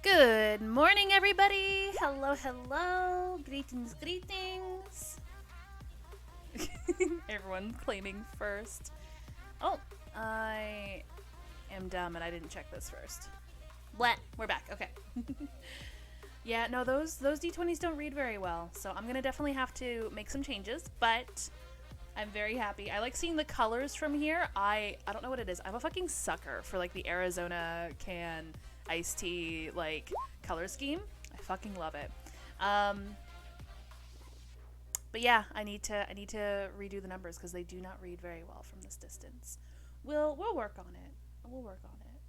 Good morning, everybody. Hello, hello. Greetings, greetings. Everyone claiming first. Oh, I am dumb and I didn't check this first. What? We're back. Okay. Yeah, no, those D20s don't read very well, so I'm gonna definitely have to make some changes, but I'm very happy. I like seeing the colors from here. I don't know what it is. I'm a fucking sucker for like the Arizona can iced tea like color scheme. I fucking love it. But yeah, I need to redo the numbers because they do not read very well from this distance. We'll work on it. We'll work on it.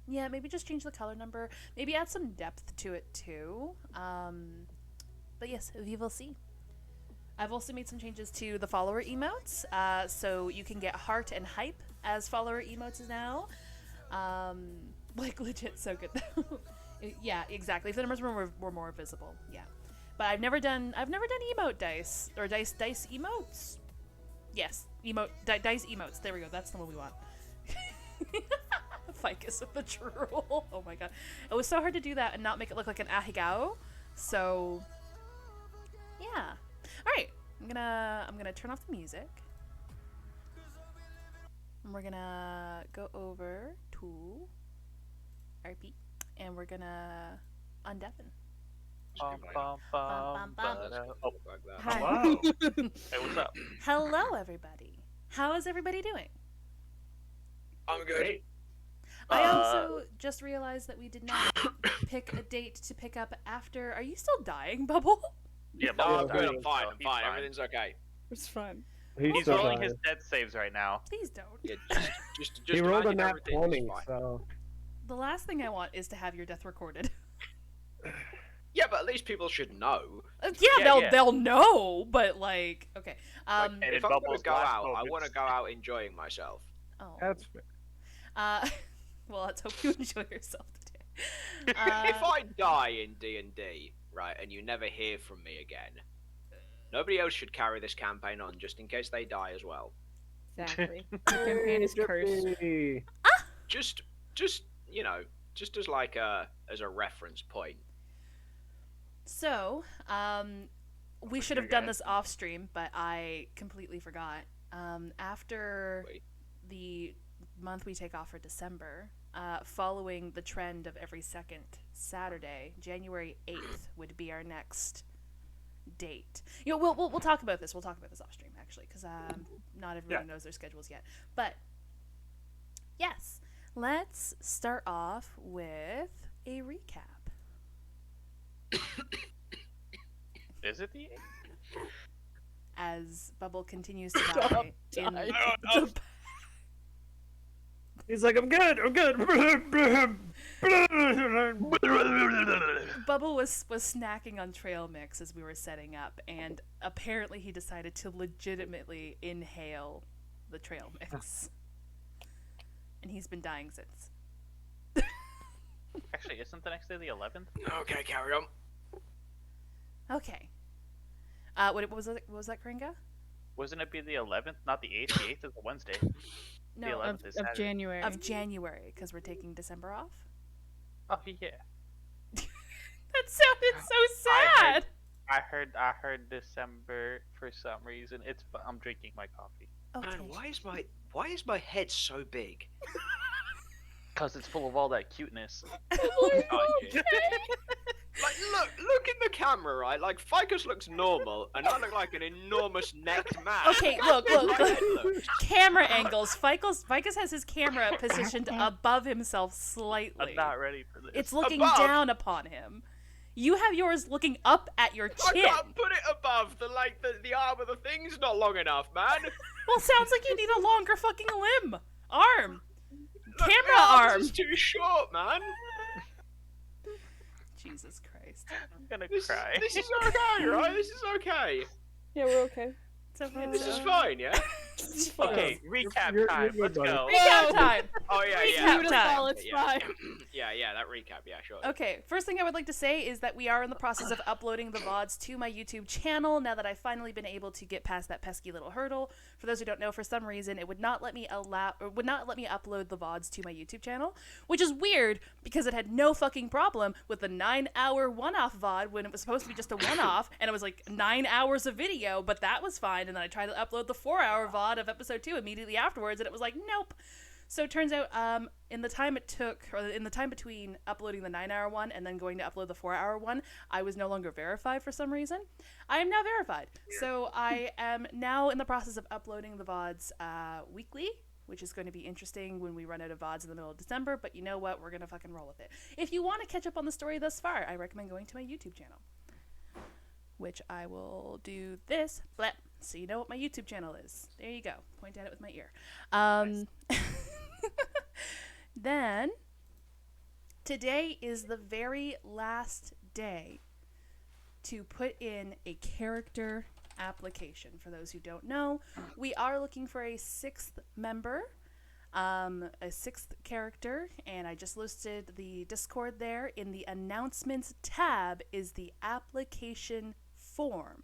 Yeah, maybe just change the color number. Maybe add some depth to it too. But yes, we will see. I've also made some changes to the follower emotes, so you can get heart and hype as follower emotes now. Like legit so good though. Yeah, exactly. If the numbers were more visible, yeah. But I've never done emote dice or dice emotes. Yes, dice emotes. There we go. That's the one we want. Ficus with the drool. Oh my god, it was so hard to do that and not make it look like an ahigao. So yeah. All right, I'm gonna turn off the music. And we're gonna go over to RP, and we're gonna undeafen. Hi. Hello. Hey, what's up? Hello, everybody. How is everybody doing? I'm good. I also just realized that we did not pick a date to pick up after. Are you still dying, Bubble? Yeah, No, but I'm good. I'm fine. I'm fine. Everything's okay. It's fun. He's He's still rolling dying. his death saves right now. Please don't. Yeah, just He rolled a imagine nat everything's 20, fine. so... The last thing I want is to have your death recorded. Yeah, but at least people should know. Yeah, they'll know, but like, okay. Like, And if in I'm gonna Bubbles' go last out, I want to moments. go out enjoying myself. Oh. That's fair. Well, let's hope you enjoy yourself today. If I die in D&D, right, and you never hear from me again, nobody else should carry this campaign on, just in case they die as well. Exactly. The campaign is cursed. Hey, Just you know, just as like as a reference point. So, we should have done this off stream, but I completely forgot. After Wait. the month we take off for December, following the trend of every second Saturday, January 8th would be our next date. You know, we'll talk about this. We'll talk about this off stream actually, because not everyone knows their schedules yet. But yes, let's start off with a recap. Is it the As Bubble continues to die in dying. the he's like, I'm good. Bubble was snacking on trail mix as we were setting up, and apparently he decided to legitimately inhale the trail mix. And he's been dying since. Actually, isn't the next day the 11th? Okay, carry on. Okay. What was that, Kringa? Wasn't it be the 11th, not the 8th? The 8th is a Wednesday. No, The 11th Of, is of Saturday. January. of January, because we're taking December off. Oh yeah. That sounded so sad. I heard December for some reason. I'm drinking my coffee. Okay. Man, why is my head so big? Cause it's full of all that cuteness. Like, look in the camera, right? Like, Ficus looks normal, and I look like an enormous necked man. Okay, look. My head looks- Camera angles. Ficus has his camera positioned above himself slightly. I'm not ready for this. It's looking Above? down upon him. You have yours looking up at your I chin. can't put it above the arm of the thing's not long enough, man. Well, sounds like you need a longer fucking limb. Arm. Look, Camera my arm. arms is too short, man. Jesus Christ. I'm gonna This cry. is okay, right? This is okay. Yeah, we're okay. It's okay. This is fine, yeah. Okay, recap you're time. good, Let's buddy. go. Recap time. Oh yeah, Recap yeah. time. It's yeah. fine. yeah, that recap, yeah, sure. Okay, first thing I would like to say is that we are in the process of uploading the VODs to my YouTube channel now that I've finally been able to get past that pesky little hurdle. For those who don't know, for some reason it would not let me upload the VODs to my YouTube channel, which is weird because it had no fucking problem with the 9-hour one-off VOD when it was supposed to be just a one-off, and it was like 9 hours of video, but that was fine. And then I tried to upload the 4-hour VOD of episode 2 immediately afterwards, and it was like, nope. So it turns out, in the time it took, or in the time between uploading the 9-hour one and then going to upload the 4-hour one, I was no longer verified for some reason. I am now verified. So I am now in the process of uploading the VODs weekly, which is going to be interesting when we run out of VODs in the middle of December, but you know what? We're going to fucking roll with it. If you want to catch up on the story thus far, I recommend going to my YouTube channel, which I will do this, blep, so you know what my YouTube channel is. There you go. Point at it with my ear. Then, today is the very last day to put in a character application. For those who don't know, we are looking for a 6th member, a 6th character, and I just listed the Discord there. In the announcements tab is the application form.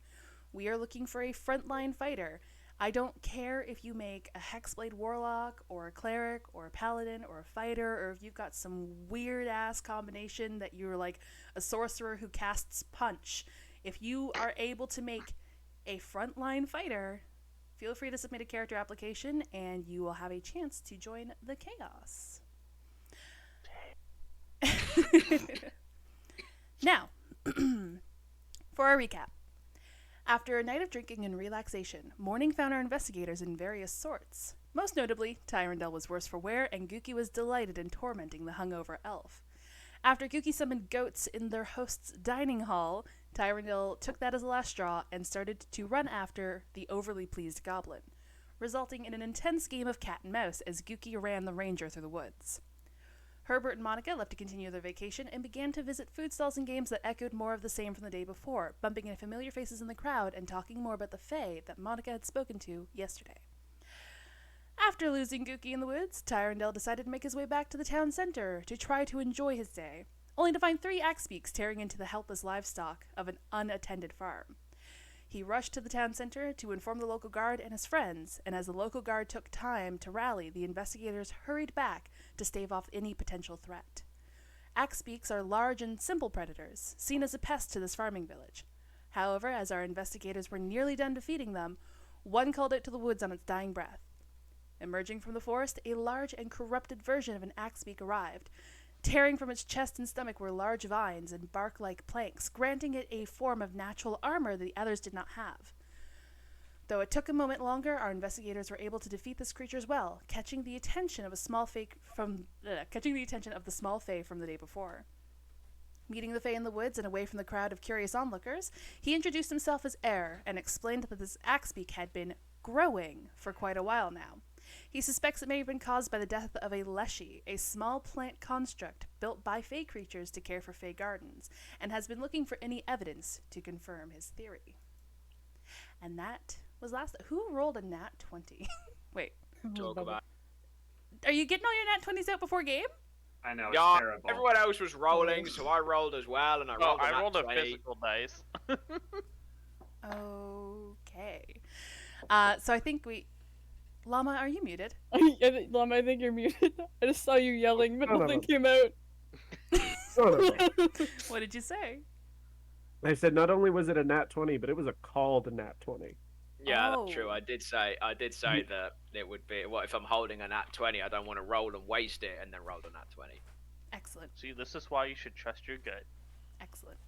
We are looking for a frontline fighter. I don't care if you make a Hexblade Warlock, or a Cleric, or a Paladin, or a Fighter, or if you've got some weird-ass combination that you're like a Sorcerer who casts Punch. If you are able to make a frontline fighter, feel free to submit a character application, and you will have a chance to join the chaos. Now, for our recap. After a night of drinking and relaxation, morning found our investigators in various sorts. Most notably, Tyrandel was worse for wear, and Gookie was delighted in tormenting the hungover elf. After Gookie summoned goats in their host's dining hall, Tyrandil took that as the last straw and started to run after the overly pleased goblin, resulting in an intense game of cat and mouse as Gookie ran the ranger through the woods. Herbert and Monica left to continue their vacation and began to visit food stalls and games that echoed more of the same from the day before, bumping into familiar faces in the crowd and talking more about the Fae that Monica had spoken to yesterday. After losing Gookie in the woods, Tyrandel decided to make his way back to the town center to try to enjoy his day, only to find 3 axbeaks tearing into the helpless livestock of an unattended farm. He rushed to the town center to inform the local guard and his friends, and as the local guard took time to rally, the investigators hurried back to stave off any potential threat. Axbeaks are large and simple predators, seen as a pest to this farming village. However, as our investigators were nearly done defeating them, one called out to the woods on its dying breath. Emerging from the forest, a large and corrupted version of an axbeak arrived. Tearing from its chest and stomach were large vines and bark-like planks, granting it a form of natural armor that the others did not have. Though it took a moment longer, our investigators were able to defeat this creature as well, catching the attention of the small fae from the day before. Meeting the Fae in the woods and away from the crowd of curious onlookers, he introduced himself as Air and explained that this axbeak had been growing for quite a while now. He suspects it may have been caused by the death of a leshy, a small plant construct built by Fae creatures to care for Fae gardens, and has been looking for any evidence to confirm his theory. And that was last. Who rolled a nat 20? Wait. Talk about. Are you getting all your nat 20s out before game? I know, it's Yeah, terrible. everyone else was rolling, so I rolled as well, and I rolled. I rolled a 20. physical dice. Okay. So I think we... Llama, are you muted? Llama, I think you're muted. I just saw you yelling, but Son of nothing a- came out. Son of a- What did you say? I said not only was it a nat 20, but it was a called nat 20. Yeah, Oh. that's true. I did say that it would be. What if I'm holding a nat 20? I don't want to roll and waste it, and then roll a nat 20. Excellent. See, this is why you should trust your gut. Excellent.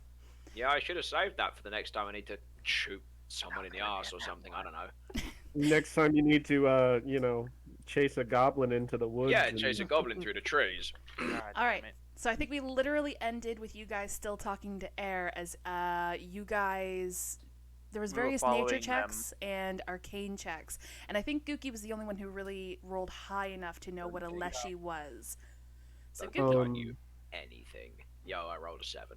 Yeah, I should have saved that for the next time I need to shoot someone in the arse or something. I don't know. Next time you need to, chase a goblin into the woods. Yeah, and- chase a goblin through the trees. God All right. damn it. So I think we literally ended with you guys still talking to Air as you guys... There was We were various following nature them. checks and arcane checks. And I think Gookie was the only one who really rolled high enough to know what a Okay, leshy was. So Don't Gookie... on you anything. Yo, I rolled a 7.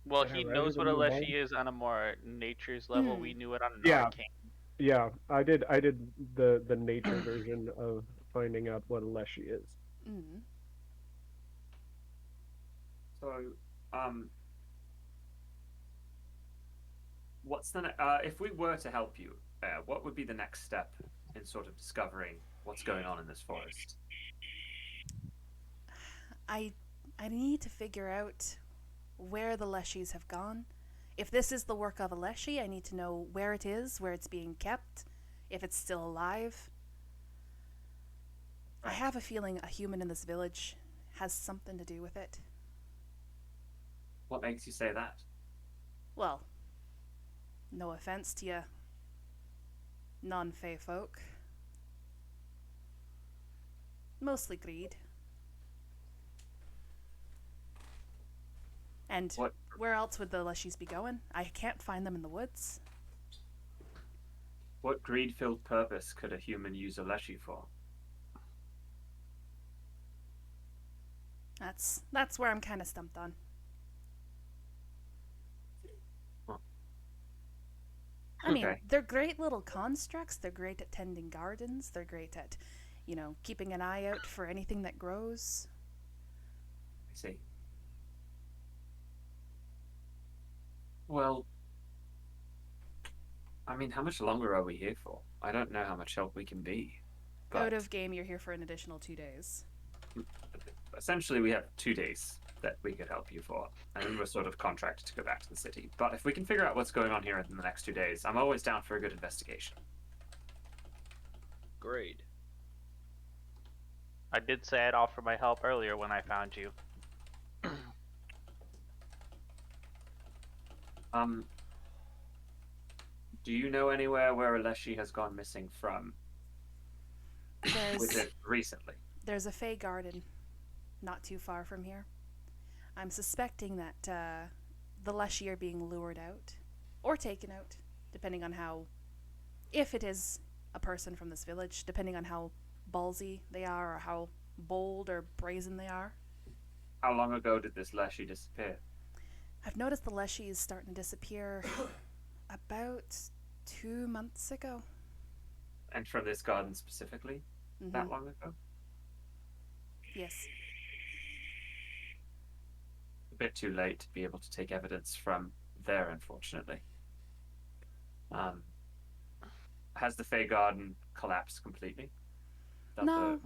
Well, Yeah, he right, knows it what a was a leshy is on a more nature's level. Hmm. We knew it on an Yeah. arcane. Yeah, I did the nature version of finding out what a leshy is. Mm. So, what's the if we were to help you, what would be the next step in sort of discovering what's going on in this forest? I need to figure out where the leshies have gone. If this is the work of a leshy, I need to know where it is, where it's being kept, if it's still alive. I have a feeling a human in this village has something to do with it. What makes you say that? Well, no offense to you non-Fae folk. Mostly greed. And What? where else would the leshies be going? I can't find them in the woods. What greed-filled purpose could a human use a leshy for? That's where I'm kind of stumped on. I mean, Okay. they're great little constructs. They're great at tending gardens. They're great at, keeping an eye out for anything that grows. I see. Well, I mean, how much longer are we here for? I don't know how much help we can be. But Out of game, you're here for an additional 2 days. essentially, we have 2 days that we could help you for, and then we're sort of contracted to go back to the city. But if we can figure out what's going on here in the next 2 days, I'm always down for a good investigation. Great. I did say I'd offer my help earlier when I found you. Do you know anywhere where a leshy has gone missing from? Was it recently? There's a Fae garden not too far from here. I'm suspecting that the Leshy are being lured out or taken out, depending on how, if it is a person from this village, depending on how ballsy they are or how bold or brazen they are. How long ago did this Leshy disappear? I've noticed the Leshy is starting to disappear about 2 months ago. And from this garden specifically? That long ago? Yes. A bit too late to be able to take evidence from there, unfortunately. Has the Fey Garden collapsed completely? No.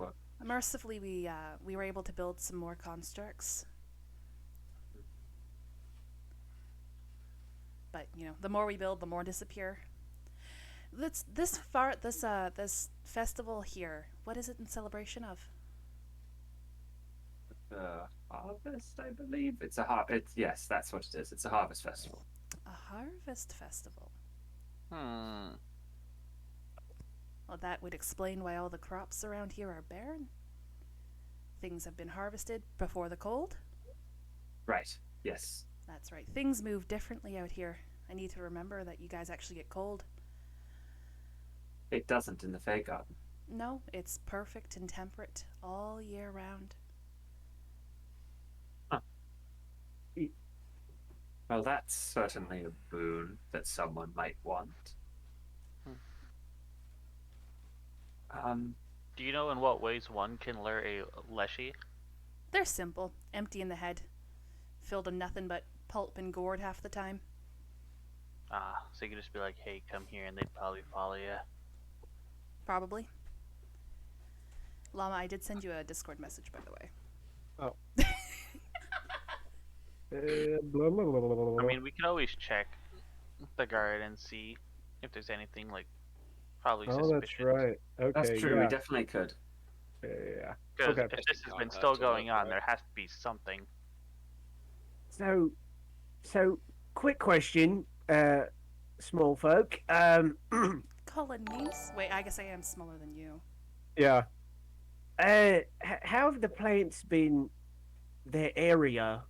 Mercifully, we were able to build some more constructs. But the more we build, the more disappear. This festival here. What is it in celebration of? The harvest, I believe. Yes, that's what it is. It's a harvest festival. A harvest festival. Hmm. Well, that would explain why all the crops around here are barren. Things have been harvested before the cold. Right. Yes. That's right. Things move differently out here. I need to remember that you guys actually get cold. It doesn't in the Fey Garden. No, it's perfect and temperate all year round. Huh. Well, that's certainly a boon that someone might want. Do you know in what ways one can lure a Leshy? They're simple, empty in the head, filled with nothing but pulp and gourd half the time. Ah, so you could just be like, hey, come here, and they'd probably follow you. Probably. Llama, I did send you a Discord message, by the way. Oh. Blah, blah, blah, blah, blah. I mean, we could always check the guard and see if there's anything, like, probably Oh, suspicious. that's right. Okay, that's true. yeah. We definitely could. Yeah. Because Okay. if this has been Can't still hurt to going look, on, right? there has to be something. So, quick question, small folk. Calling names? Wait, I guess I am smaller than you. Yeah. How have the plants been? Their area.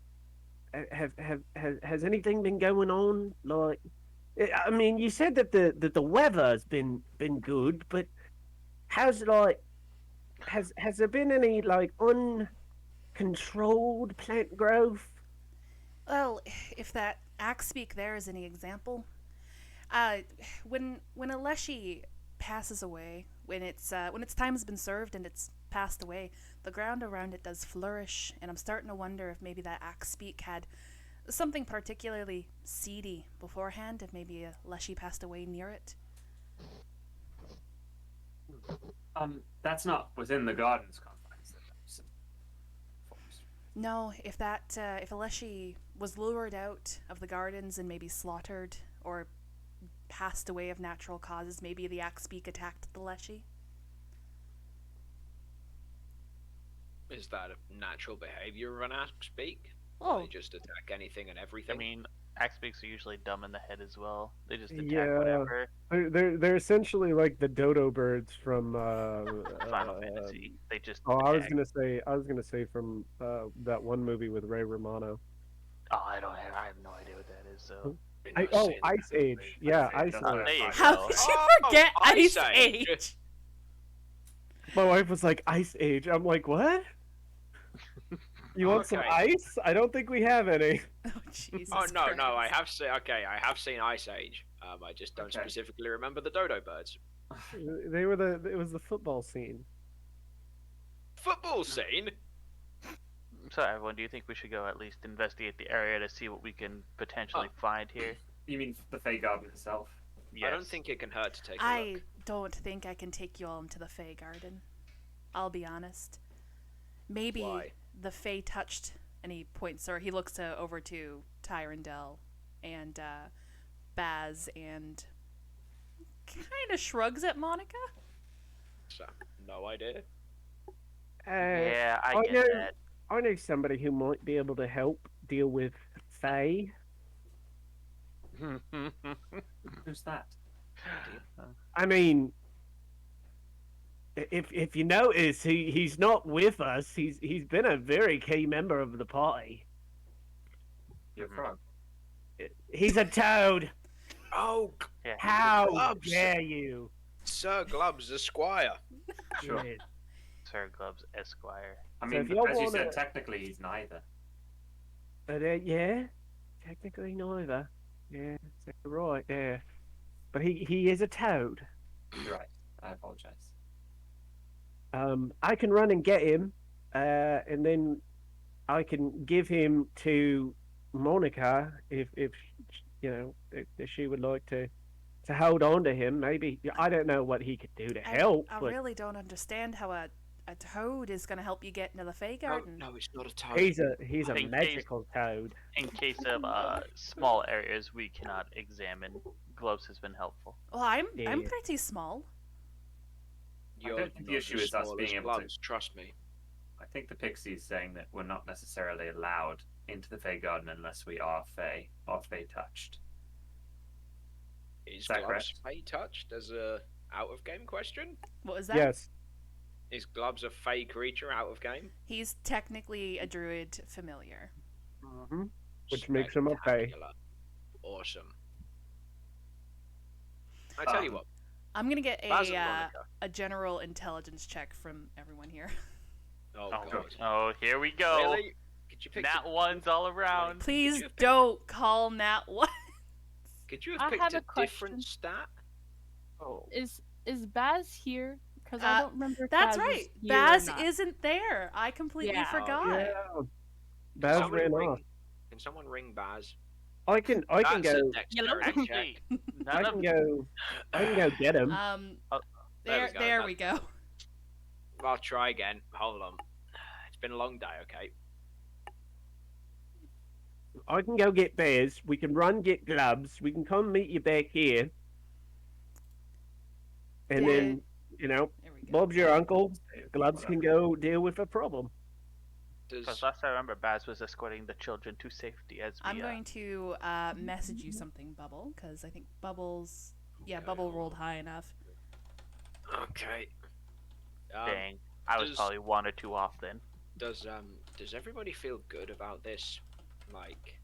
Has anything been going on? Like, I mean, you said that the weather's been good, but how's has there been any like uncontrolled plant growth? Well, if that axe speak there is any example, when a Leshy passes away, when its time has been served and it's passed away, the ground around it does flourish, and I'm starting to wonder if maybe that axe speak had something particularly seedy beforehand, if maybe a Leshy passed away near it. That's not within the garden's confines. That's forest. No, if a Leshy was lured out of the gardens and maybe slaughtered or passed away of natural causes, maybe the axe speak attacked the Leshy. Is that a natural behavior of an axe-beak? Oh. They just attack anything and everything? I mean, axe-beaks are usually dumb in the head as well. They just attack Yeah. whatever. They're essentially like the dodo birds from Final Fantasy. They just Oh, I was attack. gonna say from that one movie with Ray Romano. Oh, I have no idea what that is, so... Ice Age. Yeah, Ice That's Age. what There you I How go. could you Oh, forget Ice Ice Age. Age? My wife was like, Ice Age. I'm like, what? You want some Okay. ice? I don't think we have any. Oh, Jesus Oh no, Christ. I have seen. Okay, I have seen Ice Age. I just don't Okay. specifically remember the dodo birds. They were it was the football scene. Football scene. So, everyone, do you think we should go at least investigate the area to see what we can potentially find here? You mean the Fey Garden itself? Yes. I don't think it can hurt to take a I look. don't think I can take you all into the Fey Garden. I'll be honest. Maybe Why? the Fey touched, and he points, or he looks over to Tyrandel and Baz and kind of shrugs at Monica. So, no idea. Yeah, I I get know- that. I know somebody who might be able to help deal with Faye. Who's that? I mean, if you notice, he's not with us. He's been a very key member of the party. Your Mhm. frog. He's a toad. Oh, Yeah. How Gloves. dare you? Sir Gloves, Esquire. Sure. Yeah. Sir Gloves Esquire. I So mean, if y'all as you said, wanna- technically he's neither. But yeah, technically neither. Yeah, so you're right. Yeah, but he is a toad. You're right. I apologize. I can run and get him, and then I can give him to Monica if you know if she would like to hold on to him. Maybe I don't know what he could do to help, I but really don't understand how a toad is going to help you get into the Fey No, Garden. no, it's not a toad. he's a I think magical toad. In case of small areas we cannot examine, Gloves has been helpful. Well, I'm Yeah. pretty small. You're don't think the not issue as is us small being as able to- Gloves, trust me. I think the pixie's saying that we're not necessarily allowed into the Fey Garden unless we are Fey or Fey touched. Is that Gloves correct? Fey touched as a out of game question? What was that? Yes, Is Gloves a Fey creature out of game? He's technically a druid familiar. hmm which makes him a Fey. Spectacular. Awesome. I tell you what, I'm going to get Baz and a Monica. general intelligence check from everyone here. Oh, Oh, God. oh, here we go. Really? Could you pick Nat ones all around. Please you pick- don't call Nat one. Could you I have picked have a a question. different stat? Oh, Is Baz here? Because I don't remember. If That's Baz right. was here Baz or not. isn't there. I completely Yeah. forgot. yeah. Can Baz somebody ran ring- off. Can someone ring Baz? I can That's go. a dexterity check. Actually, I none can of go. I can go get him. Oh, There, there we go. there we go. I'll try again. Hold on. It's been a long day, okay? I can go get Bears. We can run get gloves. We can come meet you back here. And then, you know, There we go. Bob's your uncle. Gloves can go deal with a problem. Does Because last I remember, Baz was escorting the children to safety as we. I'm going to message you something, Bubble, because I think Bubbles. Yeah, Okay, Bubble hold rolled high enough. okay? Dang, I was does- probably 1 or 2 off then. Does everybody feel good about this? Like,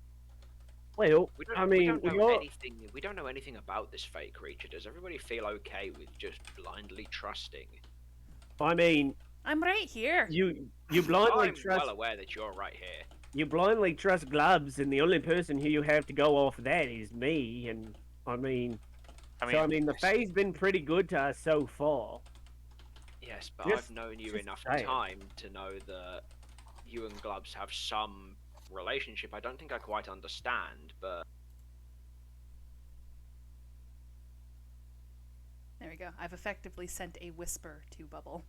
Well, we don't, I we mean, don't we know all, anything. We don't know anything about this fake creature. Does everybody feel okay with just blindly trusting? I mean, I'm right here. you blindly I'm trust well aware that you're right here. you blindly trust Gloves, and the only person who you have to go off that is me. And I mean, the Fae's been pretty good to us so far. Yes, but Just- I've known you just enough saying. time to know that you and Gloves have some relationship. I don't think I quite understand, but There we go. I've effectively sent a whisper to Bubble.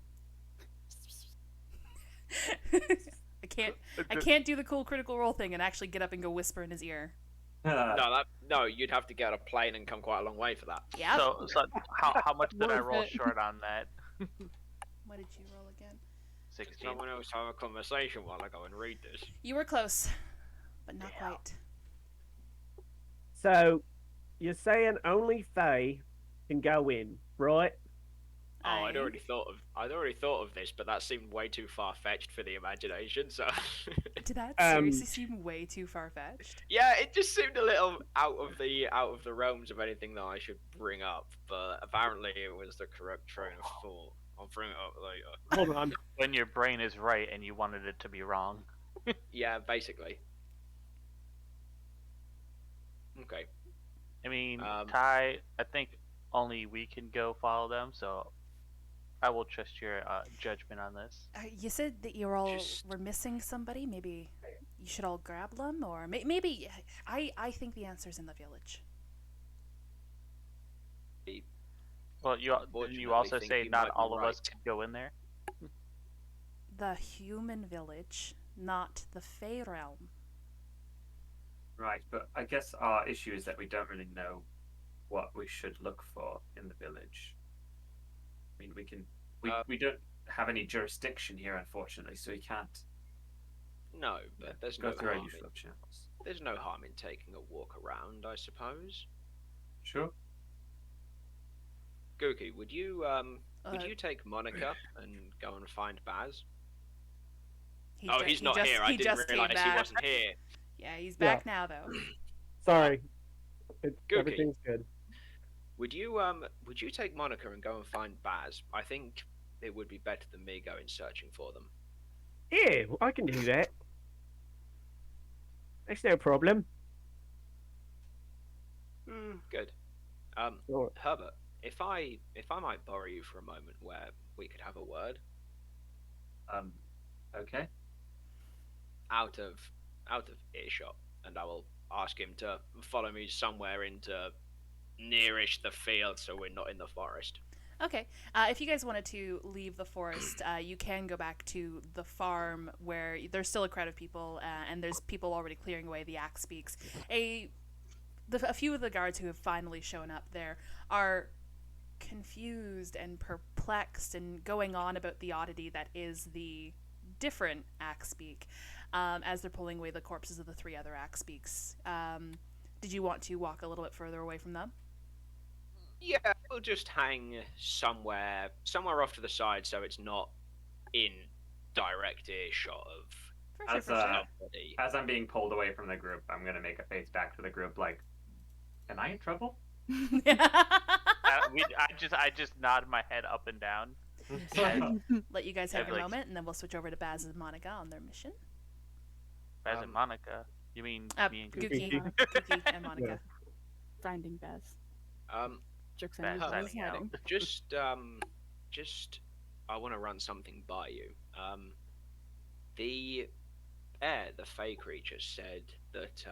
I can't do the cool critical role thing and actually get up and go whisper in his ear. no, you'd have to get on a plane and come quite a long way for that. Yeah. So how much did I Worth roll it. short on that? What did you roll again? Can 16. someone else have a conversation while I go and read this? You were close, but not Yeah. quite. So, you're saying only Fae can go in, right? Oh, I'd Aye. already thought of this, but that seemed way too far fetched for the imagination. So, Did that Um, seriously seem way too far fetched? yeah, it just seemed a little out of the realms of anything that I should bring up. But apparently, it was the correct train of thought. I'll bring it up later. Hold on. When your brain is right and you wanted it to be wrong. Yeah, basically. Okay. I mean, Um, Ty, I think only we can go follow them, so I will trust your judgment on this. You said that you all Just- were missing somebody. Maybe you should all grab them, or maybe I think the answer's in the village. Well, you Unfortunately, also think say you not might be all of us right. can go in there. The human village, not the Fey realm. Right, but I guess our issue is that we don't really know what we should look for in the village. I mean, we don't have any jurisdiction here, unfortunately, so we can't No, but there's go no through our harm. usual channels. There's no harm in taking a walk around, I suppose. Sure. Gookie, would you take Monica and go and find Baz? He's not here. I didn't just came realise he back. wasn't here. Yeah, he's back now though. Sorry. Gookie. Everything's good. Would you take Monica and go and find Baz? I think it would be better than me going searching for them. Yeah, I can do that. That's no problem. Good. Sure. Herbert, if I might borrow you for a moment, where we could have a word Okay. out of earshot, and I will ask him to follow me somewhere into nearish the field, so we're not in the forest. Okay. If you guys wanted to leave the forest, you can go back to the farm where there's still a crowd of people, and there's people already clearing away the axe beaks. A few of the guards who have finally shown up there are confused and perplexed and going on about the oddity that is the different axe beak, as they're pulling away the corpses of the 3 other axe beaks. Did you want to walk a little bit further away from them? Yeah, we'll just hang somewhere off to the side, so it's not in direct earshot of For sure, As for sure. somebody. as I'm being pulled away from the group, I'm gonna make a face back to the group like, "Am I in trouble?" I just nod my head up and down. Let you guys have your Like- moment, and then we'll switch over to Baz and Monica on their mission. Baz and Monica. You mean me and Gookie, Gookie? Gookie, and Monica. Finding Baz. Jokes on Baz you, Baz is signing out. hiding. Just I want to run something by you. The fey creature said that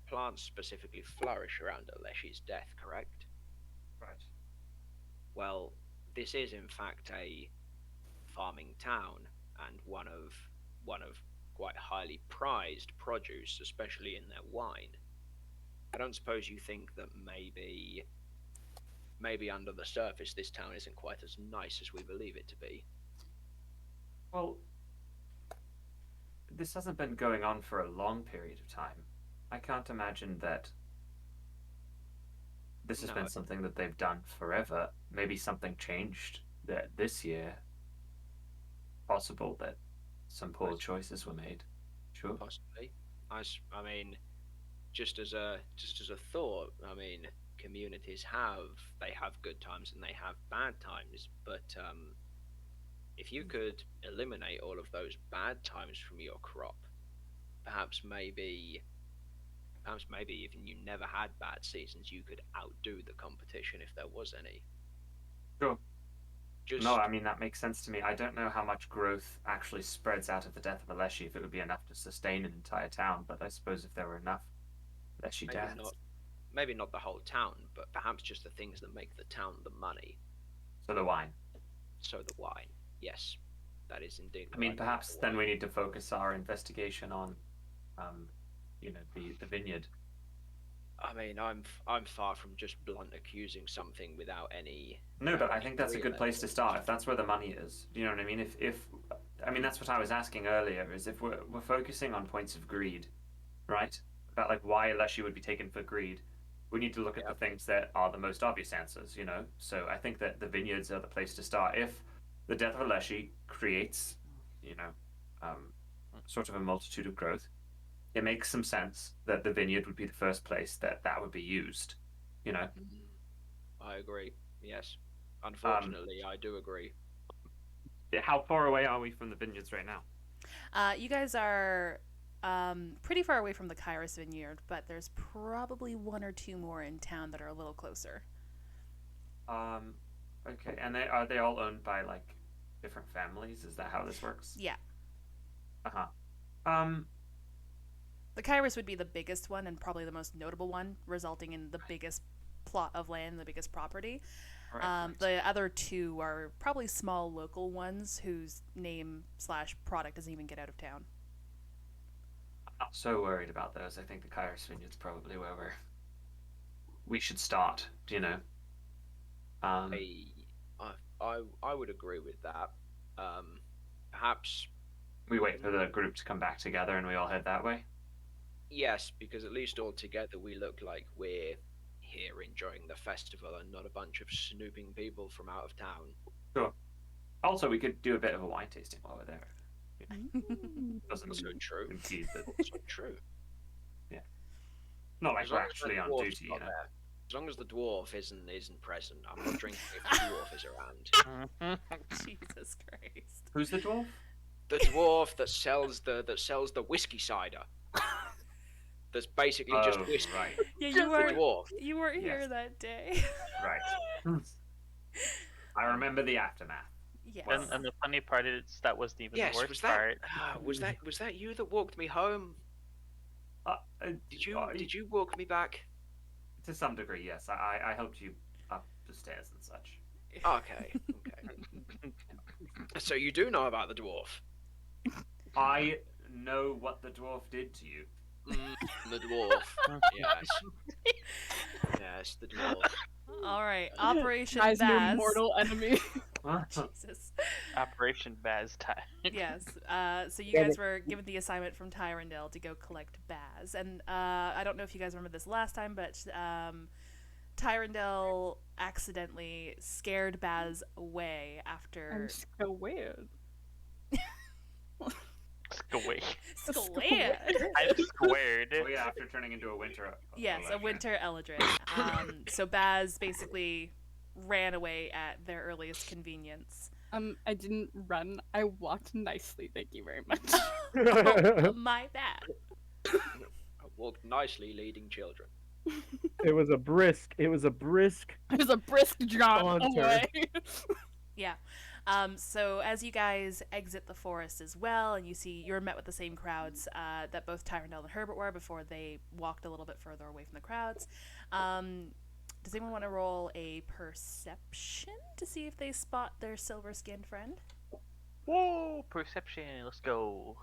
plants specifically flourish around Aleshi's death, correct? Right. Well, this is in fact a farming town, and one of quite highly prized produce, especially in their wine. I don't suppose you think that maybe under the surface this town isn't quite as nice as we believe it to be. Well, this hasn't been going on for a long period of time. I can't imagine that this has No. been something that they've done forever. Maybe something changed that this year. Possible that some poor choices were made. Sure. Possibly. I mean, just as a thought, I mean, communities have good times and they have bad times, but if you could eliminate all of those bad times from your crop, perhaps maybe even you never had bad seasons, you could outdo the competition if there was any. Sure. Just No, I mean that makes sense to me. I don't know how much growth actually spreads out of the death of Aleshi, if it would be enough to sustain an entire town, but I suppose if there were enough Aleshi deaths. maybe not the whole town, but perhaps just the things that make the town the money. So the wine. So the wine, yes, that is indeed. I mean, perhaps then we need to focus our investigation on, the vineyard. I mean, I'm far from just blunt accusing something without any. No, but I think that's a real good place to start. If that's where the money is, do you know what I mean? I mean, that's what I was asking earlier. Is if we're focusing on points of greed, right? About like why Aleshi would be taken for greed. We need to look at the things that are the most obvious answers, you know. So I think that the vineyards are the place to start. If the death of Aleshi creates, sort of a multitude of growth, it makes some sense that the vineyard would be the first place that would be used, you know. I agree. Yes, unfortunately, I do agree. How far away are we from the vineyards right now? You guys are pretty far away from the Kairos vineyard, but there's probably 1 or 2 more in town that are a little closer. Okay, and are they all owned by like different families? Is that how this works? Yeah. The The Kairos would be the biggest one and probably the most notable one, resulting in the biggest plot of land, the biggest property. Right. The other 2 are probably small local ones whose name/product doesn't even get out of town. I'm not so worried about those. I think the Kairos Vineyard's probably where we should start, you know. I would agree with that. Perhaps we wait for the group to come back together and we all head that way. yes, because at least all together we look like we're here enjoying the festival and not a bunch of snooping people from out of town. Sure. Also, we could do a bit of a wine tasting while we're there. So true. impede the- So true. Not like As we're long as the actually on dwarf's duty, not you know. there. As long as the dwarf isn't present, I'm not drinking if the dwarf is around. Jesus Christ. Who's the dwarf? The dwarf that sells the whiskey cider. That's basically just Oh, whiskey. right, Yeah, The dwarf. you weren't here Yes. that day. right. I remember the aftermath. Yes. Well, And the funny part is that wasn't even Yes, the worst was that part. was that you that walked me home? Did you walk me back? To some degree, yes. I helped you up the stairs and such. Okay. So you do know about the dwarf? I know what the dwarf did to you. The dwarf. Yes. Yes, the dwarf. All right, Operation Guy's new Baz. mortal enemy. Jesus. Operation Baz time. Yes. So you guys were given the assignment from Tyrandel to go collect Baz, and I don't know if you guys remember this last time, but Tyrandel accidentally scared Baz away after. I'm scared. Square. Scared. I'm squared. Oh yeah, after turning into a winter. Yes, a winter Eldritch. So Baz basically ran away at their earliest convenience. I didn't run. I walked nicely. Thank you very much. Oh, my bad. I walked nicely, leading children. It was a brisk. It was a brisk jaunt Saunter. away. Yeah. So as you guys exit the forest as well, and you're met with the same crowds that both Tyrandel and Herbert were before they walked a little bit further away from the crowds. Does anyone want to roll a perception to see if they spot their silver-skinned friend? Whoa, perception. Let's go.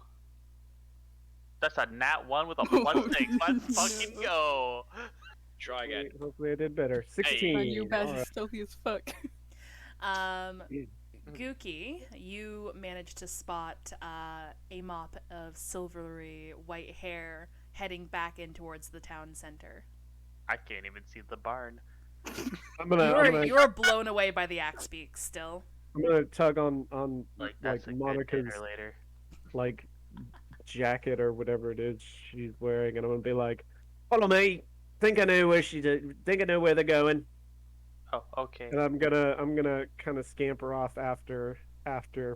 That's a nat 1 with a +6. Let's fucking go. Try again. Hopefully I did better. 16. My new Baz Alright. is stealthy as fuck. Gookie, you managed to spot a mop of silvery white hair heading back in towards the town center. I can't even see the barn. I'm gonna You're blown away by the axe beak still. tug on Like, that's a good Monica's dinner later. like jacket or whatever it is she's wearing, and I'm gonna be like, "Follow me." Think I know where think I know where they're going, Oh, okay. and I'm gonna kind of scamper off after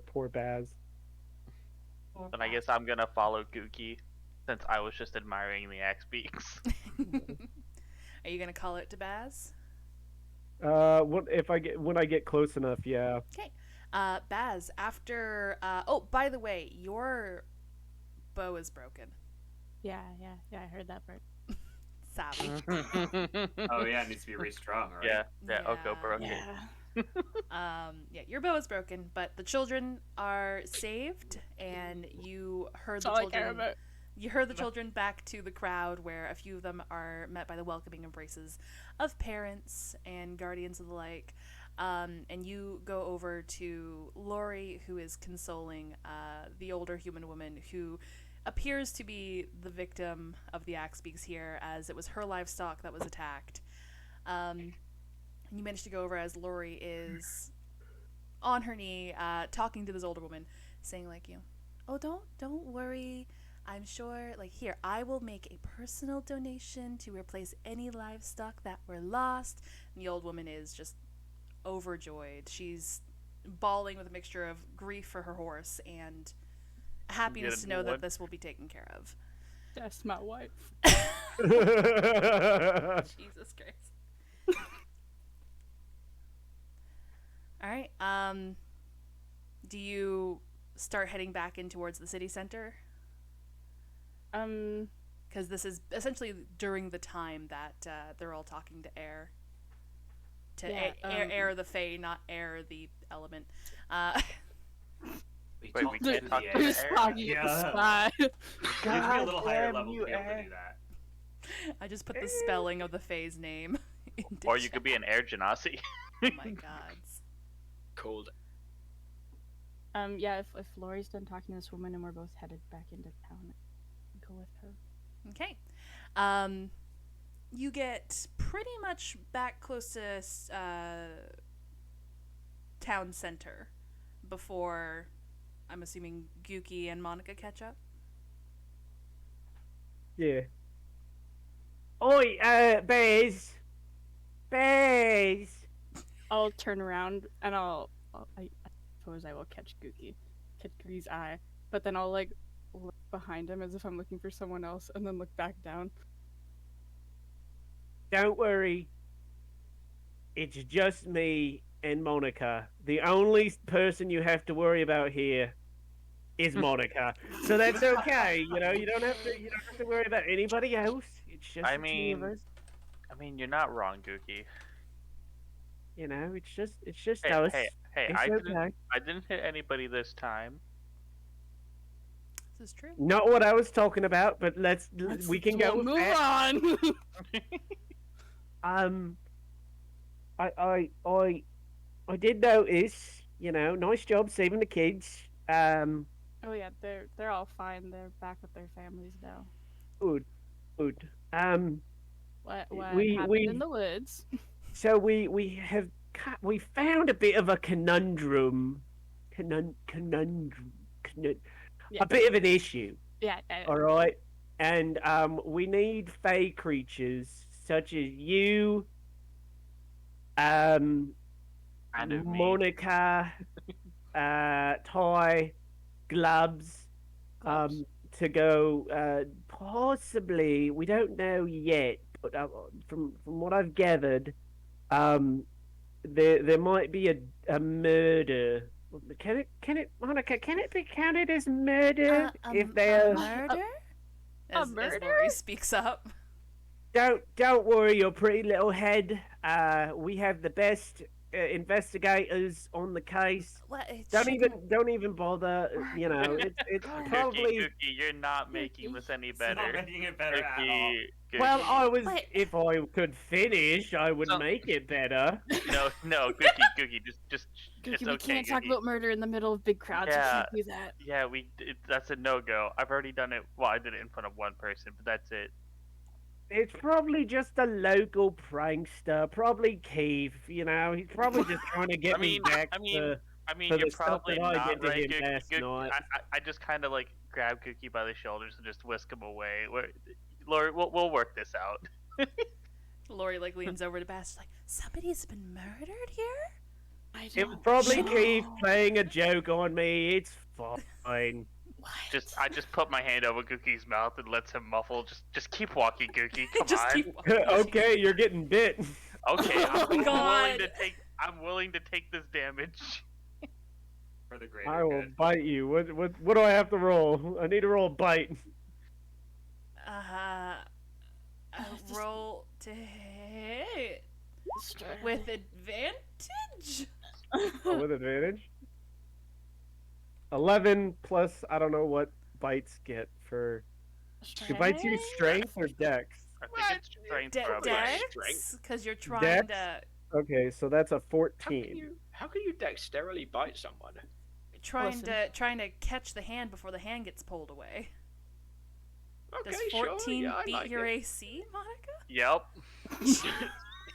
poor Baz. Then I guess I'm gonna follow Gookie, since I was just admiring the axe beaks. Are you gonna call it to Baz? What if when I get close enough? Yeah. Okay. Baz, after oh, by the way, your bow is broken. Yeah, I heard that part. Savvy. Oh yeah, it needs to be restrung, right? Yeah, Oko broke it. Yeah. Yeah, your bow is broken, but the children are saved, and you heard That's the all I children. care about. You heard the children back to the crowd, where a few of them are met by the welcoming embraces of parents and guardians of the like. And you go over to Lori, who is consoling the older human woman who appears to be the victim of the axe beaks here, as it was her livestock that was attacked. And you manage to go over as Lori is on her knee, talking to this older woman, saying like, "Oh, don't worry. I'm sure, here, I will make a personal donation to replace any livestock that were lost." And the old woman is just overjoyed. She's bawling with a mixture of grief for her horse and happiness to know that this will be taken care of. That's my wife. Jesus Christ. All right. Do you start heading back in towards the city center? Because this is essentially during the time that they're all talking to air. Air the Fae, not air the element. We Wait, talked we to can't the talk to air. We're just talking Yeah. to the sky. You have to be a little higher damn level you, to be able to Air. do that. I just put the spelling of the Fae's name. Into Or you could chat. be an air genasi. Oh my gods. Called. Yeah, if Lori's done talking to this woman and we're both headed back into town, go with her. Okay. You get pretty much back close to town center before, I'm assuming, Gookie, and Monica catch up. Yeah. Oi, Bears. Bears. I'll turn around and I suppose I will catch Gookie's eye, but then I'll like look behind him as if I'm looking for someone else, and then look back down. Don't worry. It's just me and Monica. The only person you have to worry about here is Monica. So that's okay. You know, you don't have to worry about anybody else. It's just I the two of mean, us. you're not wrong, Gookie. You know, it's just Hey, us. hey, It's okay. I didn't hit anybody this time. This is true. Not what I was talking about, but we can go with move that. on. I did notice, you know, nice job saving the kids. Oh yeah, they're all fine. They're back with their families now. Good. What We- happened we- in the woods? So we found a bit of a conundrum. Yeah. A bit of an issue. Yeah. All right, and we need fey creatures such as you, Kind of me. Monica, Ty, Glubs, to go. Possibly, we don't know yet, but from what I've gathered, there might be a murder. Can it, Monica? Can it be counted as murder if A they're? murder? As murder? Lori speaks up. Don't worry, your pretty little head. We have the best investigators on the case. What? It Don't shouldn't- even bother. You know, it's probably. Gookie, you're not making this any It's not better. making it better at all. Gookie, Well, I was. Wait. If I could finish, I would So- make it better. no, Gookie, just Gookie, it's we okay. can't talk Gookie. about murder in the middle of big crowds. Yeah. We can't do that. Yeah, that's a no-go. I've already done it. Well, I did it in front of one person, but that's it. It's probably just a local prankster, probably Keith. You know, he's probably just trying to get I mean, me back. I mean, I mean, for you're the stuff probably that I not did to right. him last night. I just kind of like grab Cookie by the shoulders and just whisk him away. Lori, we'll work this out. Lori like leans over to Bash like, somebody's been murdered here? I It don't was probably know. Keith playing a joke on me. It's fine. What? I just put my hand over Cookie's mouth and lets him muffle. Just keep walking, Cookie. Come Just on. keep walking. Okay, you're getting bit. Okay, Oh my God. I'm willing to take this damage. For the greater I will good. bite you. What do I have to roll? I need to roll a bite. Roll to hit Strength. with advantage. Oh, with advantage. 11 plus I don't know what bites get for. Do bites use strength or dex? I think it's strength probably. Dex, Strength? because you're trying Dex? to Okay, so that's a How can 14. you dexterily bite someone? trying Listen. to catch the hand before the hand gets pulled away. Okay, Does sure. 14 Yeah, I beat like your it. AC, Monica? Yep.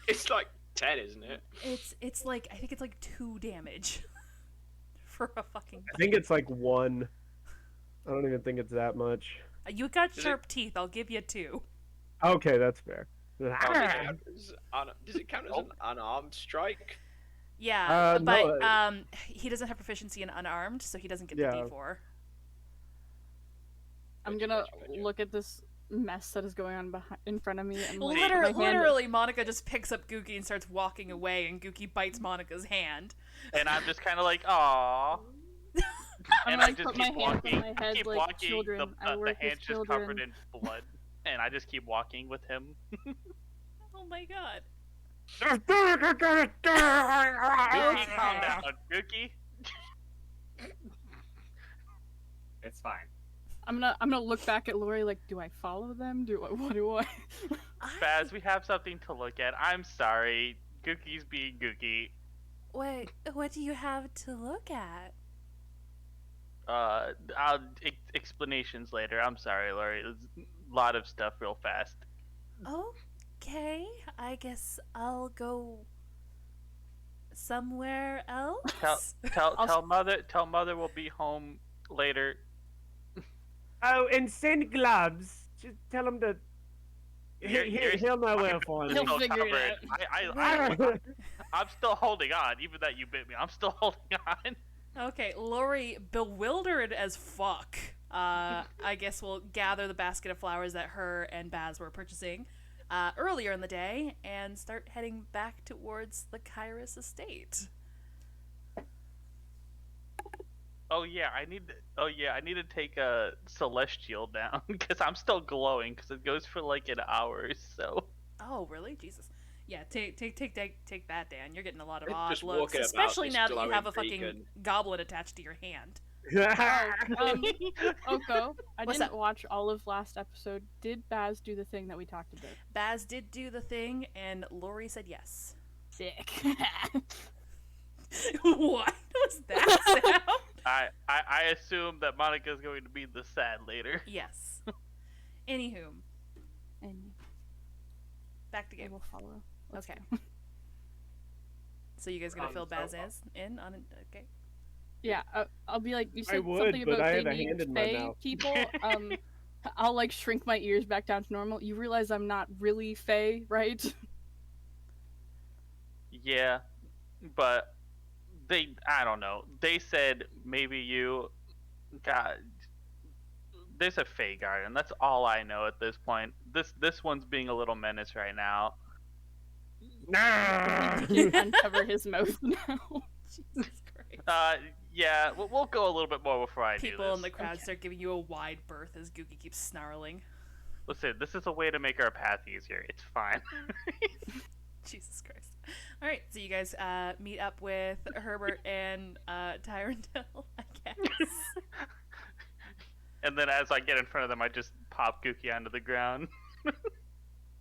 It's like 10, isn't it? It's like I think it's like 2 damage for a fucking. I think it's like 1. I don't even think it's that much. You got Is it- sharp teeth. I'll give you 2. Okay, that's fair. Does it count as an unarmed strike? Yeah, but no, he doesn't have proficiency in unarmed, so he doesn't get Yeah. the D4. I'm Gotcha, gonna gotcha. look at this mess that is going on in front of me and like, my hand- Literally, Monica just picks up Gookie and starts walking away, and Gookie bites Monica's hand. And I'm just kind of like, aww. I'm And I gonna just put my keep hands walking. on my head Keep like walking. children. I The work with hand's just children. covered in blood. And I just keep walking with him. Oh my god. Gookie, calm down. Gookie. It's fine. I'm gonna look back at Lori like, do I follow them? What do I? Baz, we have something to look at. I'm sorry. Gookie's being Gookie. Wait, what do you have to look at? I'll explanations later. I'm sorry, Lori. There's a lot of stuff real fast. Okay, I guess I'll go somewhere else. Tell mother we'll be home later. Oh, and send gloves. Just tell him to. He'll know where to find me. He'll still figure it covered. out. I'm still holding on, even though you bit me. I'm still holding on. Okay, Lori, bewildered as fuck, I guess we'll gather the basket of flowers that her and Baz were purchasing earlier in the day and start heading back towards the Kairos estate. Oh yeah, I need to take a celestial down because I'm still glowing because it goes for like an hour or so. Oh, really? Jesus. Yeah, take that, Dan. You're getting a lot of odd Just looks, walking about especially this now that you glowing have a fucking beacon. goblet attached to your hand. Oko, I What's didn't up? watch all of last episode. Did Baz do the thing that we talked about? Baz did do the thing, and Lori said yes. Sick. What was that sound? I assume that Monica's going to be the sad later. Yes. Anywho, And back to I game. will follow. Let's Okay. go. So you guys gonna fill Baz in on it? Okay. Yeah, I'll be like, you I said would, something but about I they have a need hand in my Fae mouth. people. I'll like shrink my ears back down to normal. You realize I'm not really Fae, right? Yeah, but I don't know. They said maybe you got. There's a Fae Garden. That's all I know at this point. This one's being a little menace right now. He can uncover his mouth now. Jesus Christ. Yeah, we'll go a little bit more before I do People this. in the crowd start giving you a wide berth as Googie keeps snarling. Listen, this is a way to make our path easier. It's fine. Jesus Christ. Alright, so you guys meet up with Herbert and Tyrandel, I guess. And then as I get in front of them, I just pop Gookie onto the ground.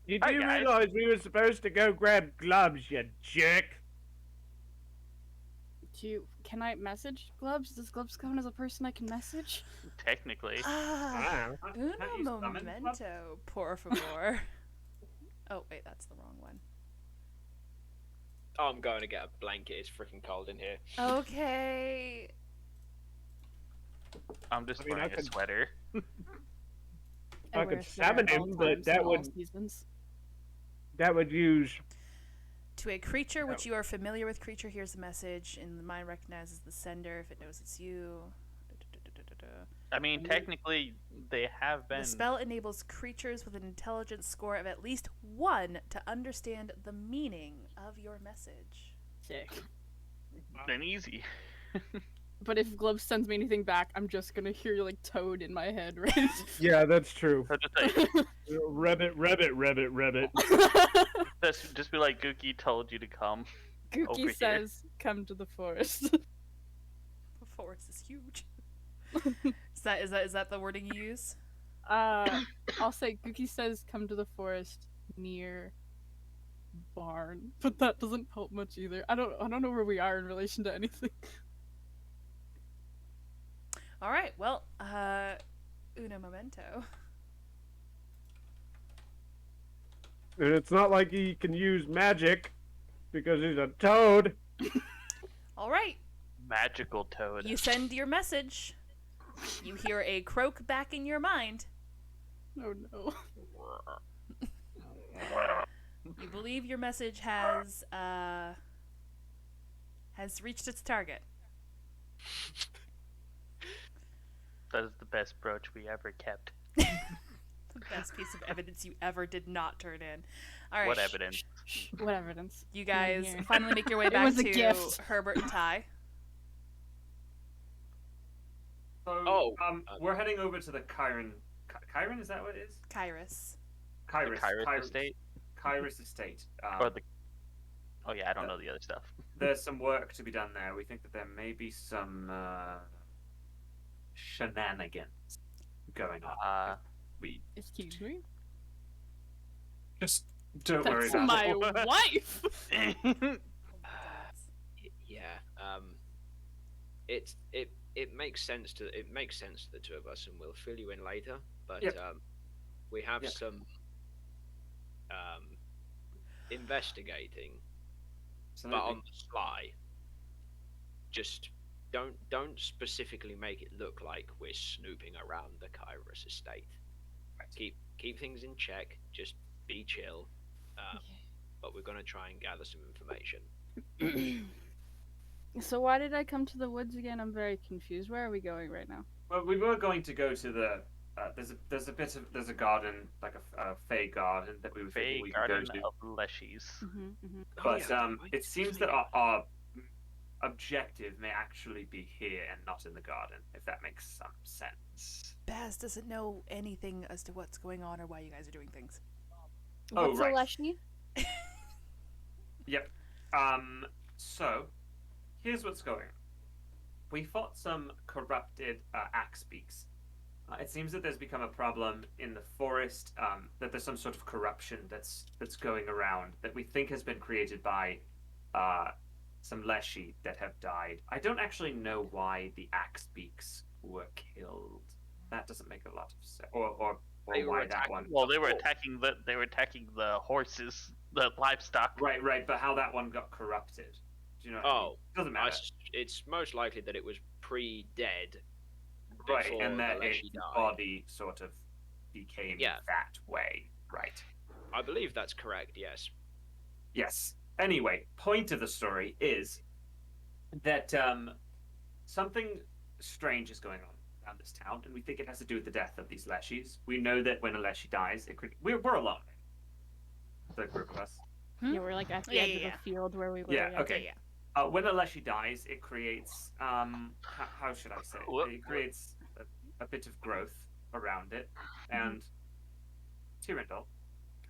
You Hi, do guys. realize we were supposed to go grab gloves, you jerk? Can I message Glubs? Does Glubs count as a person I can message? Technically. Wow. Uno Can't you summon them? momento, por favor. Oh, wait, that's the wrong one. Oh, I'm going to get a blanket. It's freaking cold in here. Okay. I'm just I mean, I wearing a could- sweater. I I wear could a sweater summon at all him, but times that in all would seasons. use. To a creature which you are familiar with, creature hears the message, and the mind recognizes the sender if it knows it's you. I mean, technically, they have been. The spell enables creatures with an intelligence score of at least 1 to understand the meaning of your message. Sick. been easy. But if Glubs sends me anything back, I'm just gonna hear like Toad in my head, right? Yeah, that's true. So just like, Rabbit. just be like, Gookie told you to come. Over Gookie here. says, "Come to the forest." The forest is huge. Is that the wording you use? I'll say Gookie says, "Come to the forest near barn," but that doesn't help much either. I don't know where we are in relation to anything. All right. Well, uno momento. And it's not like he can use magic because he's a toad. All right. Magical toad. You send your message. You hear a croak back in your mind. Oh no. You believe your message has reached its target. That is the best brooch we ever kept. The best piece of evidence you ever did not turn in. All right. What evidence? What evidence? You guys Here. finally make your way It back was a to gift. Herbert and Ty. So, we're heading over to the Chiron. Chiron, is that what it is? Kairos. Kairos. Kairos estate? Kairos estate. Or the... Oh yeah, I don't know the other stuff. There's some work to be done there. We think that there may be some shenanigans going on. We Excuse me? just don't worry That's about my it. wife! Yeah. It makes sense to the two of us, and we'll fill you in later. But Yep. we have Yep. some investigating, Absolutely. but on the sly. Just don't specifically make it look like we're snooping around the Kairos estate. Keep things in check. Just be chill, but we're gonna try and gather some information. So why did I come to the woods again? I'm very confused. Where are we going right now? Well, we were going to go to the. There's a garden, like a fey garden that we were thinking we could go Garden to. of Leshies. But it seems that our objective may actually be here and not in the garden, if that makes some sense. Baz doesn't know anything as to what's going on or why you guys are doing things. What's right. a Leshy? Yep. So, here's what's going on. We fought some corrupted axe beaks. It seems that there's become a problem in the forest, that there's some sort of corruption that's going around that we think has been created by some Leshy that have died. I don't actually know why the axe beaks were killed. That doesn't make a lot of sense. Or why that one. Well, they were attacking the horses, the livestock. Right, but how that one got corrupted. Do you know what I mean? Doesn't matter. It's most likely that it was pre-dead. Right, and that its Leshy died. body sort of became that way. Right. I believe that's correct, yes. Yes. Anyway, point of the story is that something strange is going on around this town, and we think it has to do with the death of these Leshies. We know that when a Leshy dies, we're alone. The group of us. Yeah, we're like at the edge of the field where we were. Yeah, okay. When a Leshy dies, it creates, how should I say? It creates a bit of growth around it, and Tyrandul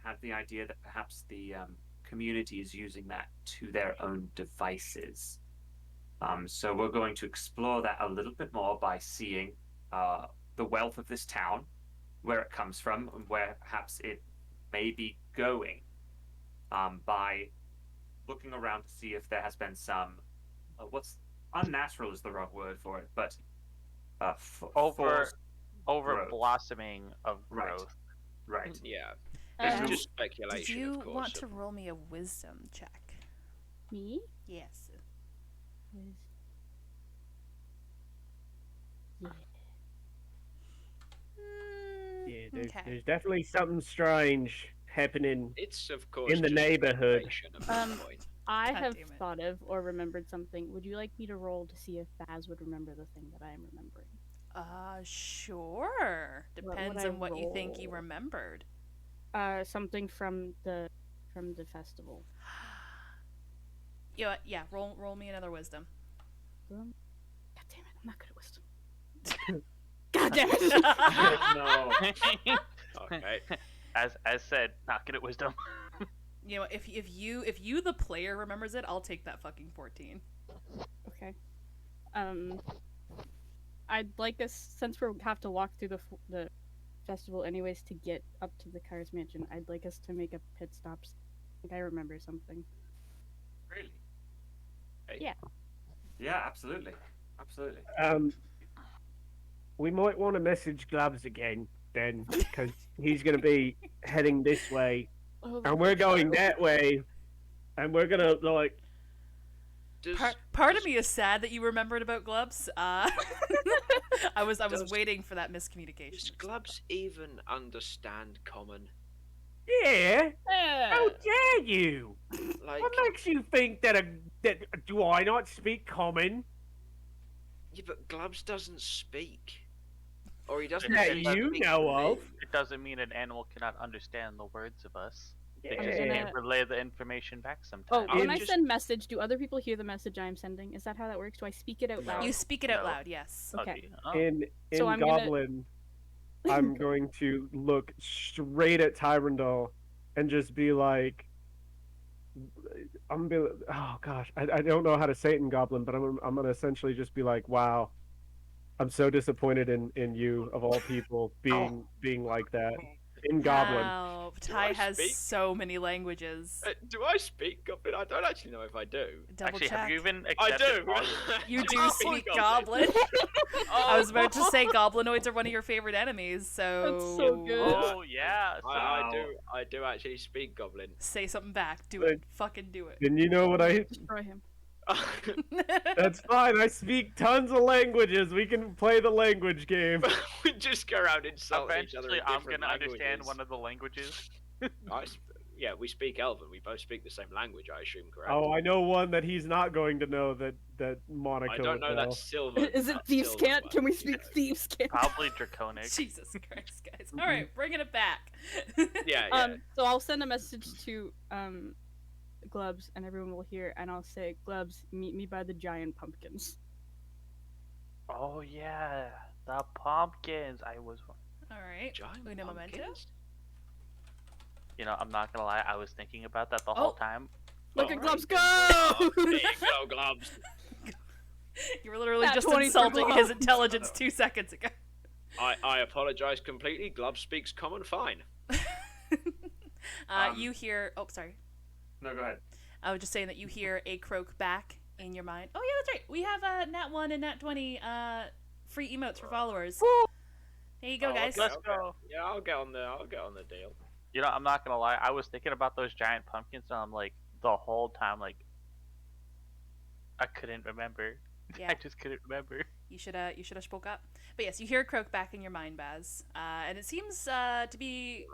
had the idea that perhaps the community is using that to their own devices. So we're going to explore that a little bit more by seeing the wealth of this town, where it comes from, and where perhaps it may be going, by looking around to see if there has been some, what's unnatural is the wrong word for it, but over growth. blossoming of growth. Right. Yeah. It's just speculation. Did you of course. want to roll me a wisdom check? Me? Yes. Yeah, Okay. there's definitely something strange happening It's of course in the just neighborhood. speculation at this point. I God have damn it. thought of or remembered something. Would you like me to roll to see if Baz would remember the thing that I am remembering? Sure. What Depends would I on what you think you roll? remembered. Something from the festival. Yeah, roll me another wisdom. God damn it, I'm not good at wisdom. God damn it! No. Okay. As said, not good at wisdom. You know, if you the player remembers it, I'll take that fucking 14. Okay. I'd like us, since we have to walk through the festival anyways to get up to the Kyre's mansion, I'd like us to make a pit stop. I think I remember something. Really? Yeah. Yeah, absolutely. We might want to message Gloves again then, because he's going to be heading this way, and we're going that way, and we're gonna like. Part of me is sad that you remembered about Glubs. I was waiting for that miscommunication. Does Glubs even understand common? Yeah. How dare you? Like, What makes you think that do I not speak common? yeah, but Glubs doesn't speak, or he doesn't. That speak you to know me. of. It doesn't mean an animal cannot understand the words of us. They just Yeah. can't relay the information back Oh, sometimes. when I'm I just- send message, do other people hear the message I'm sending? Is that how that works? Do I speak it out No. loud? You speak it out No. loud, yes. Okay. Oh. In So I'm gonna- Goblin, I'm going to look straight at Tyrandul and just be like, oh gosh, I don't know how to say it in Goblin, but I'm gonna essentially just be like, wow, I'm so disappointed in you of all people being like that in Goblin. Wow, Do Ty I has speak? so many languages. Do I speak Goblin? I don't actually know if I do. Double Actually, check. have you even I accepted do. all- You do I speak Goblin. I was about to say Goblinoids are one of your favorite enemies, so That's so good. Oh yeah. So I do actually speak Goblin. say something back. Do it. Fucking do it. And you know what I? Destroy him. That's fine. I speak tons of languages. We can play the language game. We just go around insulting each other eventually, in I'm different gonna understand languages. one of the languages. Yeah, we speak Elven. We both speak the same language, I assume, correct? Oh, I know one that he's not going to know that Monica I don't would know that Silver. Is it that Thieves' Silver Cant? one. Can we speak Thieves' Cant? Probably Draconic. Jesus Christ, guys. All right, bringing it back. Yeah. So I'll send a message to Glubs, and everyone will hear, and I'll say, Glubs, meet me by the giant pumpkins. Oh yeah, the pumpkins. I was. All right. Giant Una momento. pumpkins? You know, I'm not gonna lie. I was thinking about that the whole time. Look at Alright. Glubs go! Oh, there you go, Glubs. You were literally Nat just 20 for insulting his Glubs. intelligence 2 seconds ago. I apologize completely. Glubs speaks common fine. You hear. Oh, sorry. No, go ahead. I was just saying that you hear a croak back in your mind. Oh yeah, that's right. We have Nat 1 and Nat 20 free emotes for followers. There you go, Oh, guys. okay, Let's go. Yeah, I'll get on the deal. You know, I'm not gonna lie. I was thinking about those giant pumpkins, and I'm like, the whole time, like, I couldn't remember. Yeah. I just couldn't remember. You should have spoke up. But yes, you hear a croak back in your mind, Baz, and it seems to be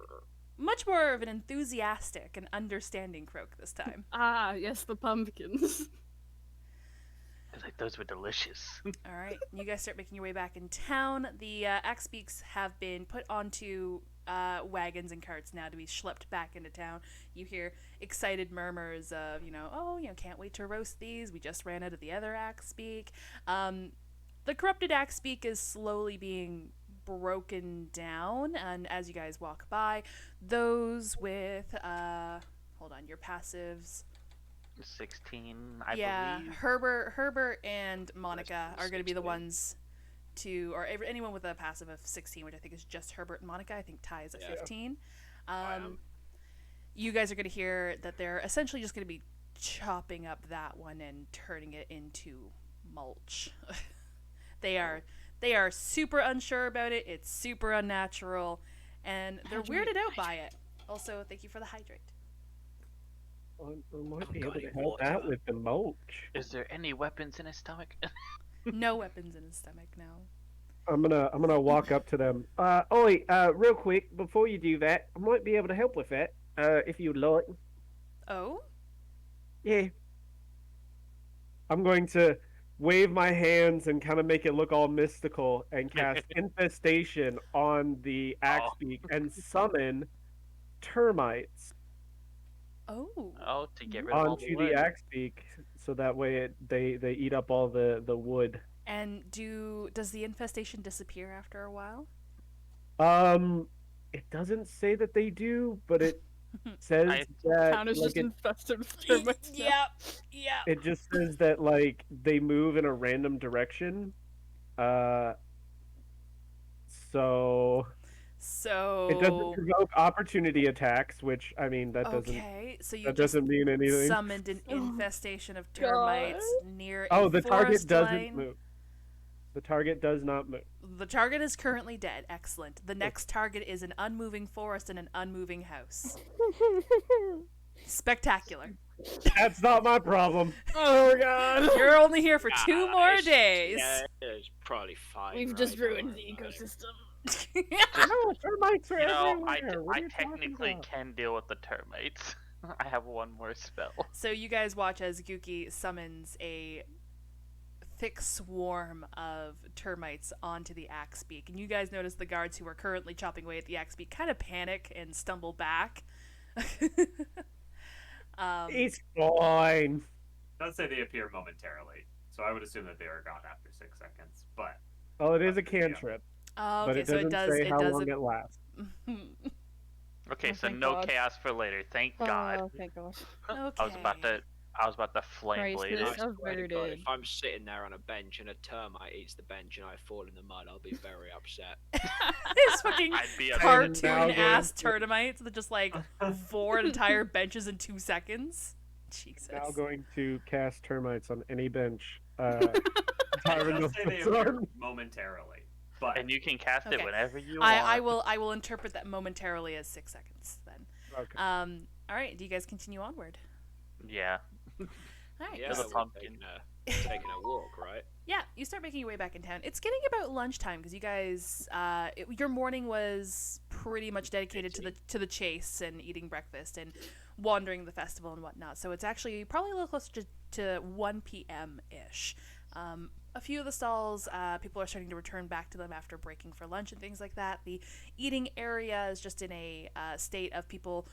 much more of an enthusiastic and understanding croak this time. Ah, yes, the pumpkins. I was like, those were delicious. All right, you guys start making your way back in town. The axe beaks have been put onto wagons and carts now to be schlepped back into town. You hear excited murmurs of, can't wait to roast these. We just ran out of the other axe beak. The corrupted axe beak is slowly being broken down, and as you guys walk by, those with your passives. 16, I believe. Herbert and Monica Rest are going to be the 16. ones to, or anyone with a passive of 16, which I think is just Herbert and Monica. I think Ty is at 15. You guys are going to hear that they're essentially just going to be chopping up that one and turning it into mulch. They are super unsure about it. It's super unnatural, and they're weirded out by it. Also, thank you for the hydrate. I might be able got to it, help water. out with the mulch. Is there any weapons in his stomach? No weapons in his stomach now. I'm gonna walk up to them. Real quick, before you do that, I might be able to help with that. If you'd like. Oh? Yeah. I'm going to wave my hands and kind of make it look all mystical and cast infestation on the axe beak and summon termites Oh. Oh, to get rid of all the onto wood. the axe beak, so that way they eat up all the wood. And does the infestation disappear after a while? It doesn't say that they do, but it says I- that Town is like, just it, infested with termites. now. Yeah. it just says that like they move in a random direction. So it doesn't provoke opportunity attacks, which I mean that doesn't Okay, so you that just doesn't mean anything. summoned an infestation of termites near a Oh, the target forest doesn't line. move. The target does not move. The target is currently dead. Excellent. The next target is an unmoving forest and an unmoving house. Spectacular. That's not my problem. Oh god. You're only here for 2 more It's- days. Yeah, it's probably fine. We've right? just Don't ruined worry the about it. ecosystem. No, termites are You know, everywhere. What I are you talking technically about? can deal with the termites. I have one more spell. So you guys watch as Guki summons a thick swarm of termites onto the axe beak, and you guys notice the guards who are currently chopping away at the axe beak kind of panic and stumble back. It's fine. Let's say they appear momentarily, so I would assume that they are gone after 6 seconds. But Oh, it is a cantrip, Oh, but okay, it so doesn't it does. say It how does. long it lasts. Okay, Oh, so thank no God. chaos for later. Thank God. Oh, thank God. Okay. I was about to flame blade Christmas. it. I Oh, swear to God, murdered. if I'm sitting there on a bench and a termite eats the bench and I fall in the mud, I'll be very upset. This fucking I'd be cartoon now ass going to- termites that just like vored entire benches in 2 seconds. Jesus. Now going to cast termites on any bench. it Tyrant does of say the they appear Sun. momentarily. But And you can cast Okay. it whenever you I want. will interpret that momentarily as 6 seconds then. Okay. All right. Do you guys continue onward? Yeah. All right. Yeah, the we're pumpkin. taking a walk, right? Yeah, you start making your way back in town. It's getting about lunchtime because you guys, your morning was pretty much dedicated to the chase and eating breakfast and wandering the festival and whatnot. So it's actually probably a little closer to 1 p.m. ish. A few of the stalls, people are starting to return back to them after breaking for lunch and things like that. The eating area is just in a state of people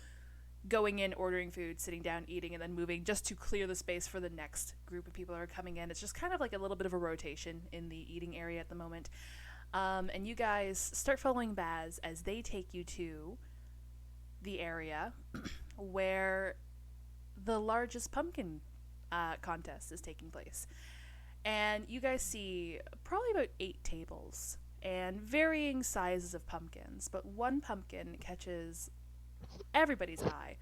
going in, ordering food, sitting down, eating, and then moving just to clear the space for the next group of people that are coming in. It's just kind of like a little bit of a rotation in the eating area at the moment. And you guys start following Baz as they take you to the area where the largest pumpkin contest is taking place. And you guys see probably about 8 tables and varying sizes of pumpkins, but one pumpkin catches everybody's eye.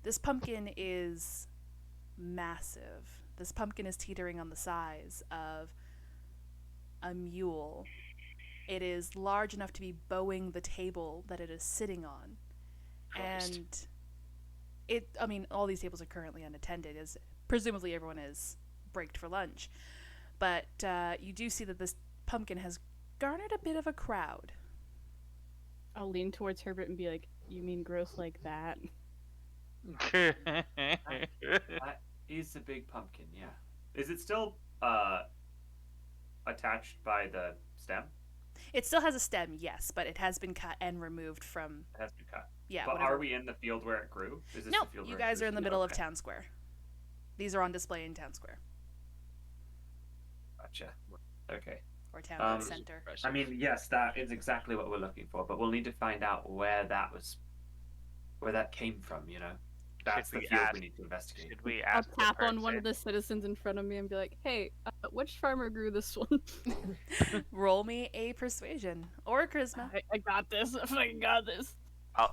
This pumpkin is massive. This pumpkin is teetering on the size of a mule. It is large enough to be bowing the table that it is sitting on. Christ. And all these tables are currently unattended, as presumably everyone is breaked for lunch. But you do see that this pumpkin has garnered a bit of a crowd. I'll lean towards Herbert and be like, "You mean gross like that?" That is a big pumpkin, yeah. Is it still attached by the stem? It still has a stem, yes, but it has been cut and removed from. It has been cut. Yeah. But whatever. are we in the field where it grew? Is this No, the field you where it guys grew? are in the middle of Okay. town square. These are on display in town square Gotcha. Okay. or town center. I mean, yes, that is exactly what we're looking for, but we'll need to find out where that came from, you know? That's the we field ask- we need to investigate. Should we I'll ask the tap on one of person? the citizens in front of me and be like, "Hey, which farmer grew this one?" Roll me a persuasion or a charisma. I got this. I fucking got this. I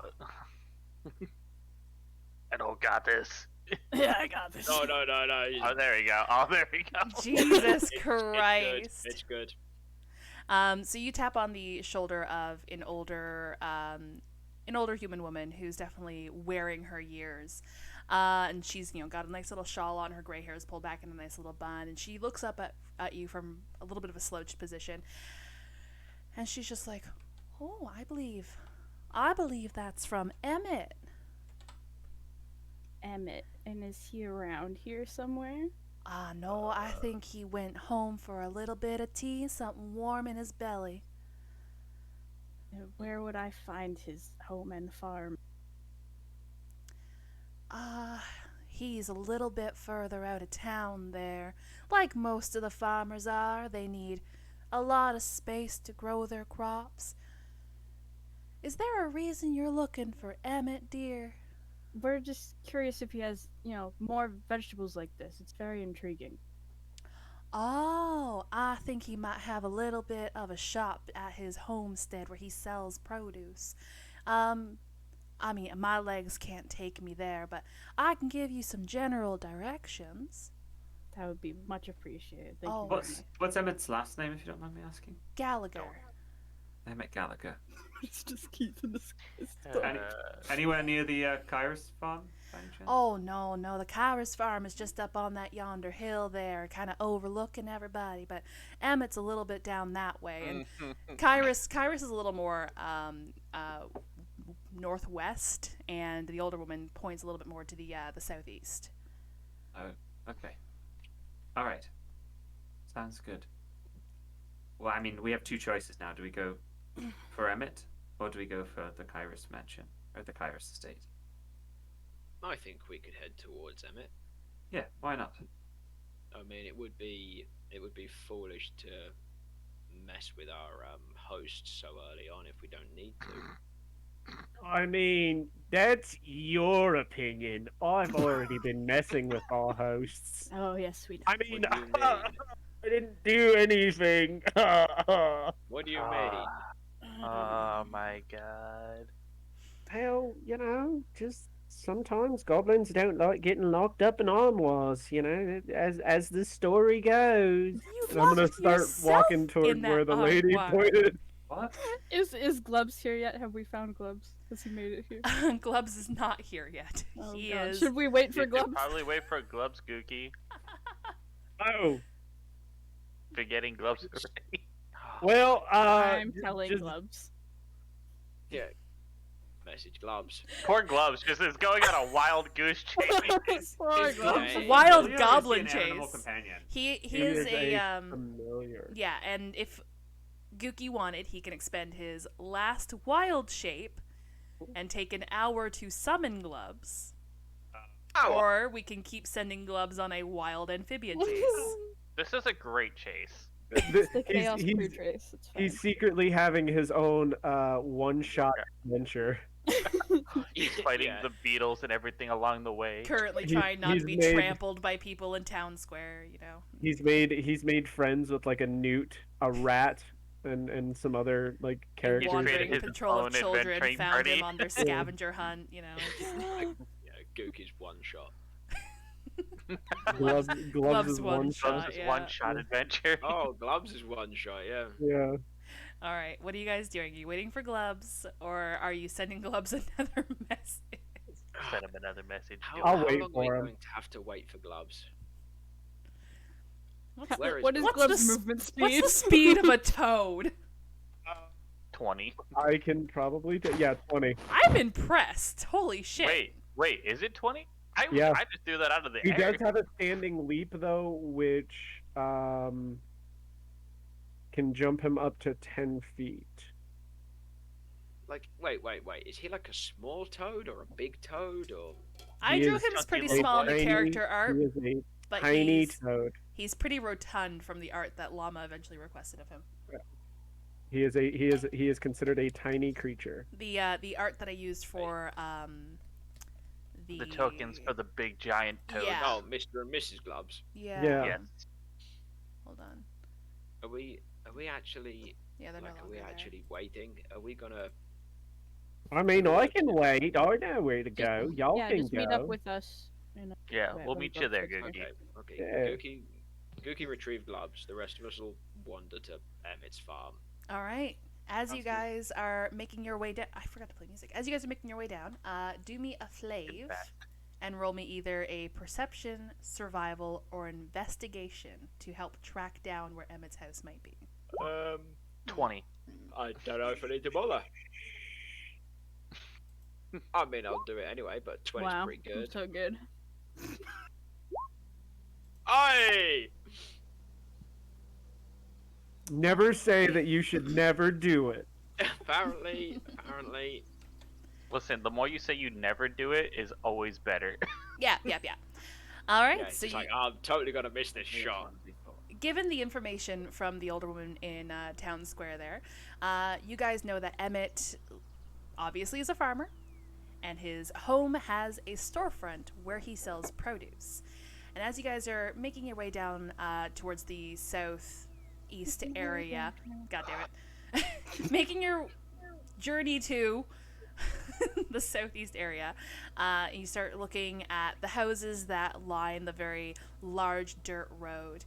don't got this. Yeah, I got this. No. Oh, there we go. Oh, there we go. Jesus It's Christ. It's good. So you tap on the shoulder of an older human woman who's definitely wearing her years. And she's, got a nice little shawl on, her gray hair is pulled back in a nice little bun, and she looks up at you from a little bit of a slouched position. And she's just like, "Oh, I believe that's from Emmett." Emmett, and is he around here somewhere? No, I think he went home for a little bit of tea, something warm in his belly. Where would I find his home and farm? He's a little bit further out of town there. Like most of the farmers are, they need a lot of space to grow their crops. Is there a reason you're looking for Emmett, dear? We're just curious if he has, more vegetables like this. It's very intriguing. Oh, I think he might have a little bit of a shop at his homestead where he sells produce. My legs can't take me there, but I can give you some general directions. That would be much appreciated. Thank Oh. you. very much. What's Emmett's last name, if you don't mind me asking? Gallagher. Emmett Gallagher. It's just Keith in this. Anywhere near the Kairos farm, by any chance? Oh, no, the Kairos farm is just up on that yonder hill there, kind of overlooking everybody, but Emmett's a little bit down that way, and Kairos is a little more northwest, and the older woman points a little bit more to the southeast. Oh, okay. All right. Sounds good. Well, I mean, we have 2 choices now. Do we go for Emmett, or do we go for the Kairos mansion, or the Kairos estate? I think we could head towards Emmett. Yeah, why not? I mean, it would be foolish to mess with our host so early on if we don't need to. I mean, that's your opinion. I've already been messing with our hosts. Oh yes, sweet. I mean, What do you mean? I didn't do anything. What do you mean? Oh my god. Hell, just sometimes goblins don't like getting locked up in armoires, as the story goes. You And I'm gonna locked start yourself walking toward in that where the lady armoire. pointed. What? Is Glubs here yet? Have we found Glubs? Has he made it here? Glubs is not here yet. Oh, He God. is. Should we wait for You should Glubs? probably wait for Glubs, Gookie. Oh, forgetting gloves already. Well, I'm telling just Gloves. Yeah. Message Gloves. Poor Gloves just is going on a wild goose chase. Poor Is Gloves Gloves. a Wild familiar or is he goblin an animal chase. companion? He he is is a familiar. yeah, and if Gookie wanted, he can expend his last wild shape and take an hour to summon Gloves. Or we can keep sending Gloves on a wild amphibian chase. This is a great chase. It's the He's- Chaos he's- Crew Trace. It's fine. He's secretly having his own one-shot adventure. He's fighting Yeah. the beetles and everything along the way. Currently He- trying not to he's be made- trampled by people in town square, you know. He's made friends with like a newt, a rat, and some other like characters. Wandering created his control of own children adventuring found party. him on their scavenger hunt, you know. Yeah, Gookie's one shot. Gloves Gloves is one one shot. shot. Gloves is yeah. one-shot adventure. Oh, Gloves is one shot, yeah. Yeah. All right, what are you guys doing? Are you waiting for Gloves, or are you sending Gloves another message? Send him another message. How, I'll how wait long for are you him. going to have to wait for Gloves? What's Where the, is What is what's Gloves' the, movement speed? what's the speed of a toad? 20. I can probably do. Yeah, 20. I'm impressed. Holy shit. Wait, is it 20? Yeah. I just threw that out of the He air. does have a standing leap though, which can jump him up to 10 feet. Like, wait. Is he like a small toad or a big toad or? I He drew is him as pretty chunky small in the tiny- character art, He is a but tiny toad. he's pretty rotund from the art that Llama eventually requested of him. He is considered a tiny creature. The art that I used for The tokens for the big giant toad. Yeah. Oh, Mr. and Mrs. Gloves. yeah. Yeah. Yes. Hold on. Are we actually Yeah, they're like? no Are longer we there. actually waiting? Are we gonna? I mean, I can wait. I know where to go. Y'all yeah, can just go. meet up with us. And, Yeah, Wait, we'll what meet about you there, Fix- Googie. Okay. Yeah. Gookie retrieve Gloves. The rest of us will wander to Emmett's farm. All right. As you Sounds good. guys are making your way down, I forgot to play music. As you guys are making your way down, do me a flave and roll me either a perception, survival, or investigation to help track down where Emmett's house might be. 20. I don't know if I need to bother. I mean, I'll do it anyway, but 20's wow, pretty I'm good. so good. Aye! Never say that you should never do it. apparently. Listen, the more you say you never do it is always better. Yeah. All right. Yeah, so it's like, I'm totally gonna miss this shot. given the information from the older woman in town square there, you guys know that Emmett obviously is a farmer, and his home has a storefront where he sells produce. And as you guys are making your way down towards the southeast area, God damn it, making your journey to the southeast area, you start looking at the houses that line the very large dirt road,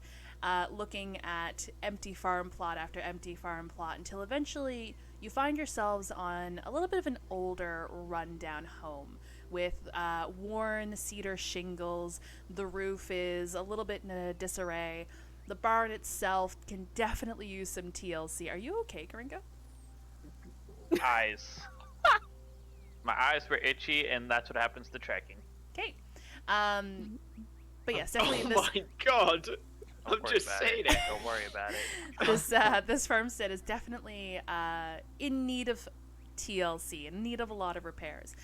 looking at empty farm plot after empty farm plot until eventually you find yourselves on a little bit of an older rundown home with worn cedar shingles. The roof is a little bit in a disarray. The barn itself can definitely use some TLC. Are you okay, Karinka? Eyes. My eyes were itchy, and that's what happens to trekking. Okay. But yes, definitely Oh this my god! I'm Don't worry just about saying it. it. Don't worry about it. this farmstead is definitely in need of TLC, in need of a lot of repairs.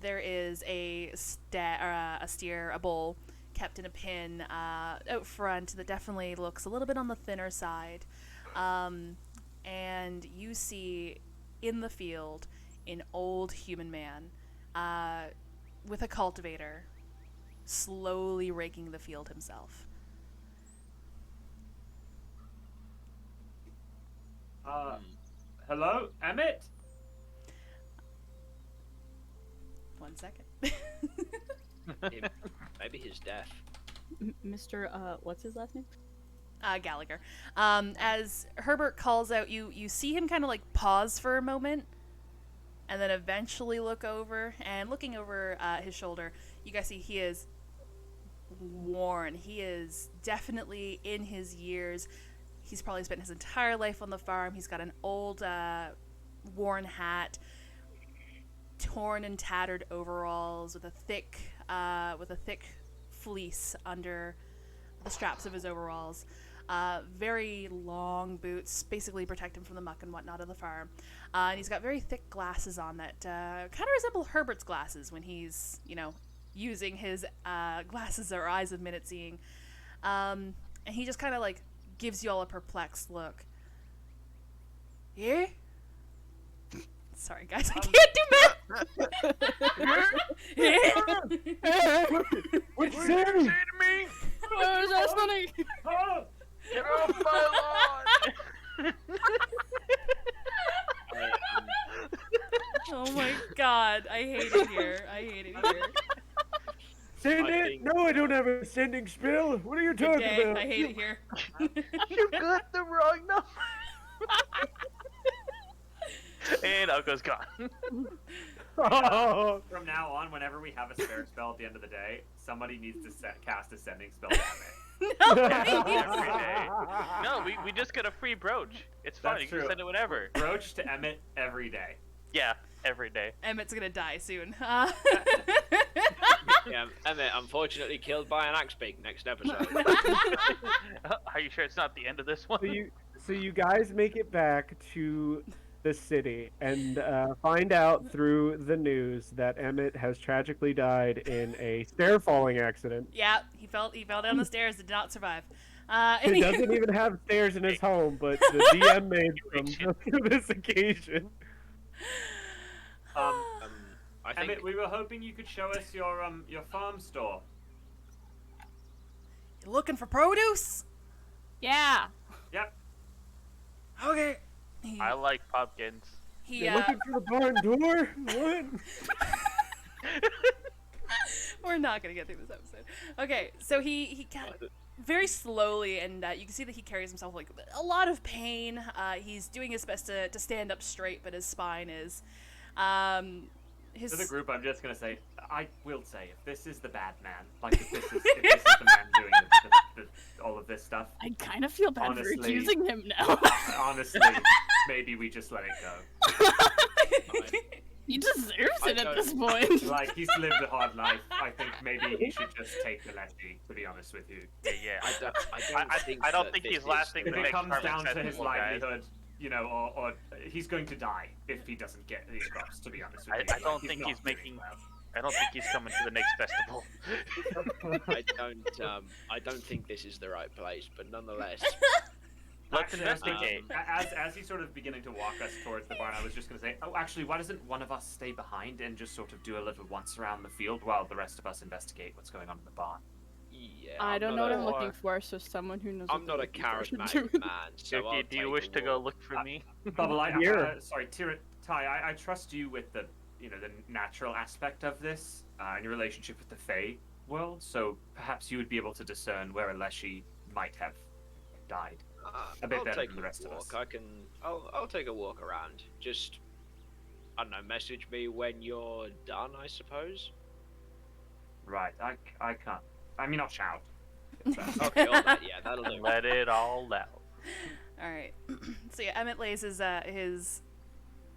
There is a steer, a bull kept in a pen out front that definitely looks a little bit on the thinner side. And you see in the field an old human man with a cultivator slowly raking the field himself. Hello, Emmett? 1 second. Maybe he's deaf. Mr. What's his last name? Gallagher. As Herbert calls out, you see him kind of like pause for a moment, and then eventually look over. And looking over his shoulder, you guys see he is worn. He is definitely in his years, He's probably spent his entire life on the farm. He's got an old, worn hat, torn and tattered overalls with a thick fleece under the straps of his overalls. Very long boots, basically protect him from the muck and whatnot of the farm. And he's got very thick glasses on that kind of resemble Herbert's glasses when he's, using his glasses or eyes of minute seeing. And he just kind of like gives you all a perplexed look. Yeah? Sorry, guys, I can't do math. What's What that? did you say to me? Oh, that's funny. Get off my lawn! Oh my god, I hate it here. Send I it? think- No, I don't have a sending spell. What are you talking Okay, about? I hate it here. You got the wrong number. And Uncle's gone. Oh, From now on, whenever we have a spare spell at the end of the day, somebody needs to cast a sending spell. Damn it. No, Every day. No, we just get a free brooch. It's fine. That's You can true. send it whenever. Broach to Emmett every day. Yeah, every day. Emmett's gonna die soon. Yeah, Emmett, unfortunately killed by an axe beak next episode. Are you sure it's not the end of this one? so you guys make it back to the city and find out through the news that Emmett has tragically died in a stair falling accident. Yeah, he fell down the stairs, did not survive. He doesn't even have stairs in his home, but the DM made them for this occasion. I think Emmett, we were hoping you could show us your farm store. You looking for produce? Yeah. Yep. Okay. He, I like pumpkins. he You're looking for the barn door? What? We're not gonna get through this episode. Okay, so he very slowly, and you can see that he carries himself like a lot of pain. He's doing his best to stand up straight, but his spine is. To the group, I'm just gonna say, I will say, if this is the bad man, like if this is the man doing all of this stuff, I kind of feel bad Honestly- for accusing him now. honestly, maybe we just let it go. He deserves I it at don't- this point. Like, he's lived a hard life. I think maybe he should just take the letty, to be honest with you. Yeah. I I don't that think this he's is lasting If the it next comes harvest down to his festival, guys. livelihood, or he's going to die if he doesn't get these crops, to be honest with I you. don't Like, he's think not he's doing making- well. I don't think he's coming to the next festival. I don't think this is the right place, but nonetheless, Let's Actually, I was investigate. thinking, as he's sort of beginning to walk us towards the barn, I was just going to say, oh, actually, why doesn't one of us stay behind and just sort of do a little once around the field while the rest of us investigate what's going on in the barn? yeah. I don't know what I'm not a- looking for, so someone who knows. I'm what not a they're looking for should do charismatic it. man, so Do I'll you take wish a to go walk. look for me? Bubble, Here. sorry, Ty, I trust you with the natural aspect of this, and your relationship with the Fae world, so perhaps you would be able to discern where Aleshi might have died. A bit I'll better take than the rest of walk. us. I'll take a walk around. Just, I don't know, message me when you're done, I suppose. Right, I can't. I mean, I'll shout. Okay, all that, yeah, that'll do. Let it all out. All right. So yeah, Emmett lays his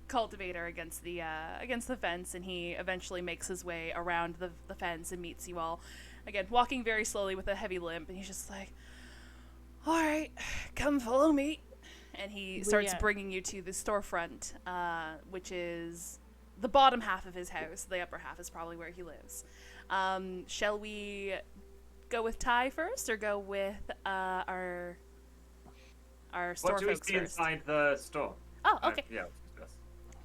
cultivator against the fence, and he eventually makes his way around the fence and meets you all. Again, walking very slowly with a heavy limp, and he's just like, "All right, come follow me." And he starts bringing you to the storefront, which is the bottom half of his house. The upper half is probably where he lives. Shall we go with Ty first, or go with our store What do we folks see first? inside the store? Oh, okay. Yeah.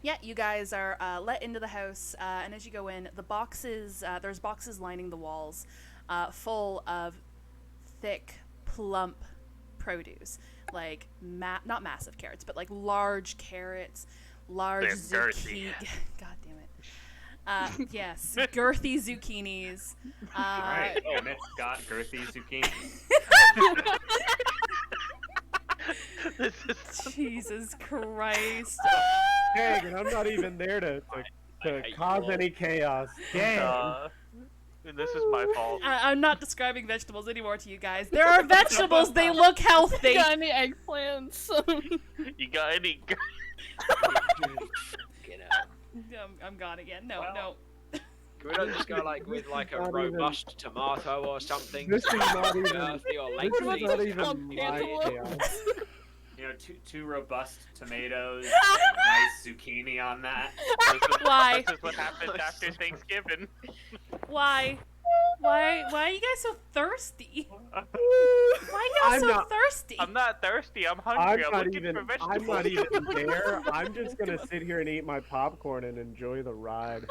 Yeah, you guys are let into the house, and as you go in, there's boxes lining the walls, full of thick, plump produce, like not massive carrots, but like large carrots, large They're girthy. zucchini. God damn it. Yes, girthy zucchinis. Alright, Emmett's got girthy zucchini. This is Jesus Christ. Dang, and I'm not even there to hate cause you all. any chaos. Dang. And this is my fault. I'm not describing vegetables anymore to you guys. There are vegetables. They look healthy. Got any eggplants? You got any? You know. I'm gone again. No, Well, no. Can we not just go like with like a Not robust tomato or something? This is not even. Earthy or This is lengthy? not even Clump my cantaloupe? chaos. You know, two robust tomatoes, nice zucchini on that. Why? This is what happens after Thanksgiving. Why? Why are you guys so thirsty? Why are you guys I'm so not- thirsty? I'm not thirsty. I'm I'm hungry. I'm not looking even. for vegetables. I'm not even there. I'm just gonna sit here and eat my popcorn and enjoy the ride.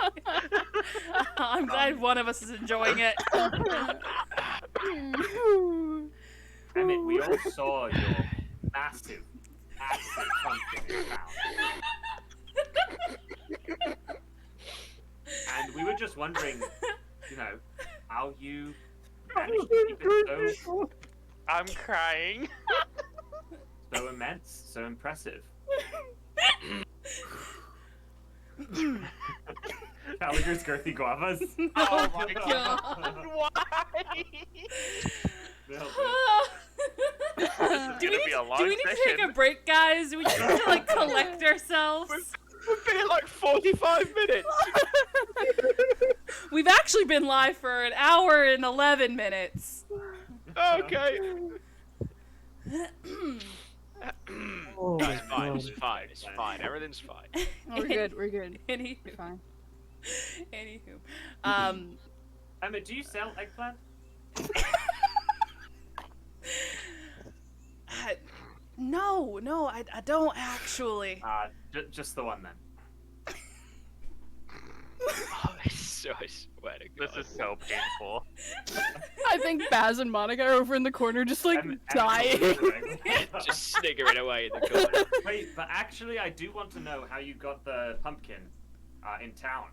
I'm glad one of us is enjoying it. Emmett, we all saw your massive pumpkin you found. And we were just wondering, you know, how you managed to keep it I'm crying. so immense, so impressive. Gallagher's girthy guavas. Oh my God. god. Why? Nailed This is gonna be a long do we need to take session. a break, guys? Do we need to like collect ourselves? We've been here like 45 minutes. We've actually been live for an hour and 11 minutes. Okay. Oh No, my it's fine. God. It's fine. It's fine. Everything's fine. We're good. We're good. Anywho, We're fine. Emmett, do you sell eggplant? No, I don't actually. Just the one then. Oh, I swear to God. This is so painful. I think Baz and Monica are over in the corner just like dying. Just sniggering away in the corner. Wait, but actually, I do want to know how you got the pumpkin in town.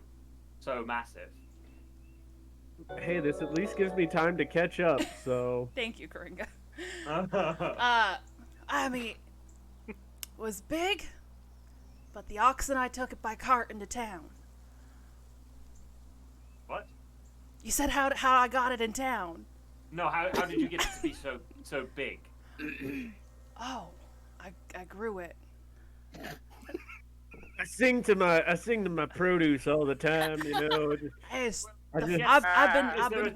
So massive. Hey, this at least gives me time to catch up. So Thank you, Coringa. What? I mean, it was big, but the ox and I took it by cart into town. You said how I got it in town. No, how did you get it to be so big? Oh, I grew it. I sing to my produce all the time. You know. Hey, it's I the- just- I've there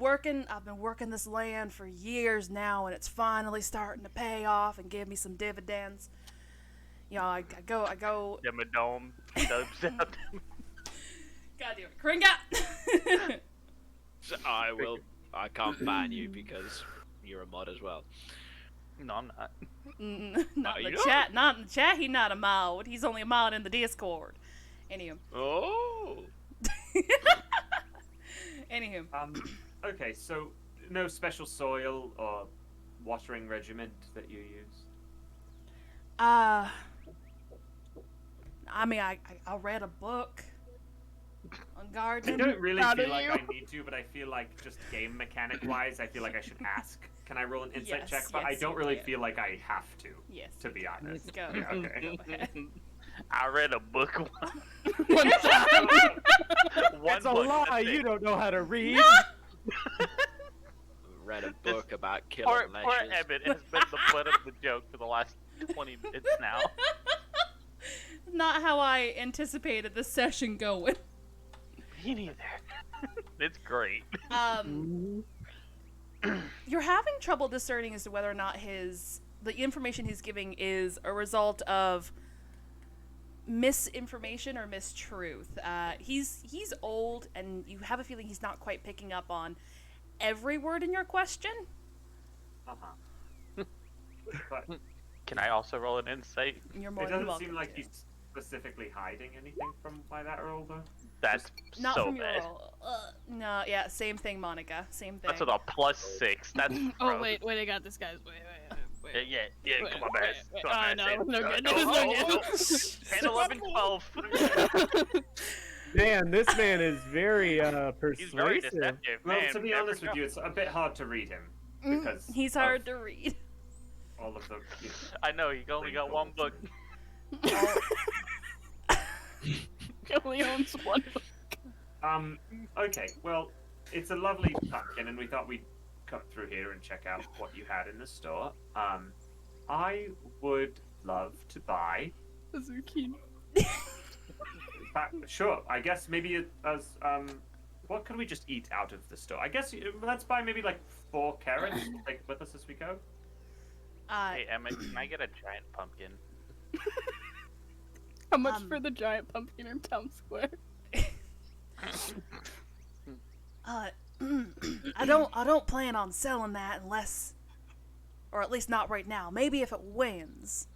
been working this land for years now, and it's finally starting to pay off and give me some dividends. You know, I go. Demodome dubs out. God damn it, Coringa! So I can't ban you because you're a mod as well. No, I'm not. Not in you the don't? chat. Not in the chat. He's not a mod. He's only a mod in the Discord. Anywho. Oh. Anywho. Okay, so no special soil or watering regimen that you use? I mean, I read a book on I gardening. don't really Proud feel of like you. I need to, but I feel like just game mechanic wise, I feel like I should ask. Can I roll an insight Yes, check? But I yes, don't you really can. feel like I have Yes. to be honest. Go. Yeah, okay. Go ahead. I read a book One time. It's a book, lie. that's it. You don't know how to read. Read a book about killing Poor lashes. Emmett has been the butt of the joke for the last 20 minutes now. Not how I anticipated the session going. Me neither. It's great. You're having trouble discerning as to whether or not the information he's giving is a result of misinformation or mistruth. He's old, and you have a feeling he's not quite picking up on every word in your question. But Can I also roll an insight? You're more it than doesn't welcome seem like to. he's specifically hiding anything from by that roll, though. That's Not so from your bad. roll. No, yeah, same thing, Monica. Same thing. That's with a +6. That's Oh gross. wait, I got this, guys. Wait. Yeah, come on, Bass. Wait. Come on, Oh, Bass. no good. Go, No go, good. go. 10, 11, 12. Man, this man is very persuasive. He's very deceptive. Well, Man, to be never honest with know. you, it's a bit hard to read him because He's hard to read. all of the. You know, I know, you only got one book. He only owns one. Okay, well, it's a lovely pumpkin, and we thought we'd come through here and check out what you had in the store. I would love to buy. A zucchini. Sure. I guess maybe as what could we just eat out of the store? I guess let's buy maybe like 4 carrots to take with us as we go. Hey Emma, can I get a giant pumpkin? How much for the giant pumpkin in town square? I don't plan on selling that unless, or at least not right now. Maybe if it wins.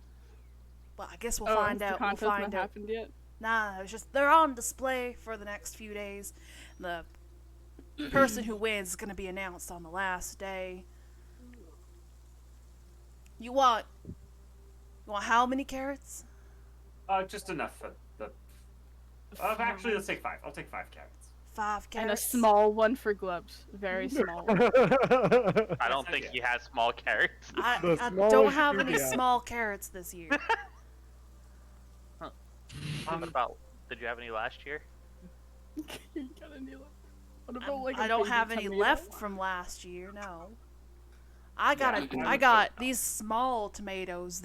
But I guess we'll find out. We'll find out. Happened yet? Nah, it's just they're on display for the next few days. The person who wins is gonna be announced on the last day. You want how many carrots? Just enough for the. Actually, let's take 5. I'll take 5 carrots. 5 carrots. And a small one for Glubs. Very small one. I don't think he has small carrots. I don't have any small carrots this year. What about? Did you have any last year? You got any left? What about, like, I a don't baby have any tomato? left from last year. No. I got these small tomatoes.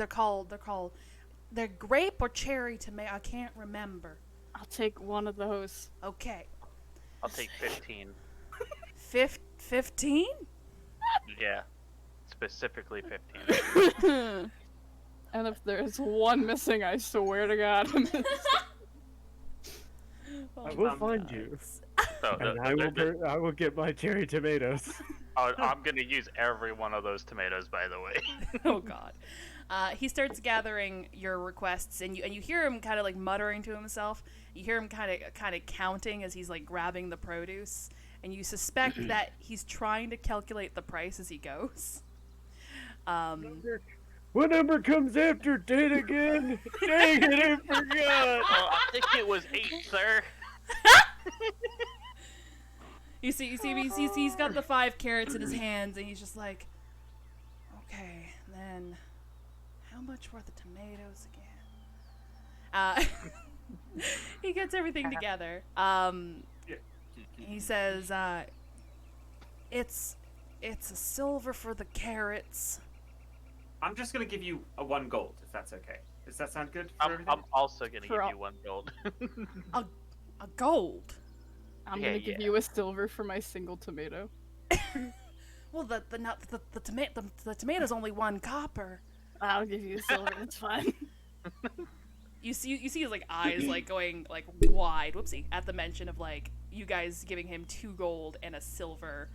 They're grape or cherry tomato. I can't remember. I'll take one of those. Okay. I'll take 15. 15? Yeah, specifically 15. And if there's one missing, I swear to God. I will find you, So, and I will get my cherry tomatoes. I'm gonna use every one of those tomatoes, by the way. Oh God. He starts gathering your requests, and you hear him kind of like muttering to himself. You hear him kind of counting as he's like grabbing the produce, and you suspect that he's trying to calculate the price as he goes. What number comes after 10 again? Dang it, I forgot. Oh, I think it was 8, sir. He's got the 5 carrots in his hands, and he's just like, okay, then how much were the tomatoes again? He gets everything together. He says, it's a silver for the carrots. I'm just gonna give you a 1 gold, if that's okay. Does that sound good? I'm also gonna give you 1 gold. A gold? I'm gonna give you a silver for my single tomato. Well, the tomato's only 1 copper. I'll give you a silver. It's fine. You see his like eyes like going like wide. Whoopsie! At the mention of like you guys giving him 2 gold and a silver.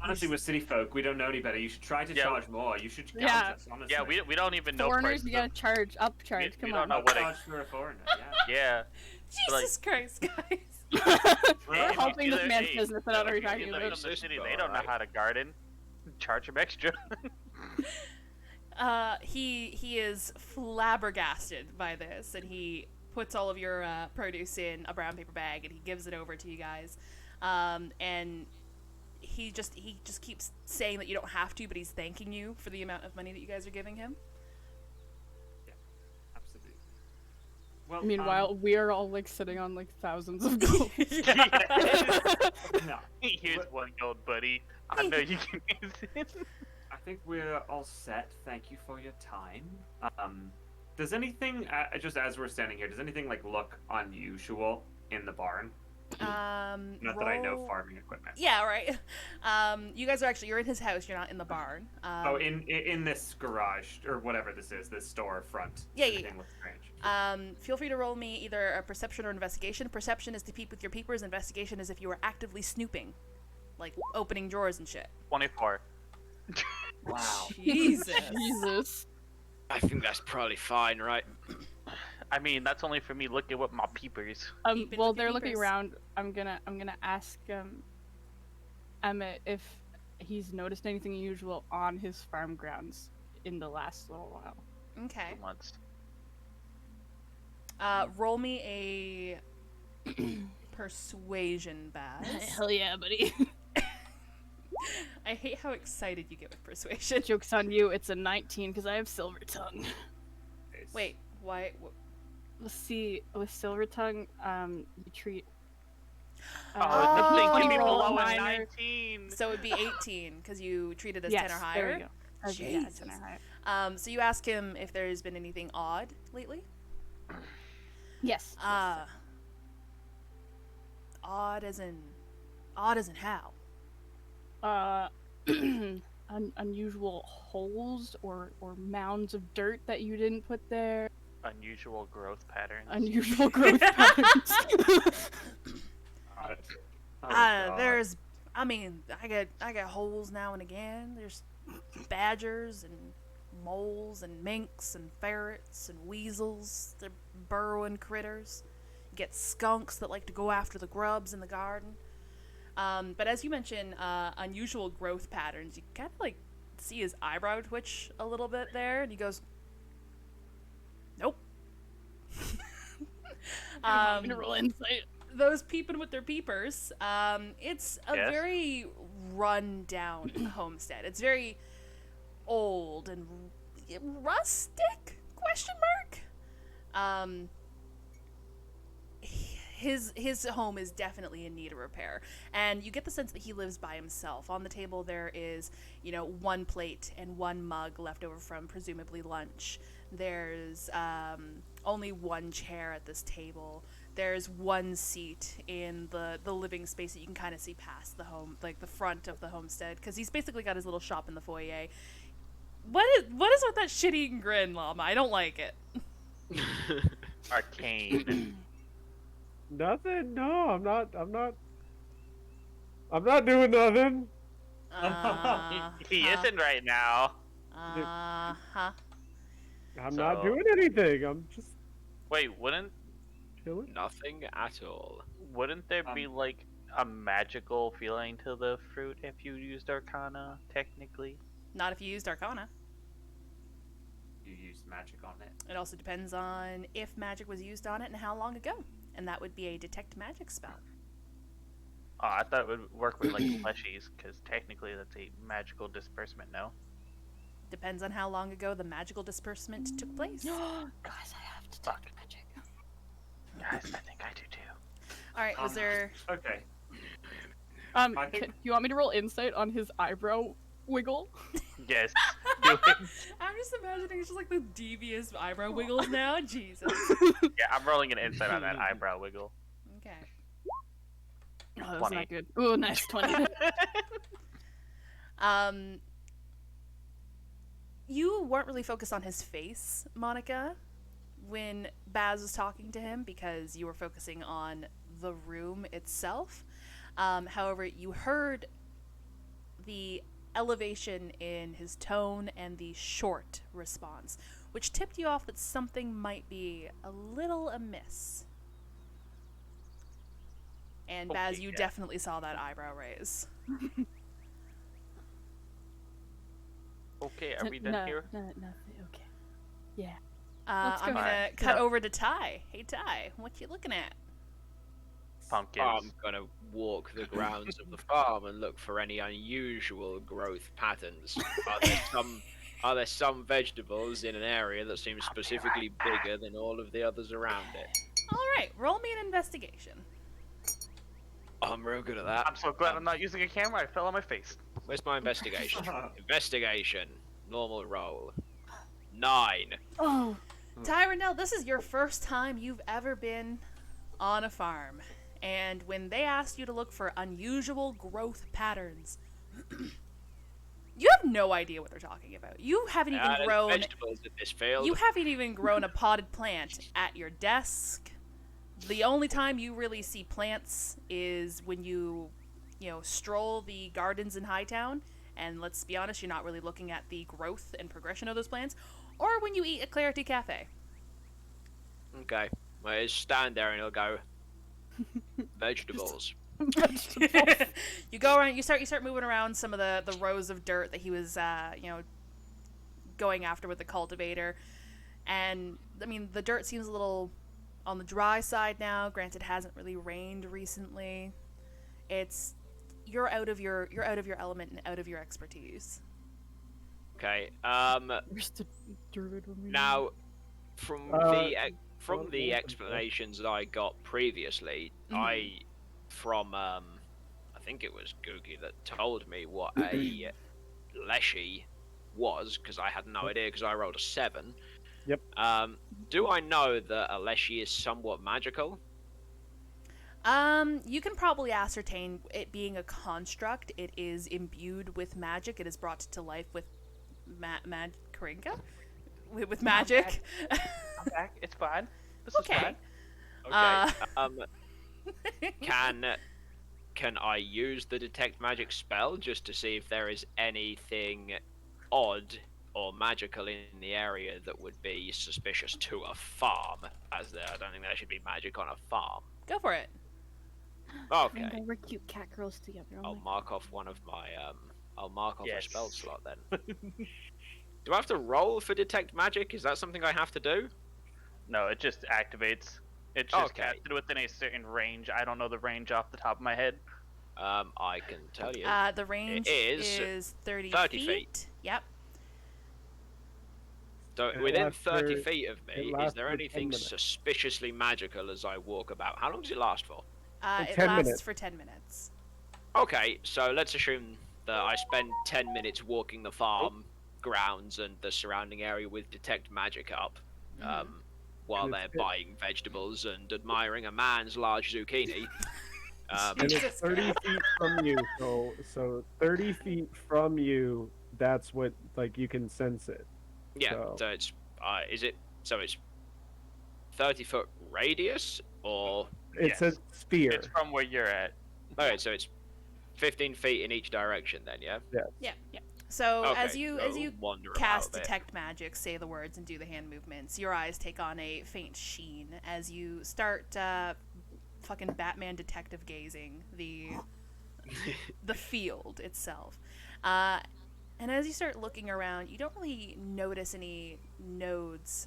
Honestly, we're city folk. We don't know any better. You should try to charge more. You should count us, honestly. Yeah, we don't even know Foreigners, prices. you gotta charge, upcharge. Come we on. don't know what charge for a foreigner. Yeah. Yeah. Jesus Christ, guys! We're helping this man's business. I don't know what you're talking You live about. in the city, they don't know how to garden. Charge them extra. He is flabbergasted by this, and he puts all of your produce in a brown paper bag, and he gives it over to you guys. And he just keeps saying that you don't have to, but he's thanking you for the amount of money that you guys are giving him. Yeah, absolutely. Well, Meanwhile, we are all like sitting on like thousands of gold. no. Here's 1 gold, buddy. I know you can use it. I think we're all set. Thank you for your time. Does anything, just as we're standing here, does anything like look unusual in the barn? Not that I know farming equipment. Yeah, right. You guys are you're in his house. You're not in the barn. In this garage or whatever this is, this store front. Yeah. Looks strange. Feel free to roll me either a perception or investigation. Perception is to peep with your peepers. Investigation is if you were actively snooping, like opening drawers and shit. 24. Wow. Jesus. I think that's probably fine, right? I mean, that's only for me looking with my peepers. Peeping While with your they're looking peepers. around, I'm gonna ask Emmett if he's noticed anything unusual on his farm grounds in the last little while. Okay. 2 months. Roll me a persuasion, Baz. Hell yeah, buddy. I hate how excited you get with persuasion. Joke's on you. It's a 19 because I have silver tongue. Wait, why? Let's see. With silver tongue, you treat Oh, this thing can be roll below a minor. 19. So it would be 18 because you treat it as Yes, 10 or there we higher. go. Okay, yeah, 10 or Jesus. higher. So you ask him if there's been anything odd lately. Yes. Odd as in how? Unusual holes or mounds of dirt that you didn't put there. Unusual growth patterns. Unusual growth patterns. There's, I mean, I get holes now and again. There's badgers and moles and minks and ferrets and weasels. They're burrowing critters. You get skunks that like to go after the grubs in the garden. But as you mentioned, unusual growth patterns, you kind of like see his eyebrow twitch a little bit there, and he goes, "Nope." I'm gonna roll insight. Those peeping with their peepers. It's a very run-down homestead. It's very old and rustic? Question mark. His home is definitely in need of repair, and you get the sense that he lives by himself. On the table there is, one plate and one mug left over from presumably lunch. There's only one chair at this table. There's one seat in the living space that you can kind of see past the home, like the front of the homestead, because he's basically got his little shop in the foyer. What is with that shit-eating grin, Llama? I don't like it. Arcane. Nothing. No, I'm not doing nothing. He isn't right now. Uh-huh. I'm not doing anything. I'm just Wait, wouldn't chilling. Nothing at all. Wouldn't there be like a magical feeling to the fruit if you used Arcana, technically? Not if you used Arcana. You used magic on it. It also depends on if magic was used on it and how long ago. And that would be a detect magic spell. Oh, I thought it would work with like fleshies, because technically that's a magical disbursement, no? Depends on how long ago the magical disbursement took place. Guys, I have detect magic. Guys, I think I do too. Alright, was there... Okay. Do you want me to roll insight on his eyebrow wiggle? Yes, do it. I'm just imagining it's just like the devious eyebrow wiggles now. Jesus. Yeah, I'm rolling an insight on that eyebrow wiggle. Okay. Oh, that's 20. not good. Ooh, nice 20. You weren't really focused on his face, Monica, when Baz was talking to him, because you were focusing on the room itself. However, you heard the elevation in his tone and the short response, which tipped you off that something might be a little amiss. And Baz, you definitely saw that eyebrow raise. Okay, are we done here? No, okay. Yeah. I'm gonna cut over to Ty. Hey Ty, what you looking at? Pumpkins. I'm gonna walk the grounds of the farm and look for any unusual growth patterns. Are there some vegetables in an area that seems specifically bigger than all of the others around it? Alright, roll me an investigation. I'm real good at that. I'm so glad I'm not using a camera. I fell on my face. Where's my investigation? Investigation. Normal roll. 9. Oh. Tyrannel, this is your first time you've ever been on a farm. And when they asked you to look for unusual growth patterns, you have no idea what they're talking about. You haven't even grown vegetables in this field. You haven't even grown a potted plant at your desk. The only time you really see plants is when you stroll the gardens in Hightown, and let's be honest, you're not really looking at the growth and progression of those plants, or when you eat at Clarity Cafe. Okay. Well, he'll stand there and he'll go, vegetables. You go around, you start moving around some of the rows of dirt that he was going after with the cultivator. And I mean, the dirt seems a little on the dry side now. Granted, it hasn't really rained recently. You're out of your element and out of your expertise. Okay. Where's the druid when we Now, from the explanations that I got previously, from I think it was Googie that told me what a leshy was, because I had no idea because I rolled a 7. Yep. Do I know that a leshy is somewhat magical? You can probably ascertain it being a construct. It is imbued with magic. It is brought to life with Karinga? With magic. I'm back. It's fine. This Okay. is fine. Okay. Can I use the detect magic spell just to see if there is anything odd or magical in the area that would be suspicious to a farm? I don't think there should be magic on a farm. Go for it. Okay. And we're cute cat girls together. Oh I'll my mark off one of my I'll mark off a Yes. spell slot then. Do I have to roll for detect magic? Is that something I have to do? No, it just activates. It's just Okay. casted within a certain range. I don't know the range off the top of my head. I can tell you. The range is is 30 feet. Yep. So It within lasts 30 for- feet of it me, is lasts there for 10 anything minutes. suspiciously magical as I walk about? How long does it last for? It 10 lasts minutes. for 10 minutes. Okay, so let's assume that I spend 10 minutes walking the farm grounds and the surrounding area with detect magic up, while And they're it's- buying vegetables and admiring a man's large zucchini. And it's Jesus 30 Christ. feet from you, so 30 feet from you, that's what, like, you can sense it. Yeah, So- so it's it's 30-foot radius, or It's Yes. a spear. It's from where you're at. okay, so it's 15 feet in each direction then, yeah? Yeah. So Okay, as you so wander cast about a bit. detect magic, say the words and do the hand movements, your eyes take on a faint sheen as you start fucking Batman detective gazing the field itself. And as you start looking around, you don't really notice any nodes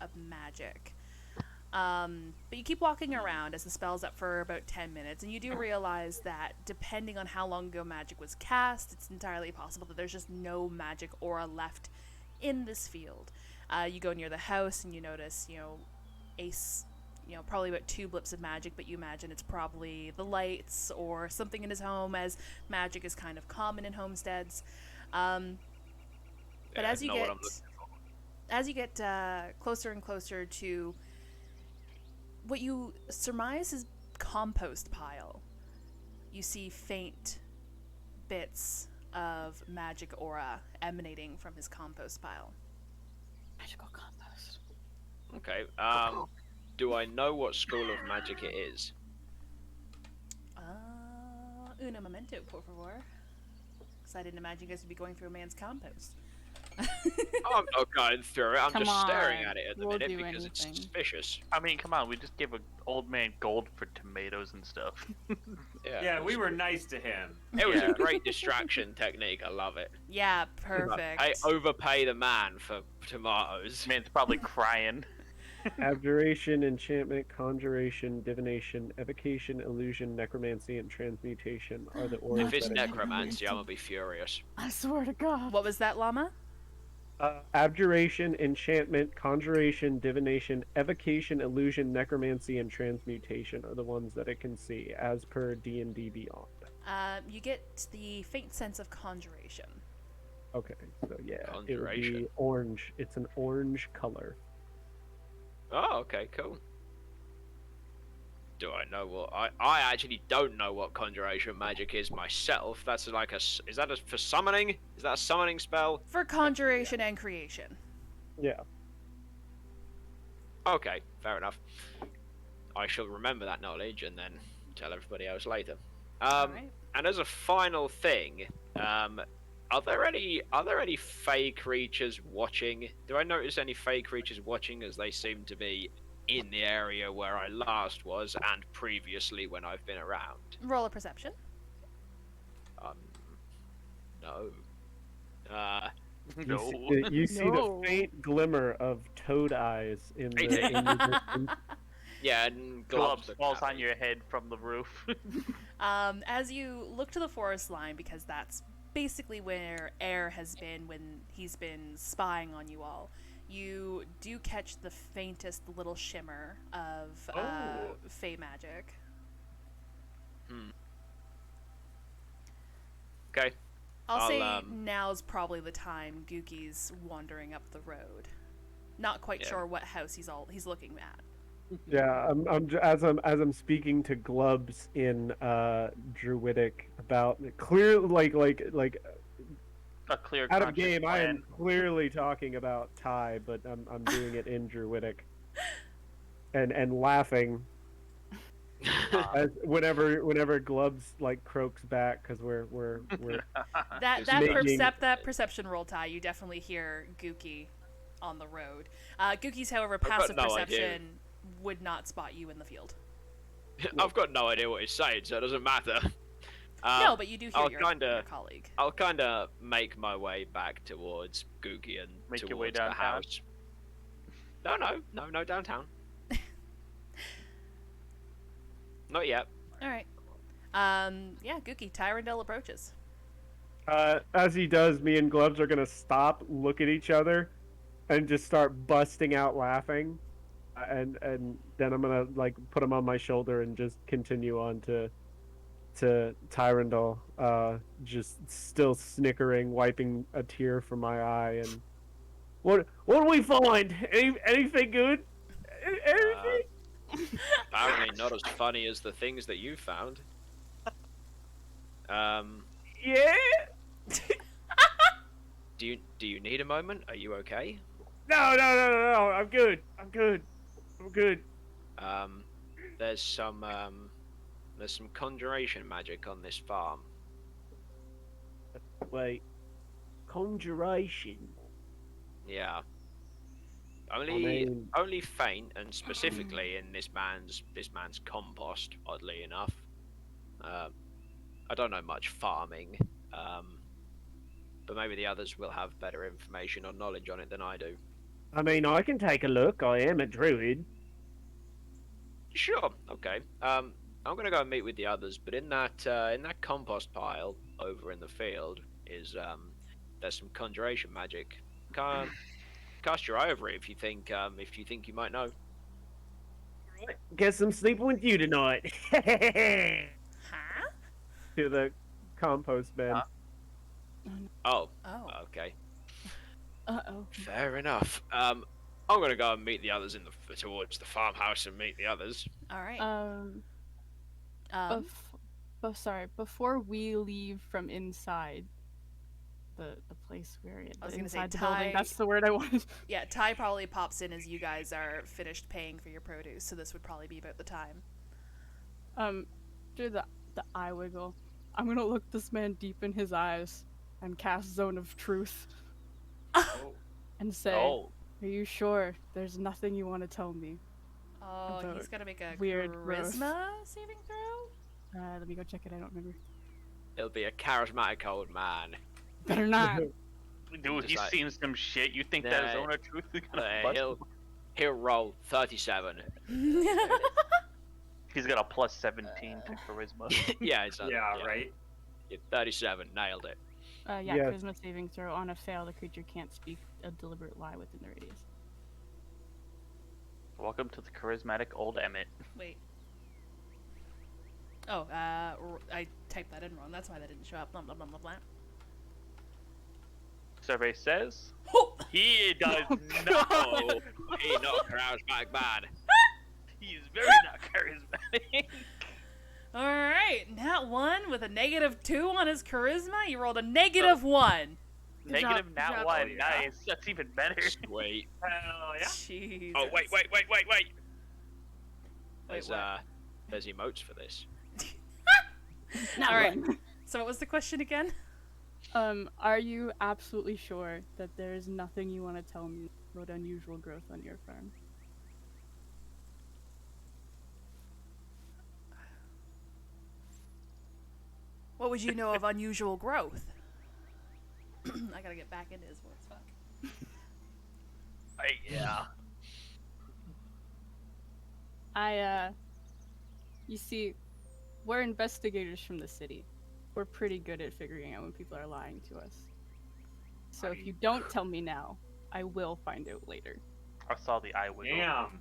of magic. But you keep walking around as the spell's up for about 10 minutes, and you do realize that depending on how long ago magic was cast, it's entirely possible that there's just no magic aura left in this field. You go near the house and you notice, probably about 2 blips of magic, but you imagine it's probably the lights or something in his home, as magic is kind of common in homesteads. But Yeah, as you know what get I'm looking for. as you get closer and closer to what you surmise is compost pile, you see faint bits of magic aura emanating from his compost pile. Magical compost. Okay, do I know what school of magic it is? Uno momento, por favor. Because I didn't imagine you guys would be going through a man's compost. I'm not going through it, I'm Come just staring on, at it at the we'll minute do because it's anything. suspicious. I mean, come on. We just gave an old man gold for tomatoes and stuff. Yeah, we were nice to him. It was Yeah. a great distraction technique, I love it. Yeah, perfect. I overpay the man for tomatoes. Man's probably crying. Abjuration, enchantment, conjuration, divination, evocation, illusion, necromancy, and transmutation are the auras If it's that necromancy, I'm gonna be furious. I swear to God. What was that, llama? Abjuration, enchantment, conjuration, divination, evocation, illusion, necromancy, and transmutation are the ones that it can see, as per D&D Beyond. You get the faint sense of conjuration. Okay, so yeah, it would be Conjuration. orange. It's an orange color. Oh, okay, cool. Do I know what I actually don't know what conjuration magic is myself. That's like is that for summoning? Is that a summoning spell? For conjuration and creation. Yeah. Okay, fair enough. I shall remember that knowledge and then tell everybody else later. Alright. And as a final thing, are there any fey creatures watching? Do I notice any fey creatures watching, as they seem to be in the area where I last was and previously when I've been around? Roll a perception. No. You No. you see No. the faint glimmer of toad eyes in the, in the distance. Yeah, and Gloves looking falls at on me. your head from the roof. As you look to the forest line, because that's basically where Air has been when he's been spying on you all, you do catch the faintest little shimmer of Oh. fey magic. Okay. I'll say I'll, now's probably the time Gookie's wandering up the road. Not quite Yeah. sure what house he's looking at. Yeah, as I'm speaking to Glubs in Druidic about clear like A clear out of conscious game. I am plan. clearly talking about Ty, but I'm doing it in Druidic, and laughing as whenever Glubs like croaks back because we're That perception roll, Ty, you definitely hear Gookie on the road. Gookie's, however, got passive no perception idea. would not spot you in the field. I've got no idea what he's saying, so it doesn't matter. No, but you do hear I'll your colleague. I'll kind of make my way back towards Googie and Make towards your way the downtown? house. No, downtown. Not yet. All right. Yeah, Gookie, Tyrandel approaches. as he does, me and Glubs are gonna stop, look at each other, and just start busting out laughing, and then I'm gonna like put him on my shoulder and just continue on to Tyrandel, just still snickering, wiping a tear from my eye, and what do we find? Anything good? Anything? Apparently not as funny as the things that you found. Yeah. Do you need a moment? Are you okay? No. I'm good. There's some conjuration magic on this farm. Wait. Conjuration. Yeah. mean- Only faint, and specifically in this man's compost. Oddly enough, I don't know much farming, but maybe the others will have better information or knowledge on it than I do. I mean, I can take a look. I am a druid. Sure. Okay. I'm gonna go and meet with the others, but in that compost pile over in the field is there's some conjuration magic. Cast your eye over it if you think you might know. Guess I'm sleeping with you tonight. Huh? To the compost bin. Oh. Oh. Okay. Uh-oh. Fair enough. I'm gonna go and meet the others towards the farmhouse and meet the others. All right. Sorry, before we leave from inside the place we're in, I was gonna say inside the building, Ty- that's the word I wanted. Yeah, Ty probably pops in as you guys are finished paying for your produce, so this would probably be about the time. Do the eye wiggle. I'm gonna look this man deep in his eyes and cast Zone of Truth and say, Oh. "Are you sure there's nothing you want to tell me?" Oh, About he's gonna make a weird growth. charisma saving throw? Let me go check it. I don't remember. He'll be a charismatic old man. Better not. Dude, Just he's like- seen some shit. You think Nah, that Zone of Truth is gonna bust? He'll roll 37. He's got a plus 17 to charisma. Yeah, it's Yeah, right. 37. Nailed it. Yeah, Yes. charisma saving throw. On a fail, the creature can't speak a deliberate lie within the radius. Welcome to the charismatic old Emmett. Wait. Oh, I typed that in wrong. That's why that didn't show up. Blah, blah, blah, blah, blah. Survey says Oh! he does No, not. he not charismatic man. He is very not charismatic. All right, Nat 1 with a -2 on his charisma. You rolled a -1. Negative Good nat job. one. Oh, yeah. Nice. That's even better. Sweet. Hell yeah. Jesus. Oh wait. Wait, There's what? there's emotes for this. Not All right. one. So what was the question again? Are you absolutely sure that there is nothing you want to tell me about unusual growth on your farm? What would you know of unusual growth? I gotta get back into his voice. Fuck. Yeah. You see, we're investigators from the city. We're pretty good at figuring out when people are lying to us. So if you don't tell me now, I will find out later. I saw the eye wiggle. Damn.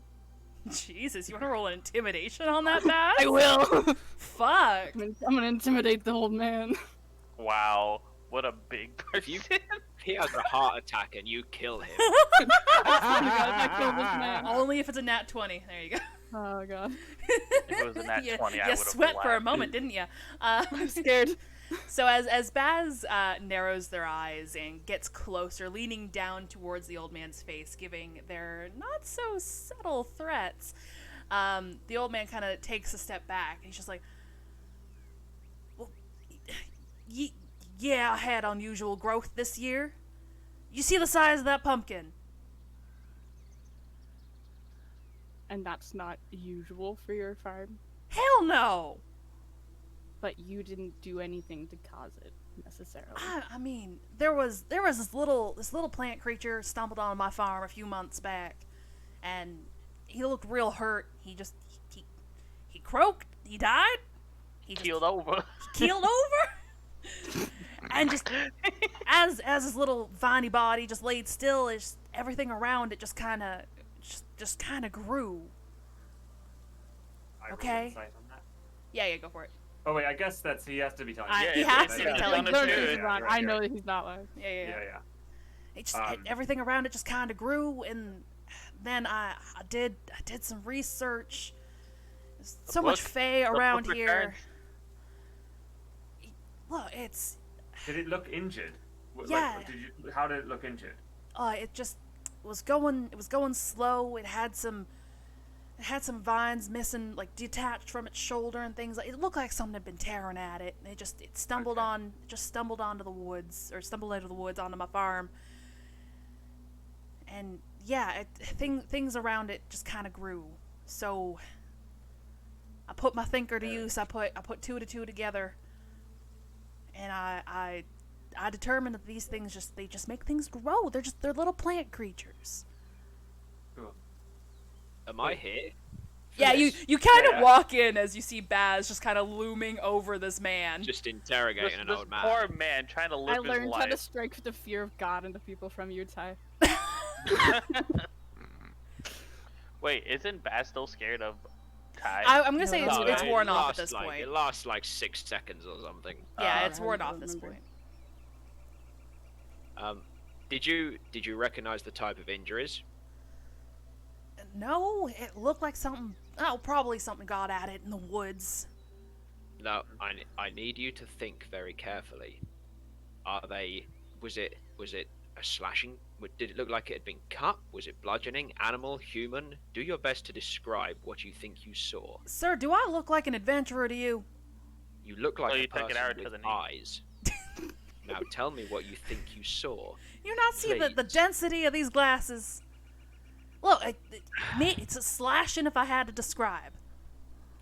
Jesus, you want to roll an intimidation on that, Baz? I will. Fuck. I'm gonna intimidate the old man. Wow, what a big If you- person. He has a heart attack and you kill him. I swear to God, if I kill this man. Only if it's a nat 20. There you go. Oh god, If it was a nat 20, I you would have sweat for a laughed. moment, didn't you? I'm scared. So as Baz narrows their eyes and gets closer, leaning down towards the old man's face, giving their not so subtle threats, the old man kind of takes a step back. And he's just like, "Well, yeah, I had unusual growth this year. You see the size of that pumpkin?" And that's not usual for your farm. Hell no. But you didn't do anything to cause it necessarily. I mean, there was this little plant creature stumbled on my farm a few months back, and he looked real hurt. He croaked. He died. He just Keeled over. keeled over, and just as his little viney body just laid still, everything around it just kind of grew. I roll Okay. insight on that. Yeah, go for it. Oh wait, I guess that's he has to be telling I- you. he Yeah, has to be yeah, telling yeah. you. I know Yeah, he's yeah, not. right, I right. know that he's not lying. Yeah. Yeah. It just everything around it just kind of grew, and then I did some research. There's so much book? fae The around book here. returns. Look, it's Did it look injured? Yeah. How did it look injured? it just was going slow. It had some vines missing, like detached from its shoulder and things. Like it looked like something had been tearing at it. And it stumbled Okay. stumbled onto the woods, or stumbled out of the woods onto my farm. And yeah, things around it just kind of grew. So I put my thinker to use. I put two to two together, and I determined that these things just make things grow. They're little plant creatures. Cool. Am I here? for Yeah, this? you kind of Yeah. walk in as you see Baz just kind of looming over this man. Just interrogating This, an this old man. poor man trying to live I his learned how to life. strike the fear of God into people from you, Ty. Wait, isn't Baz still scared of Ty? I'm gonna say No, it's it worn off at lasts this like, point. It lasts like 6 seconds or something. Yeah, Uh, it's worn I off don't this remember. point. Did you recognize the type of injuries? No, it looked like something. Oh, probably something got at it in the woods. No, I need you to think very carefully. Was it a slashing? Did it look like it had been cut? Was it bludgeoning, animal, human? Do your best to describe what you think you saw. Sir, do I look like an adventurer to you? You look like So a you took it person out to with the knee. eyes. Now tell me what you think you saw. You not see the Please. density of these glasses? Look, it's a slashing if I had to describe.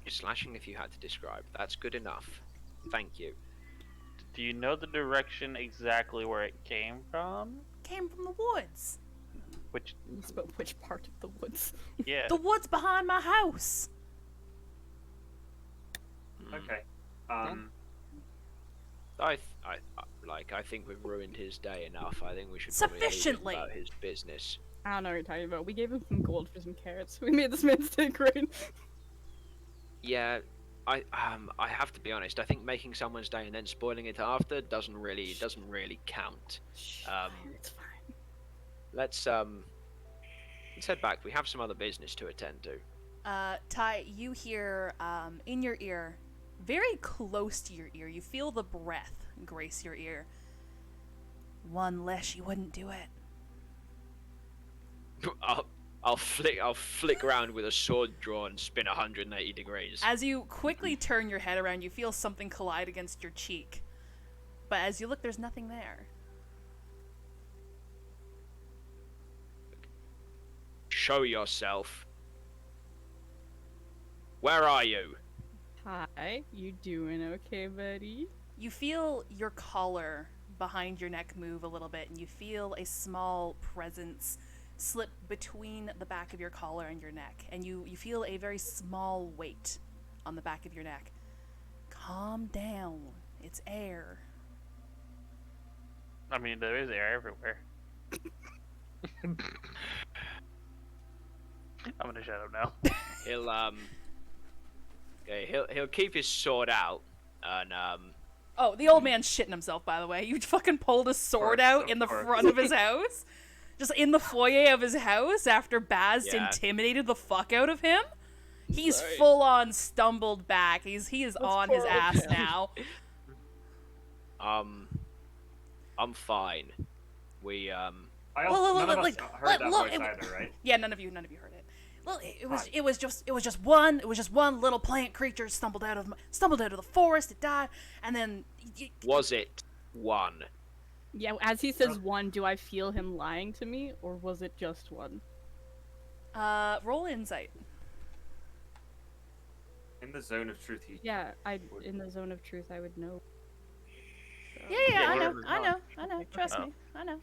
You're slashing if you had to describe. That's good enough. Thank you. Do you know the direction exactly where it came from? Came from the woods. Which, But which part of the woods? yeah. The woods behind my house. Okay. I think we've ruined his day enough. I think we should probably leave him Sufficiently. about his business. I don't know what you're talking about. We gave him some gold for some carrots. We made this man stay great. Yeah, I have to be honest. I think making someone's day and then spoiling it after doesn't really count. It's fine. Let's head back. We have some other business to attend to. Ty, you hear in your ear, very close to your ear, you feel the breath grace your ear. One less, you wouldn't do it. I'll flick around with a sword drawn, spin 180 degrees. As you quickly turn your head around, you feel something collide against your cheek. But as you look, there's nothing there. Show yourself. Where are you? Hi, you doing okay, buddy? You feel your collar behind your neck move a little bit, and you feel a small presence slip between the back of your collar and your neck, and you feel a very small weight on the back of your neck. Calm down. It's air. I mean, there is air everywhere. I'm gonna shut up now. He'll okay, he'll keep his sword out and Oh, the old man's shitting himself, by the way. You fucking pulled his sword out in the front of his house? Just in the foyer of his house after Baz intimidated the fuck out of him? He's full on stumbled back. He is on his ass now. I'm fine. We none of us heard that voice either, right? Yeah, none of you heard it. Well, it was just one little plant creature stumbled out of the forest. It died, and then was it one? Yeah, as he says one, do I feel him lying to me, or was it just one? Roll insight. In the zone of truth, in the zone of truth, I would know. So... Yeah, I know. Trust me, I know.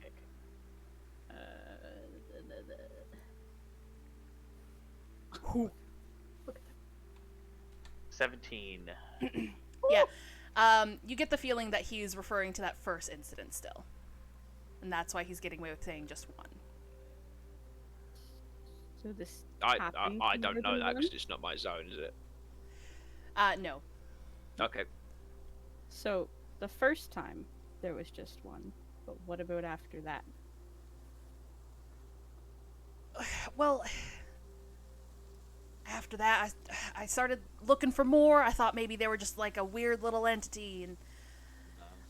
17. Yeah. You get the feeling that he's referring to that first incident still. And that's why he's getting away with saying just one. So this I don't know that because it's not my zone, is it? No. Okay. So the first time there was just one, but what about after that? Well, after that, I started looking for more. I thought maybe they were just like a weird little entity, and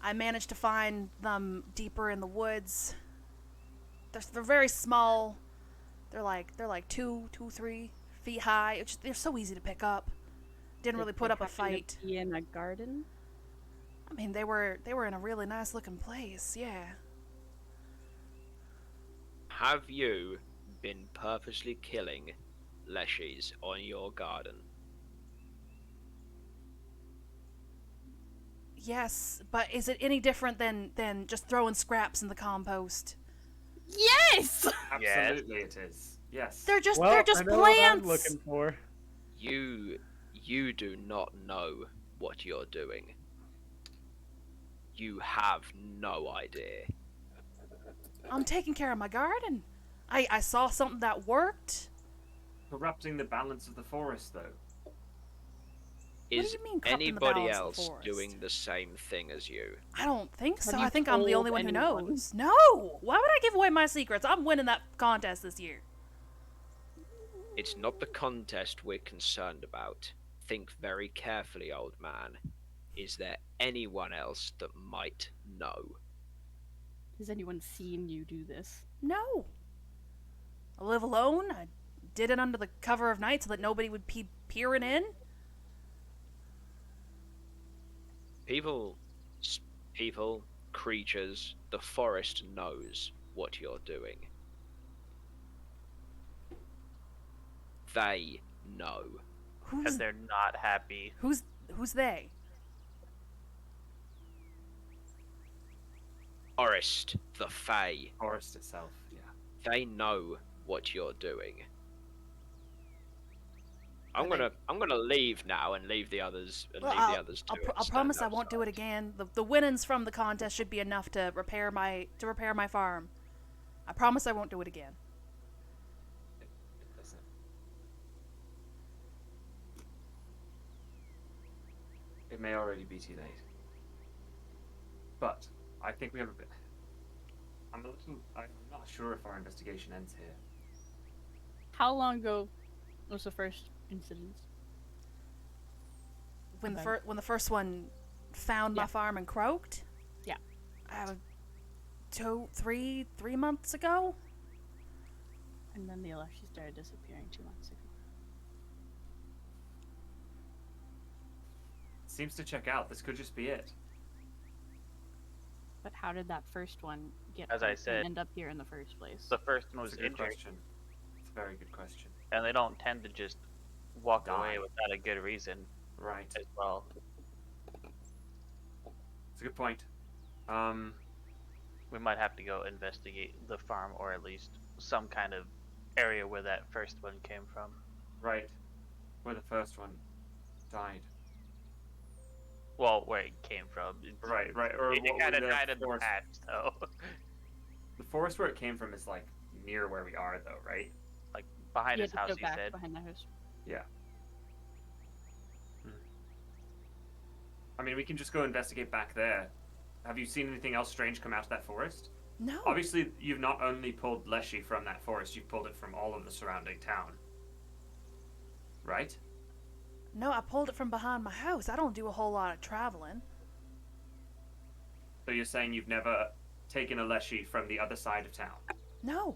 I managed to find them deeper in the woods. They're very small. They're like 3 feet high. They're so easy to pick up. Didn't really put up a fight. Be in a garden? I mean, they were in a really nice looking place. Yeah. Have you been purposely killing leshies on your garden? Yes, but is it any different than just throwing scraps in the compost? Yes. Absolutely, it is. Yes. They're just I know plants. what I'm looking for. You do not know what you're doing. You have no idea. I'm taking care of my garden. I saw something that worked. Corrupting the balance of the forest, though. Is do you mean corrupting the anybody balance of the else forest? doing the same thing as you? I don't think so. Have you I think I'm the told only one who anyone? knows. No! Why would I give away my secrets? I'm winning that contest this year. It's not the contest we're concerned about. Think very carefully, old man. Is there anyone else that might know? Has anyone seen you do this? No. I live alone. I did it under the cover of night so that nobody would be peering in. People, creatures, the forest knows what you're doing. They know. Because they're not happy. Who's they? Forest, the Fae. Forest itself, yeah. They know what you're doing. I'm gonna leave now and leave the others to it. I'll promise I won't do it again. The winnings from the contest should be enough to repair my farm. I promise I won't do it again. Listen. It may already be too late. But I think we have a bit. I'm not sure if our investigation ends here. How long ago was the first incident? When the first one found my farm and croaked? Yeah. 3 months ago? And then the election started disappearing 2 months ago. Seems to check out. This could just be it. But how did that first one As I said, end up here in the first place? The first one was It's a good injured, question. It's a very good question. and they don't tend to just walk Die. away without a good reason Right. as well. It's a good point. We might have to go investigate the farm, or at least some kind of area where that first one came from. Right. Where the first one died. Well, where it came from. Right. Or It what kind of the died in the forest- past, though. The forest where it came from is like near where we are, though, right? Like Behind Yeah, his just house, go you back said. behind the house. Yeah. I mean, we can just go investigate back there. Have you seen anything else strange come out of that forest? No. Obviously, you've not only pulled Leshy from that forest, you've pulled it from all of the surrounding town. Right? No, I pulled it from behind my house. I don't do a whole lot of traveling. So you're saying you've never taken a Leshy from the other side of town? No.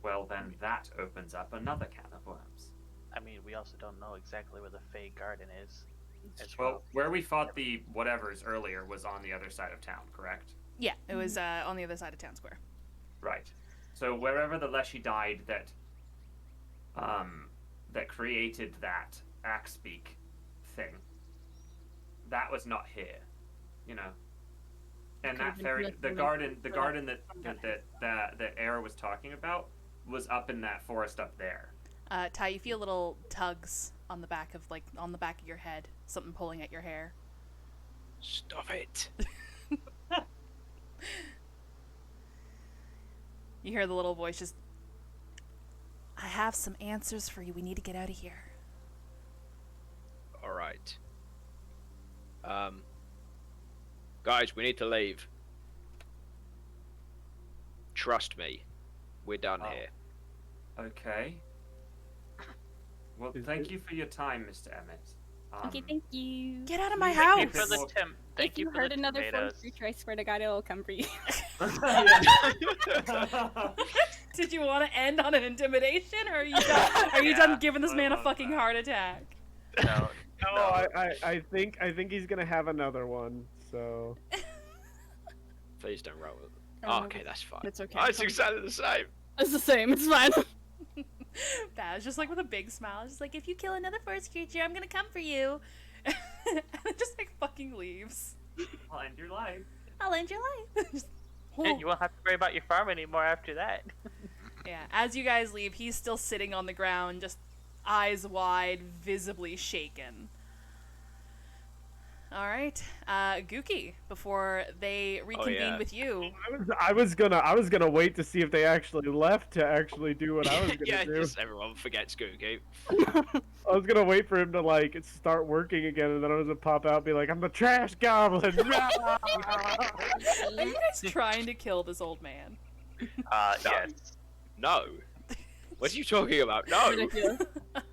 Well, then that opens up another can of worms. I mean, we also don't know exactly where the Fey Garden is. As Well, where we fought the whatevers earlier was on the other side of town, correct? Yeah, it was on the other side of town square. Right. So wherever the Leshy died that that created that axe-beak thing, that was not here. You know. And that fairy the garden that Era was talking about was up in that forest up there. Ty, you feel little tugs on the back of your head, something pulling at your hair. Stop it. You hear the little voice just, I have some answers for you. We need to get out of here. All right. Guys, we need to leave. Trust me, we're done here. Okay. Well, thank you for your time, Mr. Emmett. Okay, thank you. Get out of my Thank you house! for the If you for heard the another tomatoes. forest creature, I swear to God, it'll come for you. Did you want to end on an intimidation, or are you done giving this man a fucking heart attack? No, I think he's gonna have another one. So Please don't roll with it. Oh, Okay, that's fine. It's okay. Oh, it's exactly the same. It's the same. It's fine. Baz just like with a big smile, just like, if you kill another forest creature, I'm gonna come for you. And it just like fucking leaves. I'll end your life. I'll end your life. Just- and you won't have to worry about your farm anymore after that. Yeah, as you guys leave, he's still sitting on the ground, just eyes wide, visibly shaken. All right, Gookie, before they reconvene with you. I was gonna wait to see if they actually left to actually do what I was gonna Yeah, do. just everyone forgets Googie. I was gonna wait for him to like start working again, and then I was gonna pop out and be like, "I'm the trash goblin." Are you guys trying to kill this old man? Yes. No. What are you talking about? No. Ridiculous.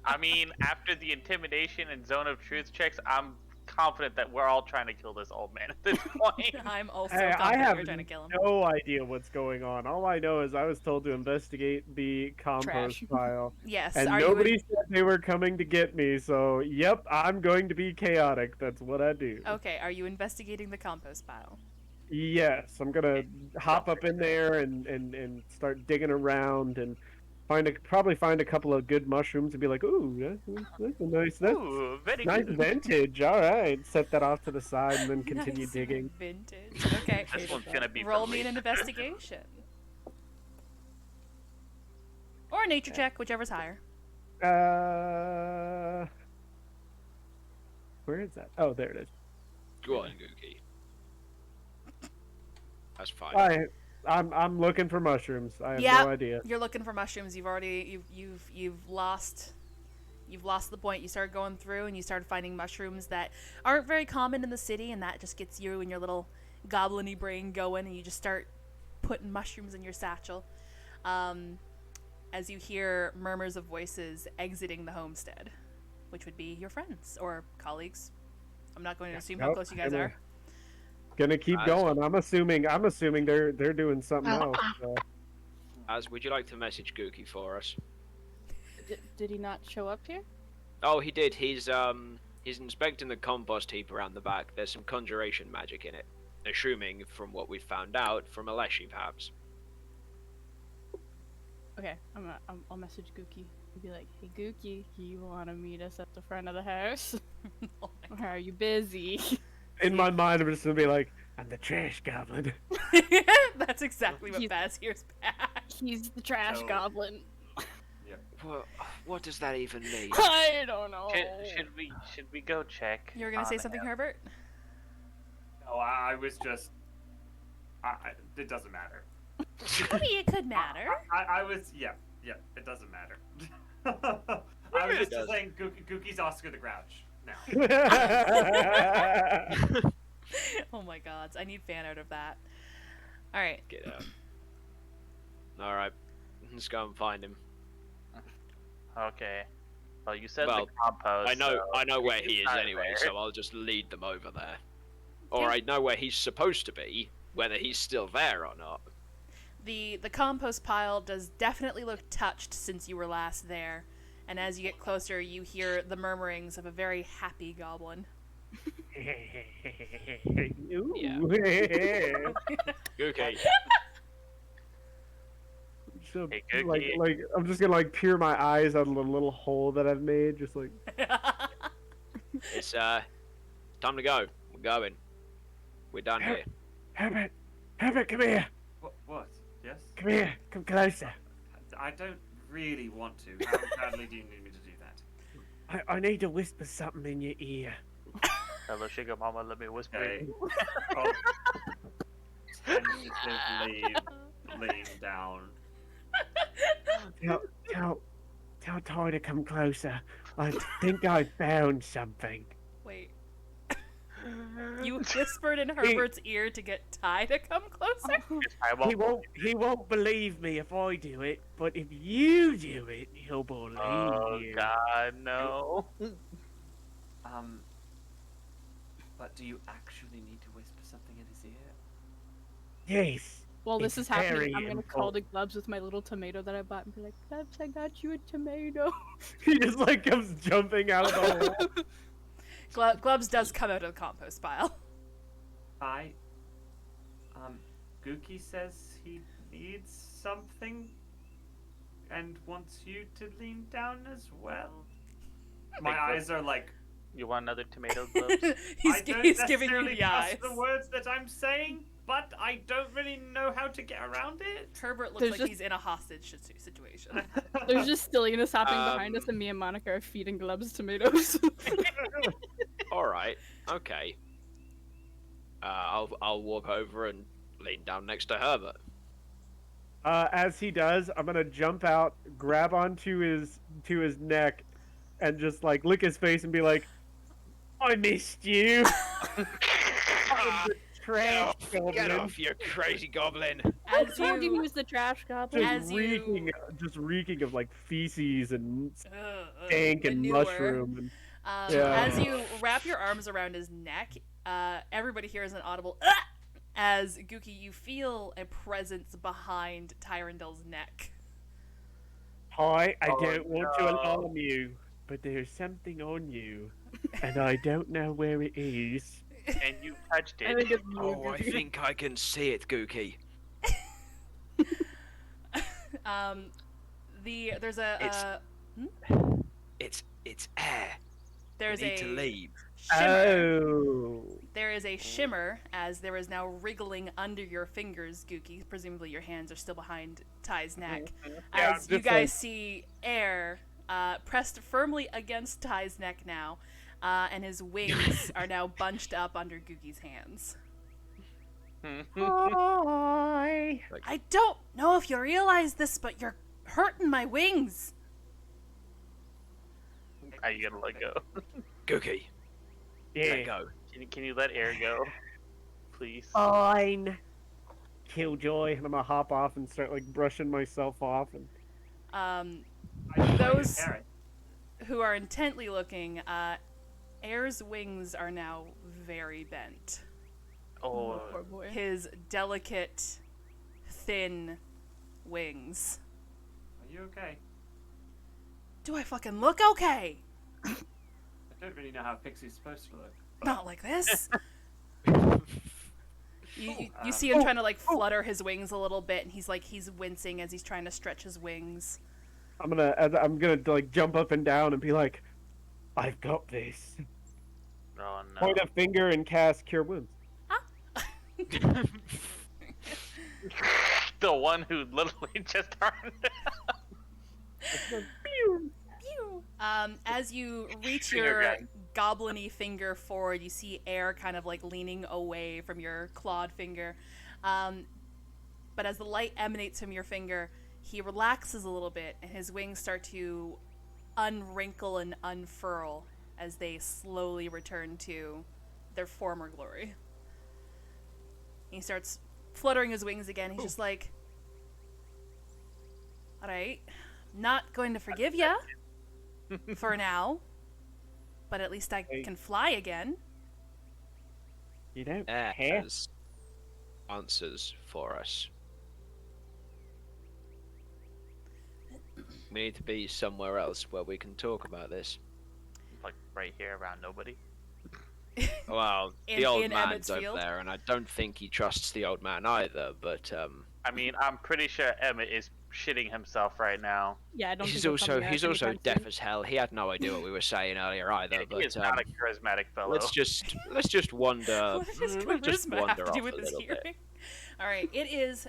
I mean, after the intimidation and zone of truth checks, I'm confident that we're all trying to kill this old man at this point. I'm also Hey, I confident have we're trying to kill him. no idea what's going on. All I know is I was told to investigate the compost Trash. pile, Yes, and are nobody you? said they were coming to get me. So, yep, I'm going to be chaotic. That's what I do. Okay, are you investigating the compost pile? Yes, I'm gonna hop up in there and start digging around and probably find a couple of good mushrooms and be like, ooh, that's a nice, Ooh, very nice good. vintage. All right, set that off to the side and then continue Nice digging. Vintage. Okay. This one's gonna be Roll for me an investigation. Or a nature check, whichever's higher. Where is that? Oh, there it is. Go on, Googie. That's fine. I'm looking for mushrooms. I have Yeah. no idea. You're looking for mushrooms. You've lost the point. You start going through and you start finding mushrooms that aren't very common in the city, and that just gets you and your little goblin-y brain going, and you just start putting mushrooms in your satchel. As you hear murmurs of voices exiting the homestead, which would be your friends or colleagues. I'm not going to assume how Nope, close you guys are. Gonna keep going. I'm assuming they're doing something else. So. Would you like to message Googie for us? Did he not show up here? Oh, he did. He's inspecting the compost heap around the back. There's some conjuration magic in it. Assuming, from what we found out, from a Leshy, perhaps. Okay, I'll message Gookie and be like, "Hey Gookie, you want to meet us at the front of the house? Oh Or are you busy?" In my mind, I'm just gonna be like, I'm the trash goblin. That's exactly what He's- Baz hears back. He's the trash So- goblin. What does that even mean? I don't know. Should we go check? You were gonna say something, Herbert? No, I was just. It doesn't matter. I mean, it could matter. I was yeah, it doesn't matter. I was just saying Gookie's Oscar the Grouch now. Oh my gods, I need fan art of that. All right. Get out. All right, let's go and find him. Okay. Well, you said Well, the compost. I know where he is not anyway, there. so I'll just lead them over there. Or Yeah. I know where he's supposed to be, whether he's still there or not. The compost pile does definitely look touched since you were last there, and as you get closer, you hear the murmurings of a very happy goblin. Okay. So, Hey, Cookie. like I'm just gonna like peer my eyes out of the little hole that I've made, just like It's time to go. We're going. We're done here. Herbert, come here. What? Yes? Come here. Come closer. I don't really want to. How badly do you need me to do that? I need to whisper something in your ear. Hello, sugar mama, let me whisper. Okay. Oh. Tentatively lean down. Tell Ty to come closer. I think I found something. Wait. You whispered in Herbert's ear to get Ty to come closer? He won't believe me if I do it, but if you do it, he'll believe Oh you. God, no. But do you actually need to whisper something in his ear? Yes. While this It's is happening, very I'm gonna call important. the Glubs with my little tomato that I bought and be like, Glubs, I got you a tomato. he just like comes jumping out of the hole. Glubs does come out of the compost pile. Gookie says he needs something and wants you to lean down as well. My eyes are like, You want another tomato, Globes? I don't he's giving you necessarily the eyes. trust the words that I'm saying, but I don't really know how to get around it. Herbert looks There's like just- he's in a hostage situation. There's just silliness happening behind us, and me and Monica are feeding Glubs tomatoes. All right. Okay. I'll walk over and lean down next to Herbert. As he does, I'm gonna jump out, grab onto his neck, and just like lick his face and be like, "I missed you." I'm the trash Get goblin. off, you crazy goblin! I As told you he you, was the trash goblin. Just as you- reeking of like feces and uh, stank and manure. mushroom. And As you wrap your arms around his neck, everybody hears an audible "Ah!" as Gookie, you feel a presence behind Tyrandil's neck. hi, I Oh, don't want to no. alarm you, but there's something on you, and I don't know where it is. And you touched I it. think it's you, Oh, I Gookie. think I can see it, Gookie. There's a It's air. there's we need a to leave. shimmer. Oh. There is a shimmer as there is now wriggling under your fingers, Gookie. Presumably your hands are still behind Ty's neck. Yeah, As you just guys like- see air pressed firmly against Ty's neck now, and his wings are now bunched up under Gookie's hands. Hi. I don't know if you realize this, but you're hurting my wings. Are you gonna let go? Gookie, Yeah. let go. Can you let air go? Please. Fine. Killjoy, and I'm gonna hop off and start like brushing myself off. And Those Carrot. who are intently looking, Air's wings are now very bent. Oh, Poor boy. His delicate, thin wings. Are you okay? Do I fucking look okay? I don't really know how a pixie's supposed to look. Not like this. You see him trying to like flutter his wings a little bit, and he's wincing as he's trying to stretch his wings. I'm gonna like jump up and down and be like, "I've got this." oh no. Point a finger and cast Cure Wounds. The one who literally just turned. Pew! As you reach Finger your gun. goblin-y finger forward, you see Air kind of like leaning away from your clawed finger. but as the light emanates from your finger, he relaxes a little bit, and his wings start to unwrinkle and unfurl as they slowly return to their former glory. He starts fluttering his wings again. He's just like, all right, not going to forgive ya for now, but at least I can fly again. You don't Air care? has answers for us. We need to be somewhere else where we can talk about this. Like right here around nobody. Well, In- the old in man's Emmett's over field? there, and I don't think he trusts the old man either. But I mean, I'm pretty sure Emmett is shitting himself right now. Yeah, I don't he's think he'll come also near he's us also anytime deaf soon. as hell. He had no idea what we were saying earlier either. He But is not a charismatic fellow. let's just wander. What does let's just charisma have wander to do off with a his little hearing? bit. All right, it is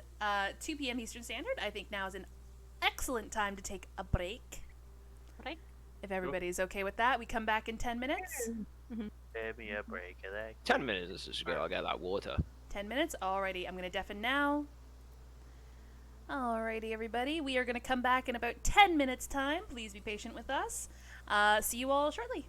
2 p.m. Eastern Standard. I think now is an excellent time to take a break. Break. If everybody's okay with that, we come back in 10 minutes. Give me a break of that. 10 minutes is good. I'll get that water. 10 minutes? Alrighty, I'm going to deafen now. Alrighty, everybody. We are going to come back in about 10 minutes' time. Please be patient with us. See you all shortly.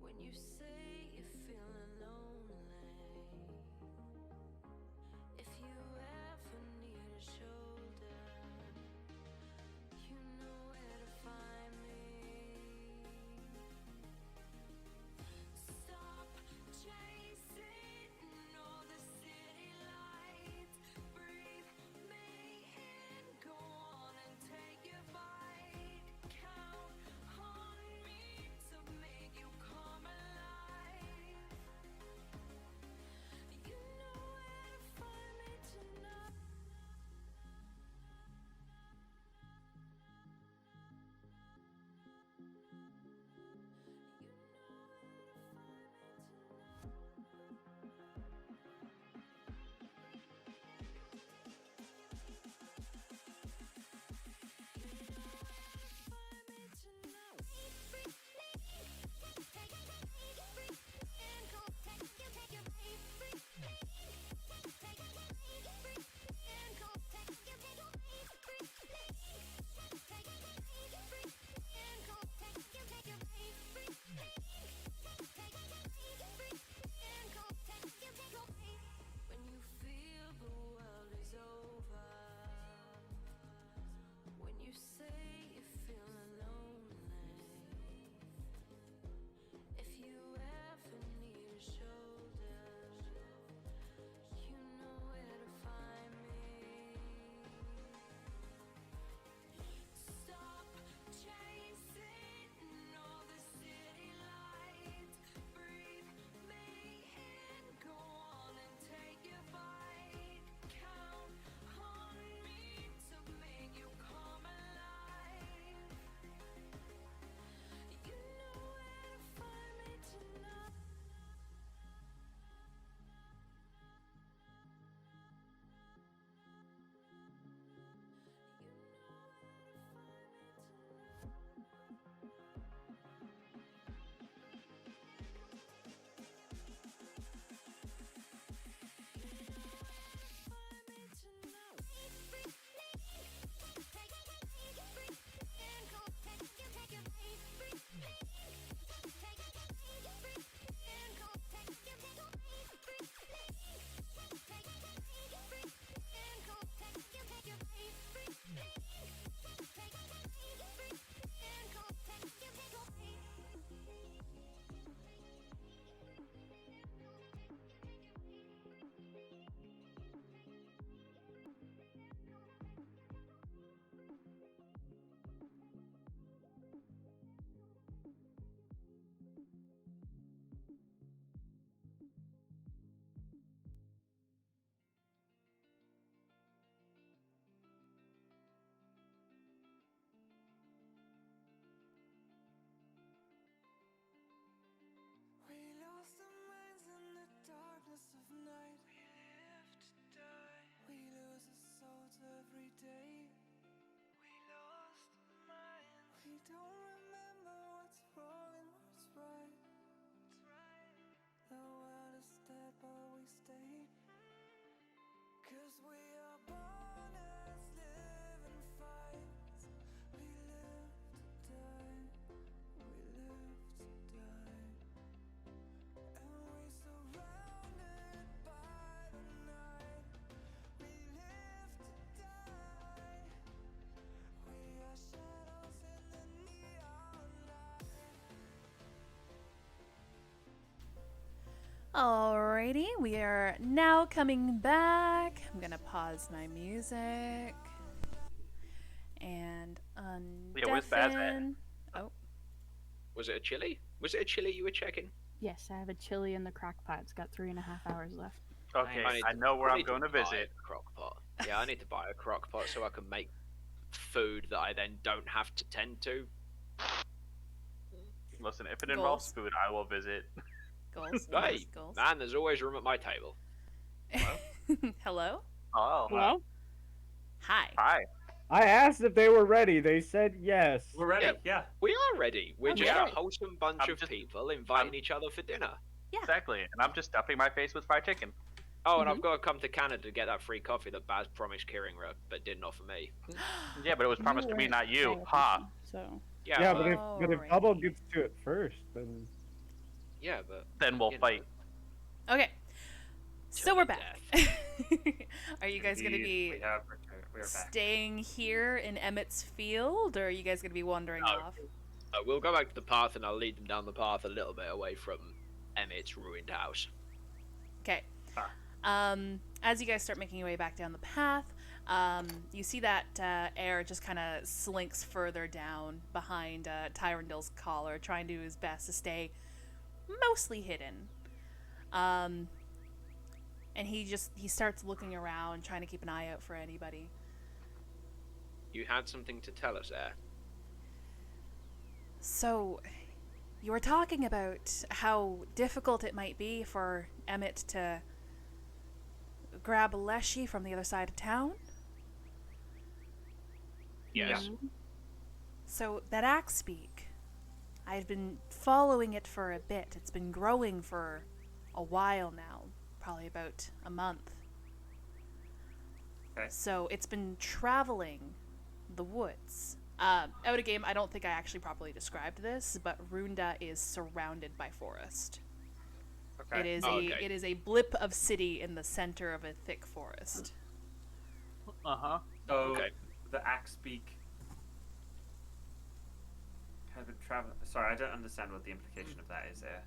When you say you're feeling lonely, if you ever need a shoulder, you know where to find me. Stop chasing all the city lights. Breathe me in, go on and take your bite. Count on me to make you come alive. You know where to find me tonight. You know where to find me when you feel the world is over, when you say you're feeling lonely, if you ever need a shoulder, you know where to find me. Stop chasing all the city lights. Breathe me in, go on and take your bite. Count on me to make you come alive. You know where to find me tonight. You know where to find me tonight. We lost our minds in the darkness of night. We live to die. We lose our souls every day. We lost our minds. We don't remember what's wrong and what's right. The world is dead, but we stay. 'Cause we are born as living fights. We live to die. We live to die. And we surrounded by the night. We live to die. We are shadows in the neon light. Alrighty, we are now coming back. I'm gonna pause my music and Yeah, where's Baz at? undeafen. Oh, Was it a chili? Was it a chili you were checking? Yes, I have a chili in the crock pot. It's got 3.5 hours left. Okay, I need I to- know where I I'm need to going to buy visit. a crock pot. Yeah, I need to buy a crock pot so I can make food that I then don't have to tend to. Listen, if it involves Goals. food, I will visit. goals, Hey, goals, goals. man, there's always room at my table. Hello? Oh, Hello? Hi. hi. I asked if they were ready. They said yes. We're ready. Yeah. Yeah. We are ready. We're Okay. just a wholesome bunch I'm of just- people inviting I'm- each other for dinner. Yeah. Exactly, and I'm just stuffing my face with fried chicken. Oh, and I've got to come to Canada to get that free coffee that Baz promised Kieran but didn't offer me. Yeah, but it was promised to me, not you. Ha. So Yeah, but if Alrighty. Bubble gets to it first, then Yeah, but then we'll you know, fight. Okay. So Till we're the back. Are you guys going to Indeed, be we're back. staying here in Emmett's field, or are you guys going to be wandering No. off? We'll go back to the path, and I'll lead them down the path a little bit away from Emmett's ruined house. Okay. As you guys start making your way back down the path, you see that air just kind of slinks further down behind Tyrandil's collar, trying to do his best to stay mostly hidden. And he starts looking around, trying to keep an eye out for anybody. You had something to tell us there. So, you were talking about how difficult it might be for Emmett to grab Leshy from the other side of town? Yes. So, that axe beak, I've been following it for a bit. It's been growing for a while now, probably about a month. Okay. So, it's been traveling the woods. Out of game, I don't think I actually properly described this, but Runda is surrounded by forest. Okay. It is a blip of city in the center of a thick forest. Uh-huh. So Okay. the axe beak has been traveling. Sorry, I don't understand what the implication of that is there.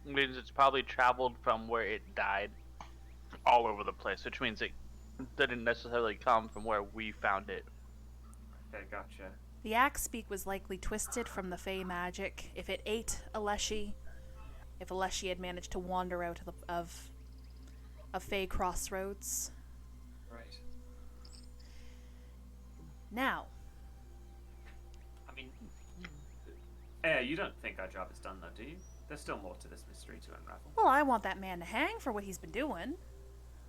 Means it's probably traveled from where it died all over the place, which means it didn't necessarily come from where we found it. Okay, gotcha. The axe beak was likely twisted from the Fey magic. If it ate a Leshy, if a Leshy had managed to wander out of Fey crossroads. Right. Now, I mean, you don't think our job is done, though, do you? There's still more to this mystery to unravel. well, I want that man to hang for what he's been doing.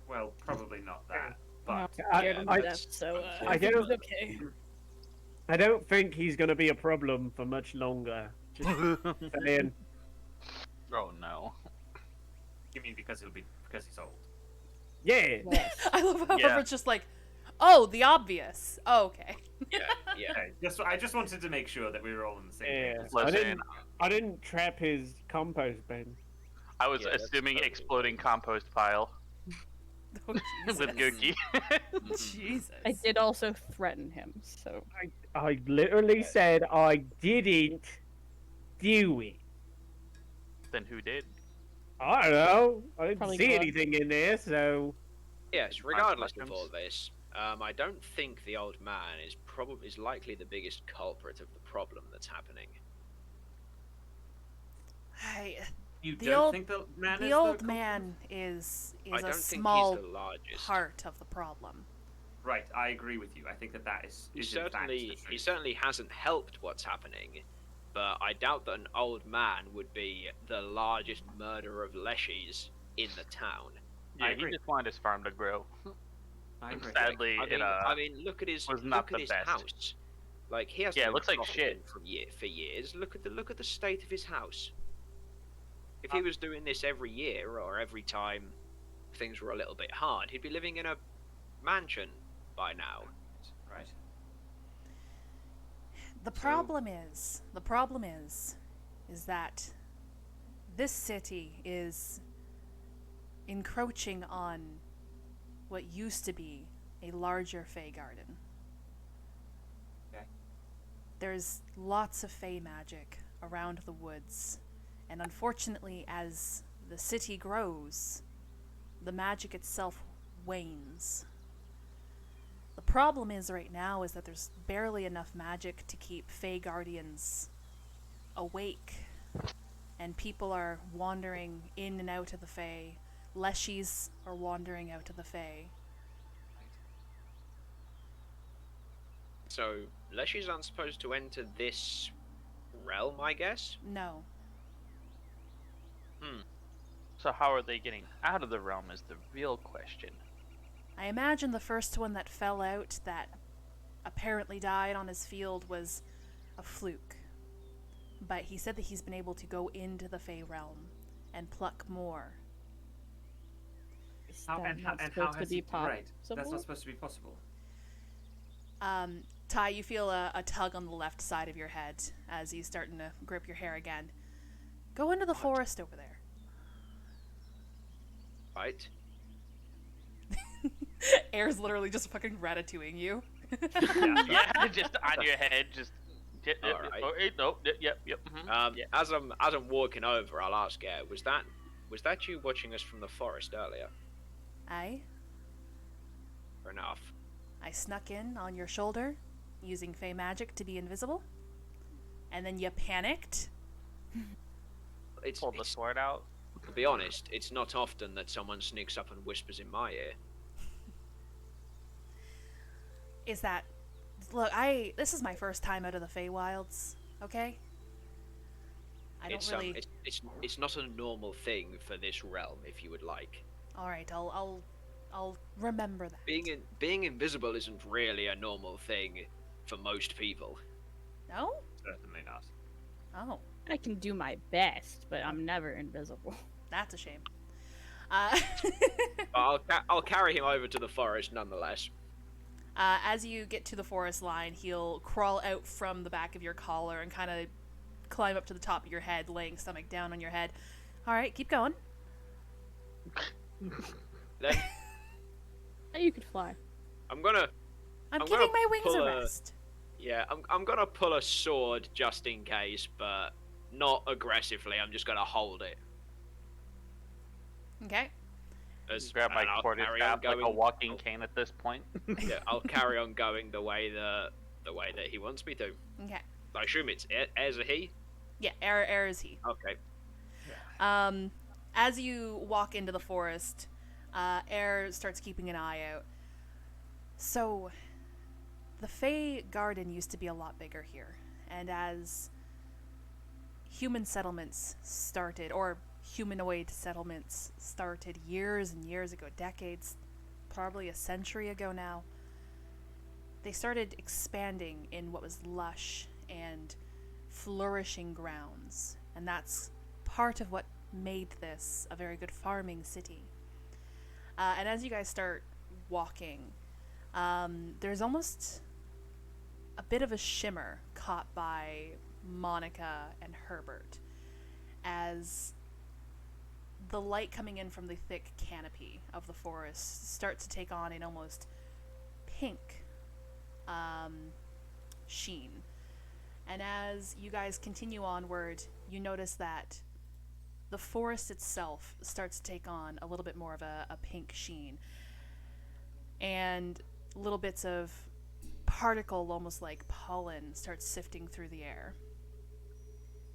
Well, probably not that, No, but I- scared him I- to death, so I think don't- it's okay. I don't think he's going to be a problem for much longer. Just saying. Oh no. you mean because he's old? Yeah. I love how Yeah. Robert's just like, oh, the obvious. Oh, okay. Yeah, yeah. Okay, I just wanted to make sure that we were all on the same Yeah. page. Listen, I didn't trap his compost bin. I was Yeah, that's assuming totally exploding compost pile Oh, with Jesus. Gookie. Jesus. I did also threaten him, so I literally said I didn't do it. Then who did? I don't know. I didn't Probably see Glove. anything in there, so Yes, regardless of questions? all this, I don't think the old man is likely the biggest culprit of the problem that's happening. You The don't old- think the man The is old the man is I a don't small think he's the largest. part of the problem. Right, I agree with you. I think that is He in fact certainly the he truth. certainly hasn't helped what's happening, but I doubt that an old man would be the largest murderer of leshies in the town. Yeah, he agree. just wanted his farm to grow. I agree. Sadly, I mean, look at his was not look at the his best. house. Like he has Yeah, it looks like shit. for years. Look at the state of his house. If he was doing this every year or every time things were a little bit hard, he'd be living in a mansion by now. Right. The problem is that this city is encroaching on what used to be a larger Fey garden. Okay. There's lots of Fey magic around the woods, and unfortunately, as the city grows, the magic itself wanes. The problem is right now is that there's barely enough magic to keep Fey Guardians awake, and people are wandering in and out of the Fey. Leshies are wandering out of the Fey. So leshies aren't supposed to enter this realm, I guess. No. So how are they getting out of the realm is the real question. I imagine the first one that fell out that apparently died on his field was a fluke. But he said that he's been able to go into the Fey realm and pluck more. is How, that and not how supposed to has be he right? That's possible? not supposed to be possible. Ty, you feel a tug on the left side of your head as he's starting to grip your hair again. Go into the forest over there. Right? Air's literally just fucking ratatouilleing you. Yeah, just on your head, just. Alright. Yep. Yeah. As I'm walking over, I'll ask Air, was that you watching us from the forest earlier? Aye. Fair enough. I snuck in on your shoulder, using Fey magic to be invisible. And then you panicked. Pulled the sword out. To be honest, it's not often that someone sneaks up and whispers in my ear. Is that... Look, this is my first time out of the Feywilds, okay? I don't really... It's not a normal thing for this realm, if you would like. Alright, I'll remember that. Being invisible isn't really a normal thing for most people. No? Certainly not. Oh, I can do my best, but I'm never invisible. that's a shame. I'll carry him over to the forest nonetheless. As you get to the forest line, he'll crawl out from the back of your collar and kind of climb up to the top of your head, laying stomach down on your head. Alright, keep going. Then You could fly. I'm giving gonna my wings pull a a- rest. Yeah, I'm gonna pull a sword just in case, but not aggressively. I'm just gonna hold it. Okay. Grab my And I'll quarter carry on staff like a going- walking cane at this point. Yeah, I'll carry on going the way that he wants me to. Okay. I assume it's Air's a he. Yeah, air is he. Okay. As you walk into the forest, Air starts keeping an eye out. So, the Fey Garden used to be a lot bigger here, and as human settlements started, or humanoid settlements started years and years ago, decades, probably a century ago now, they started expanding in what was lush and flourishing grounds, and that's part of what made this a very good farming city. And as you guys start walking, there's almost a bit of a shimmer caught by Monica and Herbert as the light coming in from the thick canopy of the forest starts to take on an almost pink sheen. And as you guys continue onward, you notice that the forest itself starts to take on a little bit more of a pink sheen. And little bits of particle, almost like pollen, starts sifting through the air.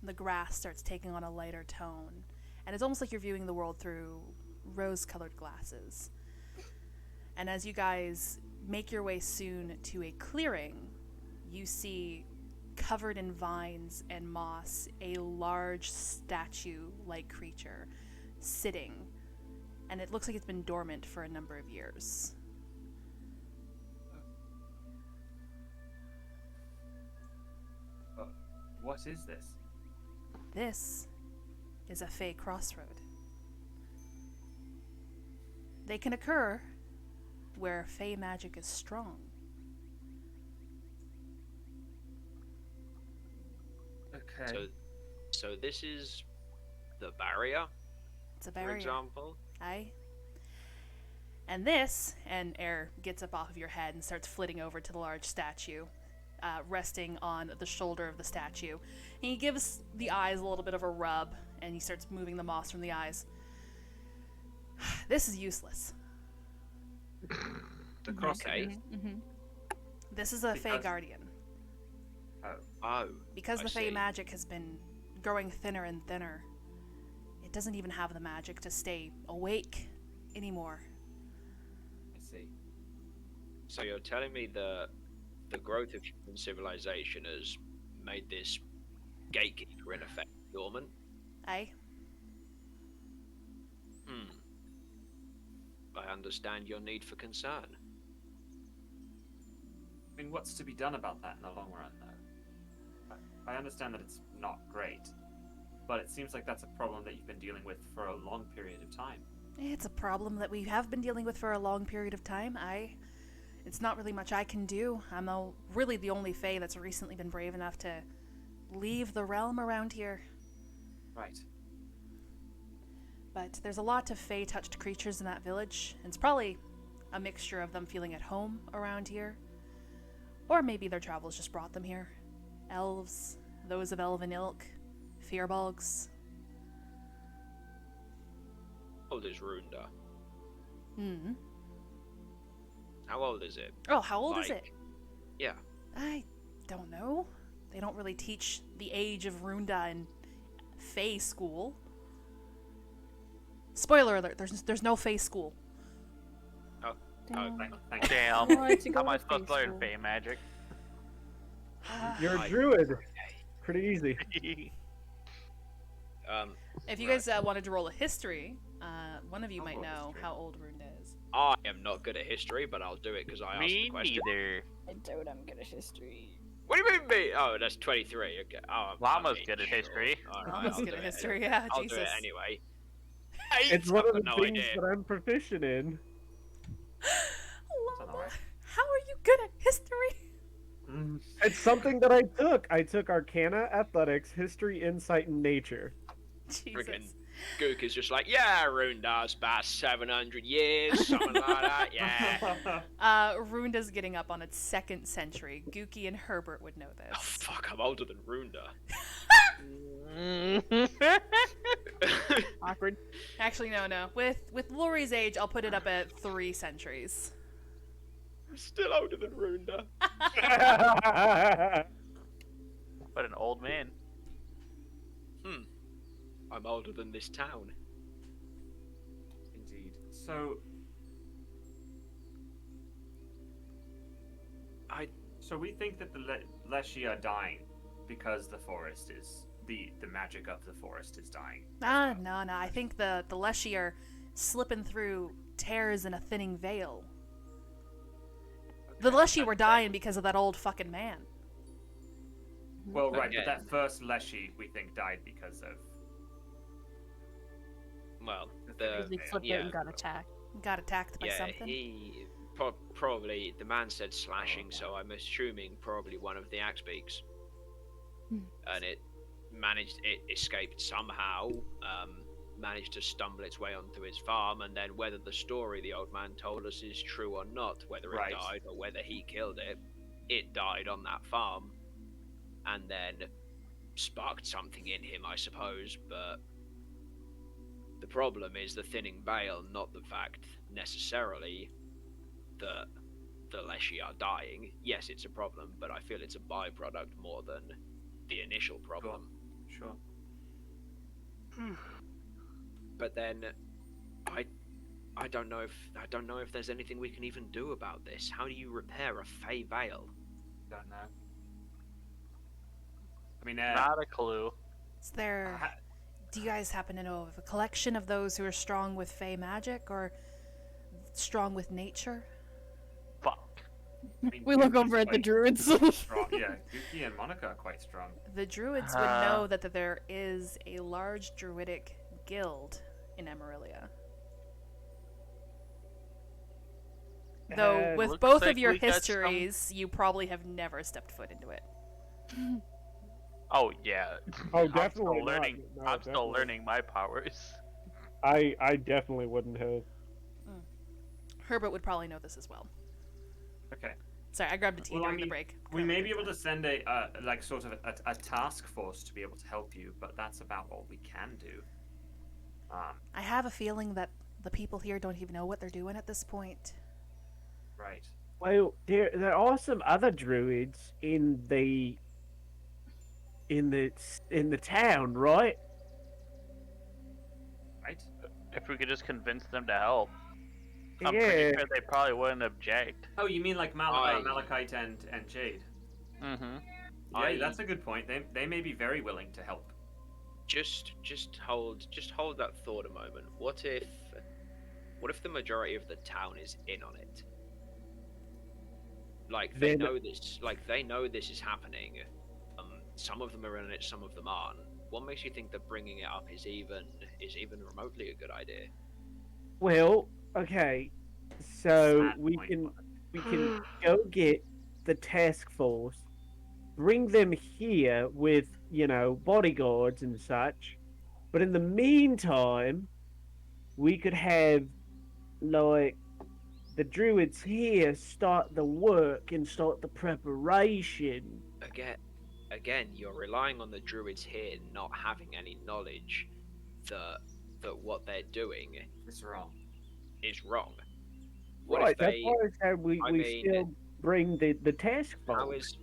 The grass starts taking on a lighter tone. And it's almost like you're viewing the world through rose-colored glasses. And as you guys make your way soon to a clearing, you see, covered in vines and moss, a large statue-like creature sitting. And it looks like it's been dormant for a number of years. What is this? This is a Fey crossroad. They can occur where Fey magic is strong. Okay. So this is the barrier, It's a for barrier. example. Aye. And this, and Air gets up off of your head and starts flitting over to the large statue, resting on the shoulder of the statue. And he gives the eyes a little bit of a rub, and he starts moving the moss from the eyes. This is useless. The cross. Okay. This is a Fey Because- guardian. Oh. Because I the Fey see. magic has been growing thinner and thinner, it doesn't even have the magic to stay awake anymore. I see. So you're telling me the growth of human civilization has made this gatekeeper in effect dormant? Aye. I understand your need for concern. I mean, what's to be done about that in the long run, though? I understand that it's not great, but it seems like that's a problem that you've been dealing with for a long period of time. It's a problem that we have been dealing with for a long period of time. It's not really much I can do. I'm really the only Fae that's recently been brave enough to leave the realm around here. Right. But there's a lot of Fey-touched creatures in that village, and it's probably a mixture of them feeling at home around here. Or maybe their travels just brought them here. Elves, those of elven ilk, fearbolgs. How old is Runda? Hmm. How old is it? Oh, how old is it? Like, yeah. I don't know. They don't really teach the age of Runda in Fey school. Spoiler alert, there's no Fey school. Oh, Damn. Thank you. Damn. I like to go How am I to supposed to Fey learn school. Fey magic? You're a I- druid. Pretty easy. If you Right. guys wanted to roll a history, one of you I'll might roll know history. how old Runda is. I am not good at history, but I'll do it because I asked Me the question. neither. I doubt I'm good at history. What do you mean, me? Oh, that's 23. Okay. Oh, Llama's good at history. All right, Almost I'll good do at it history, anyway. yeah, I'll Jesus. do it anyway. It's one of the I've got no things idea. that I'm proficient in. Llama, alright. how are you good at history? It's something that I took. I took Arcana, Athletics, History, Insight, and Nature. Friggin' Jesus. Gook is just like, yeah, Runda's about 700 years, something like that, yeah. Runda's getting up on its 2nd century. Gookie and Herbert would know Oh, this. fuck, I'm older than Runda. Awkward. Actually, no. With Lori's age, I'll put it up at 3 centuries. I'm still older than Runda. But an old man. I'm older than this town. Indeed. So. So we think that the Leshy are dying because the forest is the magic of the forest is dying. No. I think the Leshy are slipping through tears in a thinning veil. The Leshy were dying because of that old fucking man. Well, right, Again. but that first Leshy we think died because of. Well, The the thing is, They flipped yeah. it and got attacked. Got attacked by yeah, something. he probably the man said slashing, so I'm assuming probably one of the axe beaks, and it escaped somehow. Managed to stumble its way onto his farm, and then whether the story the old man told us is true or not, whether it Right. died or whether he killed it, it died on that farm, and then sparked something in him, I suppose. But the problem is the thinning veil, not the fact necessarily that the Leshy are dying. Yes, it's a problem, but I feel it's a byproduct more than the initial problem. Sure. But then I don't know if there's anything we can even do about this. How do you repair a Fey veil? Don't know. I mean, Not a clue. Is there... Do you guys happen to know of a collection of those who are strong with Fey magic or strong with nature? Fuck. I mean, We look Gookie's over at the quite druids. strong. Yeah, Gookie and Monica are quite strong. The druids would know that there is a large druidic guild in Emerilla. Though with looks both like of your we got some- histories, you probably have never stepped foot into it. Oh yeah. Oh, I'm definitely still not. learning. No, I'm still definitely. learning my powers. I definitely wouldn't have. Herbert would probably know this as well. Okay. Sorry, I grabbed a tea Well, I during the mean, break. We may be able to send a like sort of a task force to be able to help you, but that's about all we can do. I have a feeling that the people here don't even know what they're doing at this point. Right. Well, there are some other druids in the town, right? Right. If we could just convince them to help, I'm Yeah. pretty sure they probably wouldn't object. Oh, you mean like I- Malachite and Jade? Mm-hmm. Yeah, that's a good point. They may be very willing to help. Just hold that thought a moment. What if the majority of the town is in on it? Like they Then- know this. Like they know this is happening. Some of them are in on it, some of them aren't. What makes you think that bringing it up is even remotely a good idea? Well, okay. So Sad we point, can but- we can go get the task force, bring them here with bodyguards and such, But in the meantime, we could have, like, the druids here start the work and start the preparation. Again, you're relying on the druids here not having any knowledge that what they're doing It's wrong. is wrong. What Right, if that's they? why I said we mean, still bring the task How force.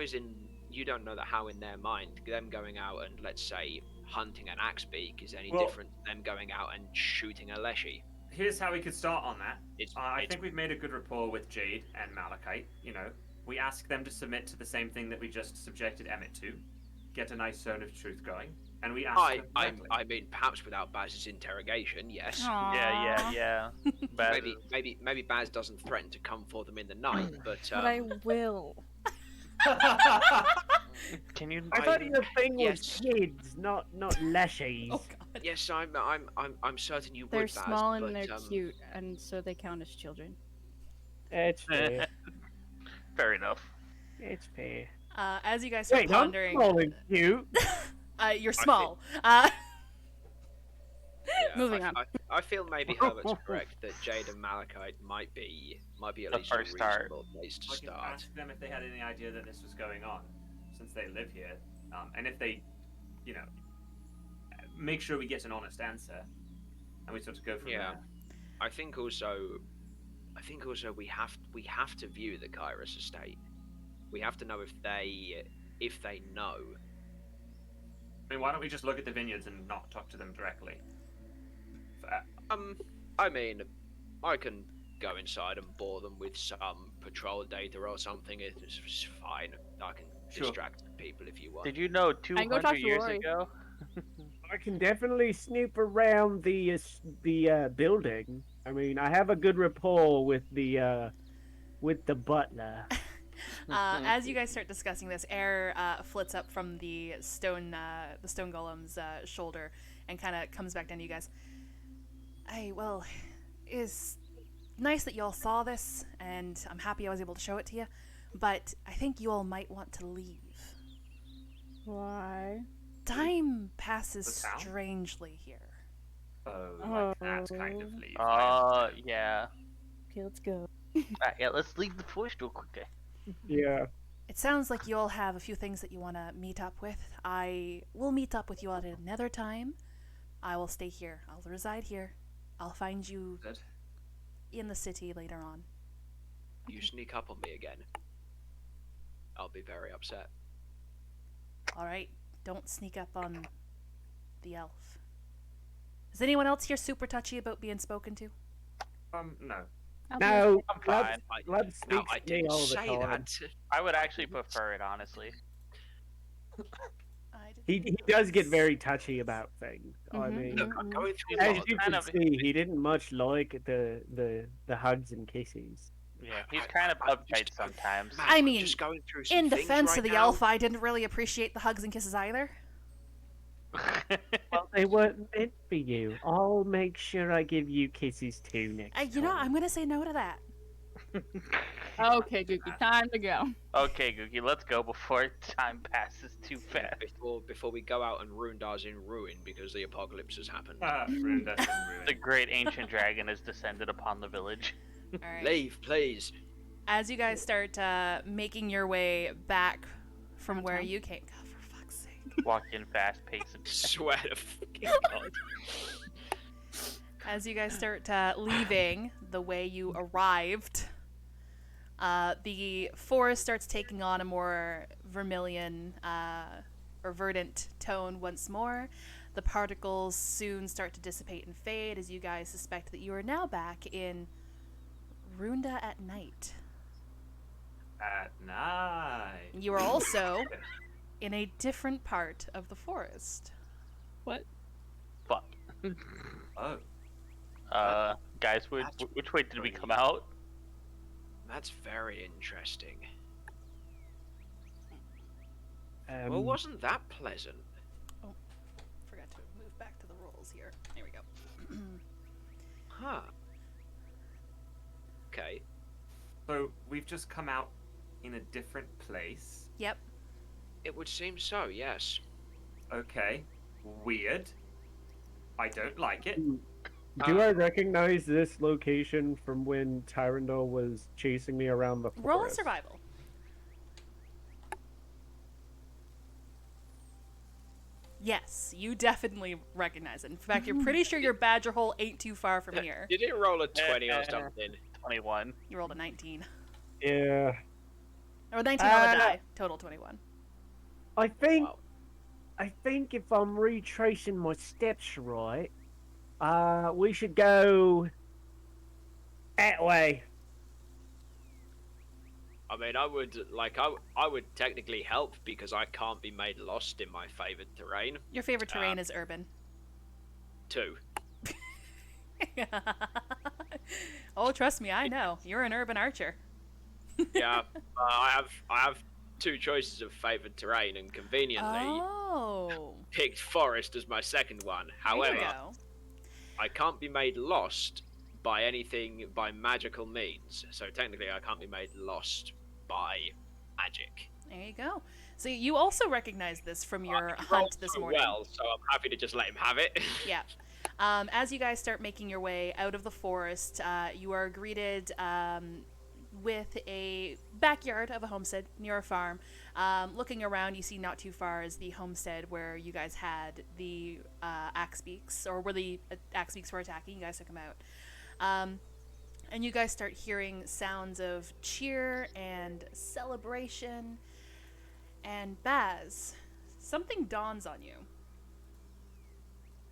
is in you don't know that how in their mind them going out and let's say hunting an axe beak is any Well- different than them going out and shooting a leshy. Here's how we could start on that. I It's think we've made a good rapport with Jade and Malachite. You know, we ask them to submit to the same thing that we just subjected Emmett to, get a nice zone of truth going, and we ask them directly. I mean perhaps without Baz's interrogation, yes. Yeah. Baz Maybe Baz doesn't threaten to come for them in the night, but But I will. Can you? I thought your thing was yes. kids, not leshies. Oh god. yes, I'm certain you They're would, Baz, small and but, they're cute, and so they count as children. It's fair. Fair enough. It's fair. As you guys start Wait, I'm pondering, small and cute. you're small. Yeah, Moving on. I feel maybe Herbert's correct that Jade and Malachite might be at The least a first start. reasonable place to I can start. ask them if they had any idea that this was going on, since they live here, and if they, you know, make sure we get an honest answer, and we sort of go from Yeah. there. I think also we have to view the Kairos estate. We have to know if they know. I mean, why don't we just look at the vineyards and not talk to them directly? I mean, I can go inside and bore them with some patrol data or something. It's fine. I can Sure. distract people if you want. Did you know can go talk 200 to years Rory. ago? I can definitely snoop around the building. I mean, I have a good rapport with the butler. As you guys start discussing this, air flits up from the stone golem's shoulder and kind of comes back down to you guys. Hey, well, it's nice that you all saw this, and I'm happy I was able to show it to you. But I think you all might want to leave. Why? Time passes The town? strangely here. Oh, like that kind of leave. Yeah. Okay, let's go. Yeah, let's leave the forest real quick. Yeah. It sounds like you all have a few things that you want to meet up with. I will meet up with you all at another time. I will stay here. I'll reside here. I'll find you Good. in the city later on. You sneak up on me again, I'll be very upset. All right, don't sneak up on the elf. Is anyone else here super touchy about being spoken to? No. No, I'm Glub fine. Now, speaks I to me didn't all the say time. that. I would actually prefer it, honestly. I didn't He does get very touchy about things. I Mhm. mean, Look, I'm going through a as lot. you kind can of- see, he didn't much like the hugs and kisses. Yeah, he's kind of uptight sometimes. Man, I I'm mean, just going through some In things defense right of the now. elf, I didn't really appreciate the hugs and kisses either. Well, they weren't meant for you. I'll make sure I give you kisses too next You know, time. I'm gonna say no to that. Okay, Gookie, time to go. Okay, Gookie, let's go before time passes too fast. Before we go out and ruin ours in ruin because the apocalypse has happened. Ruined us and The ruined. great ancient dragon has descended upon the village. All right. Leave, please. As you guys start making your way back from where Downtown? you came, God, for fuck's sake. Walking fast pace and Swear to fucking God. As you guys start leaving the way you arrived, the forest starts taking on a more vermilion or verdant tone once more. The particles soon start to dissipate and fade as you guys suspect that you are now back in Runda at night. At night. You are also in a different part of the forest. What? fuck. Oh. Guys, which way did we come out? That's very interesting. Um, Wasn't that pleasant? Forgot to move back to the rolls here. There we go. Huh. Okay. So we've just come out in a different place. Yep. It would seem so, yes. Okay. weird. I don't like it. Do I recognize this location from when Tyrandol was chasing me around the forest? Roll a survival. Yes, you definitely recognize it. In fact, you're pretty sure your badger hole ain't too far from here. You didn't roll a 20 or something. 21. You rolled a 19. Yeah. Or 19 on the die. Total 21. I think Wow. I think if I'm retracing my steps right, we should go that way. I mean, I would technically help because I can't be made lost in my favored terrain. Your favorite terrain is urban. 2. Oh, trust me, I know. You're an urban archer. Yeah, I have 2 choices of favored terrain, and conveniently Oh. picked forest as my second one. There you However, go. I can't be made lost by anything by magical means. So technically, I can't be made lost by magic. There you go. So you also recognize this from your He hunt rolled this so morning. well, so I'm happy to just let him have it. Yeah. As you guys start making your way out of the forest, you are greeted with a backyard of a homestead near a farm. Looking around, you see not too far is the homestead where you guys had the axe beaks, or where the axe beaks were attacking. You guys took them out. And you guys start hearing sounds of cheer and celebration. And Baz, something dawns on you.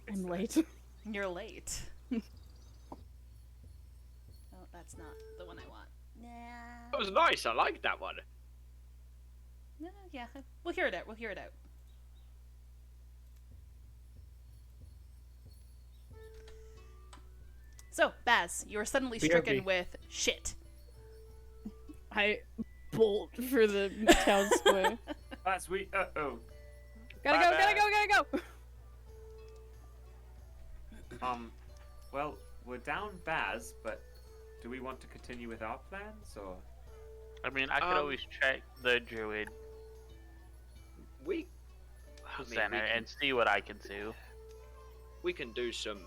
I'm late. You're late. Oh, that's not the one I want. That was nice. I liked that one. Yeah, we'll hear it out. We'll hear it out. So, Baz, you are suddenly stricken with shit. I bolt for the town square. That's we. Oh. Gotta go, gotta go! Well, we're down Baz, but do we want to continue with our plans, or? I mean, I could always check the druid center and see what I can do. We can do some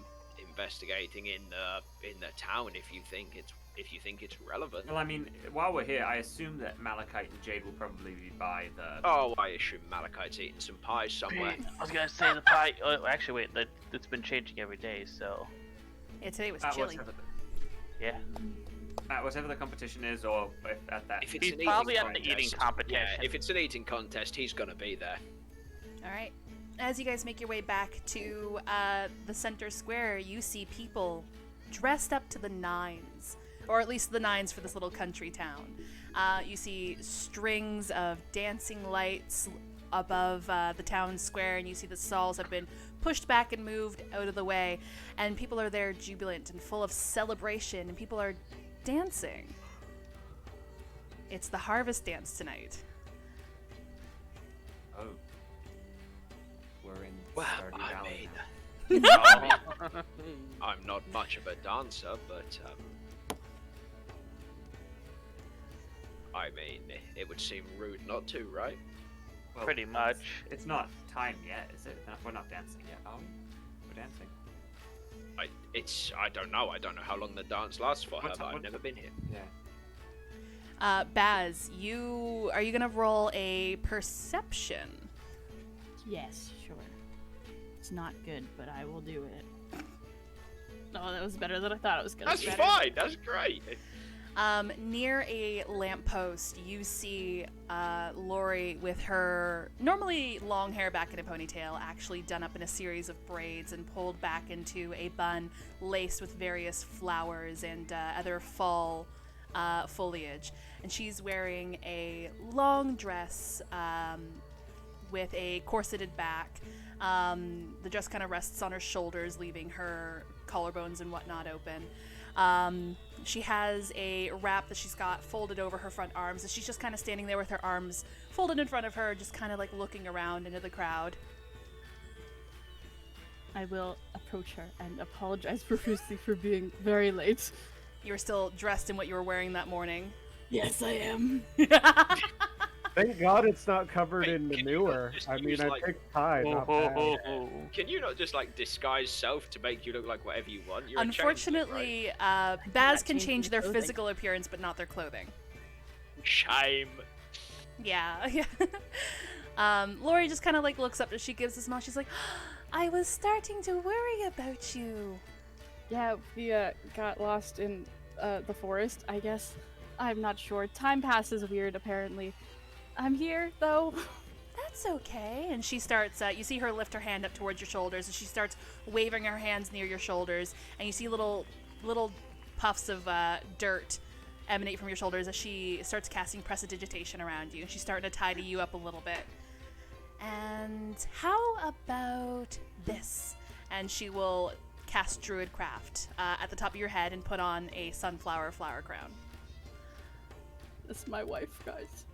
investigating in the town if you think it's relevant. Well, I mean, while we're here, I assume that Malachite and Jade will probably be by the. Oh, I assume Malachite's eating some pie somewhere. I was gonna say the pie. Oh, actually, wait. That's been changing every day, so. Yeah, today was chilly. Yeah. Whatever the competition is, or at that. If it's He's an probably eating at the contest, eating competition. Yeah, if it's an eating contest, he's gonna be there. All right. As you guys make your way back to the center square, you see people dressed up to the nines, or at least the nines for this little country town. You see strings of dancing lights above the town square, and you see the stalls have been pushed back and moved out of the way, and people are there jubilant and full of celebration, and people are dancing. It's the harvest dance tonight. Oh. We're in Well, Stardew I Valley mean, now. I'm not much of a dancer, but I mean, it would seem rude not to, right? Well, Pretty much. It's not time yet, is it? We're not dancing yet, are we? We're dancing. I don't know. I don't know how long the dance lasts for. What time- I've never been here. Yeah. Baz, are you gonna roll a perception? Yes, sure. It's not good, but I will do it. Oh, that was better than I thought it was gonna That's be. fine. That's great. Near a lamppost, you see Lori with her normally long hair back in a ponytail, actually done up in a series of braids and pulled back into a bun laced with various flowers and other fall foliage. And she's wearing a long dress with a corseted back. The dress kind of rests on her shoulders, leaving her collarbones and whatnot open. She has a wrap that she's got folded over her front arms, and she's just kind of standing there with her arms folded in front of her, just kind of like looking around into the crowd. I will approach her and apologize profusely for being very late. You were still dressed in what you were wearing that morning. Yes, I am. Thank God it's not covered Wait, in can you manure. not just I mean, use, I like- picked Ty, not bad. Can you not just like disguise self to make you look like whatever you want? You're a changeling, Unfortunately, Baz can change change my their clothing. physical appearance, but not their clothing. right? Shame. Yeah, yeah. Lori just kind of like looks up as she gives a smile. She's like, I was starting to worry about you. Yeah, we got lost in the forest, I guess. I'm not sure. Time passes weird, apparently. I'm here, though. That's okay. And she starts, you see her lift her hand up towards your shoulders, and she starts waving her hands near your shoulders, and you see little puffs of dirt emanate from your shoulders as she starts casting prestidigitation around you. She's starting to tidy you up a little bit. And how about this? And she will cast Druidcraft at the top of your head and put on a sunflower flower crown. That's my wife, guys.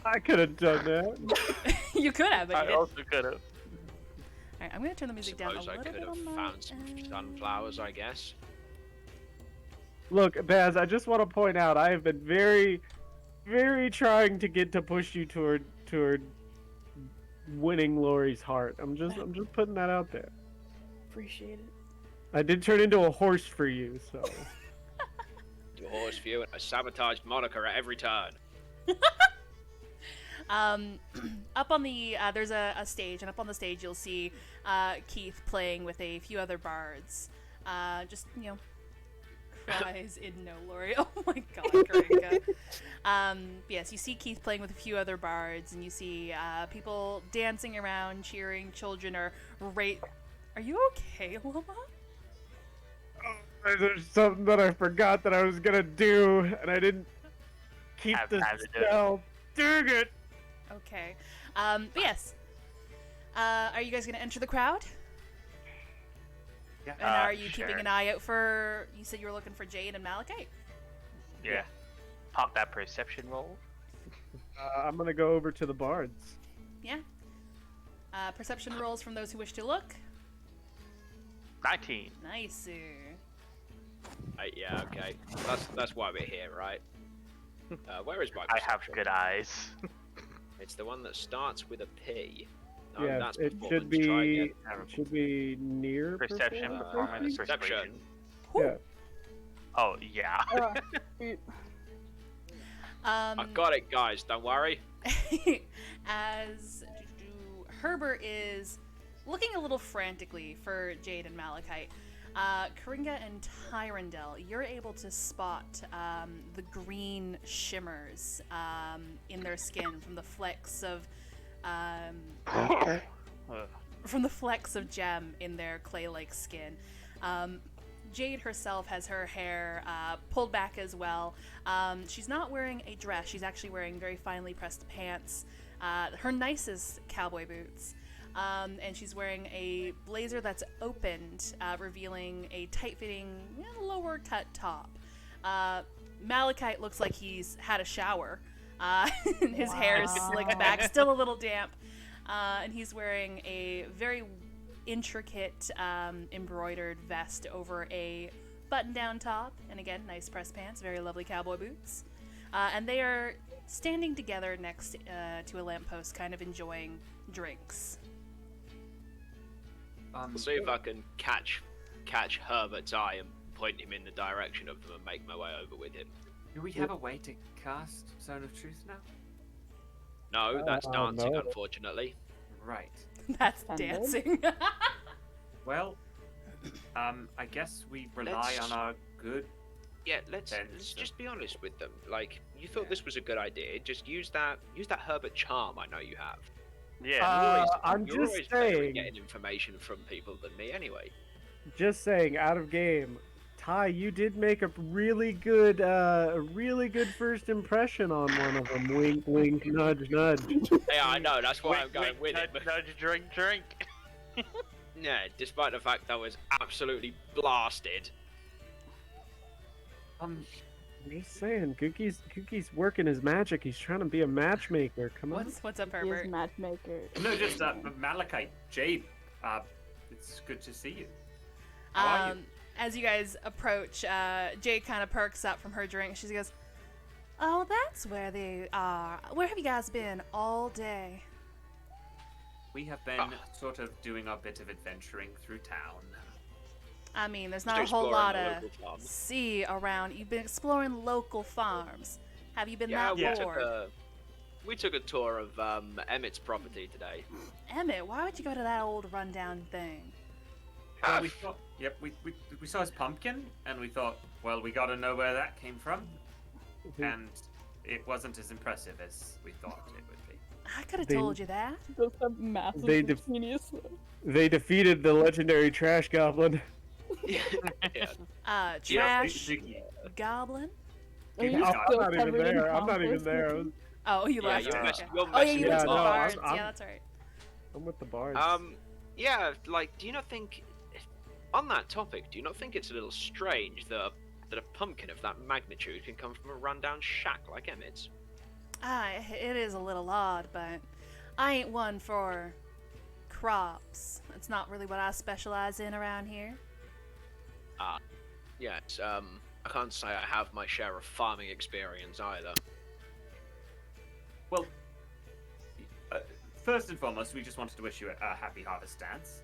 I could have done that. You could have, but you I didn't. also could have. Alright, I'm gonna turn the music down a Suppose I little could bit have on my found some end. sunflowers, I guess. Look, Baz, I just want to point out I have been very, very trying to get to push you toward winning Lori's heart. I'm just putting that out there. Appreciate it. I did turn into a horse for you, so. Do a horse view and I sabotaged Monica at every turn. Up on the there's a stage, and up on the stage you'll see Keith playing with a few other bards. Just cries in no Lori. Oh my god, Karinka. Yes, you see Keith playing with a few other bards, and you see people dancing around, cheering. Children are Are you okay, Lama? There's something that I forgot that I was gonna do, and I didn't keep Have the time to do it. spell. Dang it! Okay. But yes. Are you guys gonna enter the crowd? Yeah. And are you Sure. keeping an eye out for? You said you were looking for Jade and Malachite. Yeah. Pop that perception roll. I'm gonna go over to the bards. Yeah. Perception rolls from those who wish to look. 19. Nice. Yeah, okay. That's why we're here, right? Where is my I have perception? good eyes. It's the one that starts with a P. No, Yeah, that's it performance. should Try be. again. It should be near Perception, performance, I performance, think? Perception. persuasion. Yeah. Oh, yeah. I've got it, guys. Don't worry. As Herbert is looking a little frantically for Jade and Malachite, Karinga and Tyrandel, you're able to spot the green shimmers in their skin from the flecks of gem in their clay-like skin. Jade herself has her hair pulled back as well. She's not wearing a dress. She's actually wearing very finely pressed pants, her nicest cowboy boots. And she's wearing a blazer that's opened, revealing a tight-fitting, lower cut top. Malachite looks like he's had a shower. His hair is slicked back, still a little damp. And he's wearing a very intricate embroidered vest over a button-down top. And again, nice press pants, very lovely cowboy boots. And they are standing together next to a lamppost, kind of enjoying drinks. I'll see if I can catch Herbert's eye and point him in the direction of them and make my way over with him. Do we have a way to cast Zone of Truth now? No, that's dancing, no. unfortunately. Right. That's And then? dancing. Well, I guess we rely Let's- on our good. Yeah, let's Then, so- just be honest with them. Like, you thought Yeah. this was a good idea. Just use that Herbert charm I know you have. Yeah. I'm You're just always better at saying. getting information from people than me, anyway. Just saying, out of game. Ty, you did make a really good first impression on one of them. Wink, wink, nudge, nudge. Yeah, I know. That's why I'm Wink, going wink, with nudge, it. But nudge, drink, drink. yeah, despite the fact I was absolutely blasted. I'm just saying, Cookie's working his magic. He's trying to be a matchmaker. Come on. What's up, He is Herbert? matchmaker. No, just Malachite, Jade. It's good to see you. How are you? As you guys approach, Jade kind of perks up from her drink. She goes, Oh, that's where they are. Where have you guys been all day? We have been sort of doing our bit of adventuring through town. I mean, there's Just not a whole exploring lot the of local farm. sea around. You've been exploring local farms. Have you been Yeah, that bored? we took a tour of Emmett's property today. Emmett, why would you go to that old rundown thing? Well, we thought, we saw his pumpkin, and we thought, well, we got to know where that came from, and it wasn't as impressive as we thought it would be. I could have They- told you that. Those have massive They bikinis. They defeated the legendary trash goblin. Yeah. Trash Ziggy. goblin. Are you I'm still not even covered in there. I'm not even compost, there. Nikki? Oh, you Yeah, left. you're Okay. messing- you're Oh yeah, messing you with went to the no, barns. I'm- Yeah, that's right. I'm with the bards. Yeah, like, do you not think, on that topic, do you not think it's a little strange that a pumpkin of that magnitude can come from a rundown shack like Emmett's? It is a little odd, but I ain't one for crops. It's not really what I specialize in around here. Yeah, it's, I can't say I have my share of farming experience either. Well, first and foremost, we just wanted to wish you a happy harvest dance.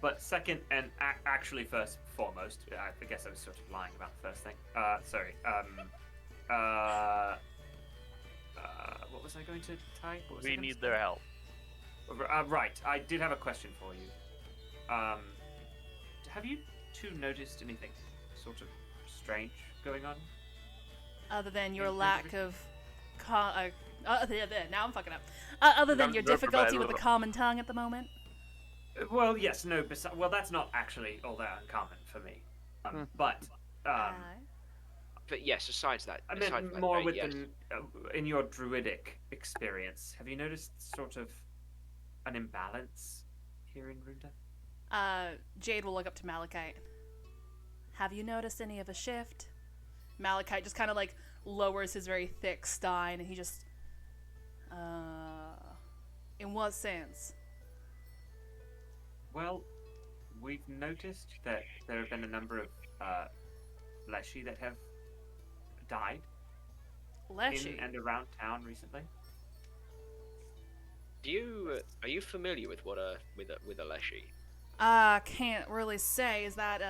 But second, and actually first foremost, I guess I was sort of lying about the first thing. Sorry. What was I going to type? What was I We gonna need say? their help. Right. I did have a question for you. Have you two noticed anything sort of strange going on? Other than your Mm, lack of, now I'm fucking up. Other than your difficulty with the common tongue at the moment. Well, yes, no. Well, that's not actually all that uncommon for me. But But yes, besides that, I aside meant from that, more yes. in your druidic experience. Have you noticed sort of an imbalance here in Runda? Jade will look up to Malachite. Have you noticed any of a shift? Malachite just kind of like lowers his very thick stein and he just, in what sense? Well, we've noticed that there have been a number of Leshy that have died Leshy. in and around town recently. Are you familiar with what a leshy? Can't really say. Is that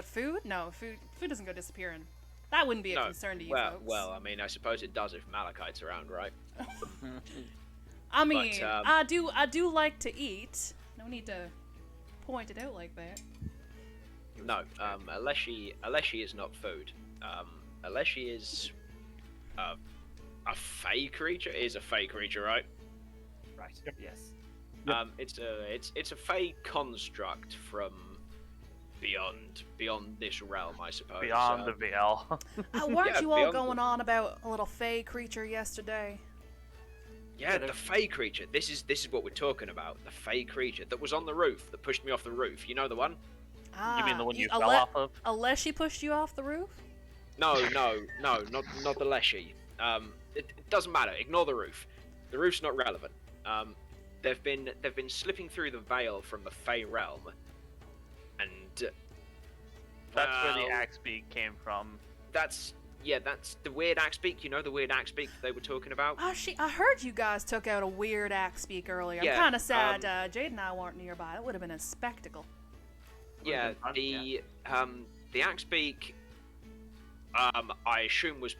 food? No, food doesn't go disappearing. That wouldn't be a concern to you folks. Well, I mean, I suppose it does if Malachite's around, right? I mean, but, I do like to eat. No need to point it out like that. No, a leshy is not food. A leshy is a fey creature. It is a fey creature, right? Right. Yes. It's a fey construct from beyond this realm, I suppose. Beyond the veil. Weren't Yeah, you all beyond going on about a little fey creature yesterday? Yeah, the fey creature. This is what we're talking about. The fey creature that was on the roof, that pushed me off the roof. You know the one? You mean the one you fell off of? Unless she pushed you off the roof? No, not the leshy. It doesn't matter. Ignore the roof. The roof's not relevant. They've been slipping through the veil from the Fey realm, and That's where the axe beak came from. that's the weird axe beak. You know the weird axe beak they were talking about. I heard you guys took out a weird axe speak earlier. Yeah, I'm kind of sad Jade and I weren't nearby. That would have been a spectacle. Yeah, the axe beak. I assume was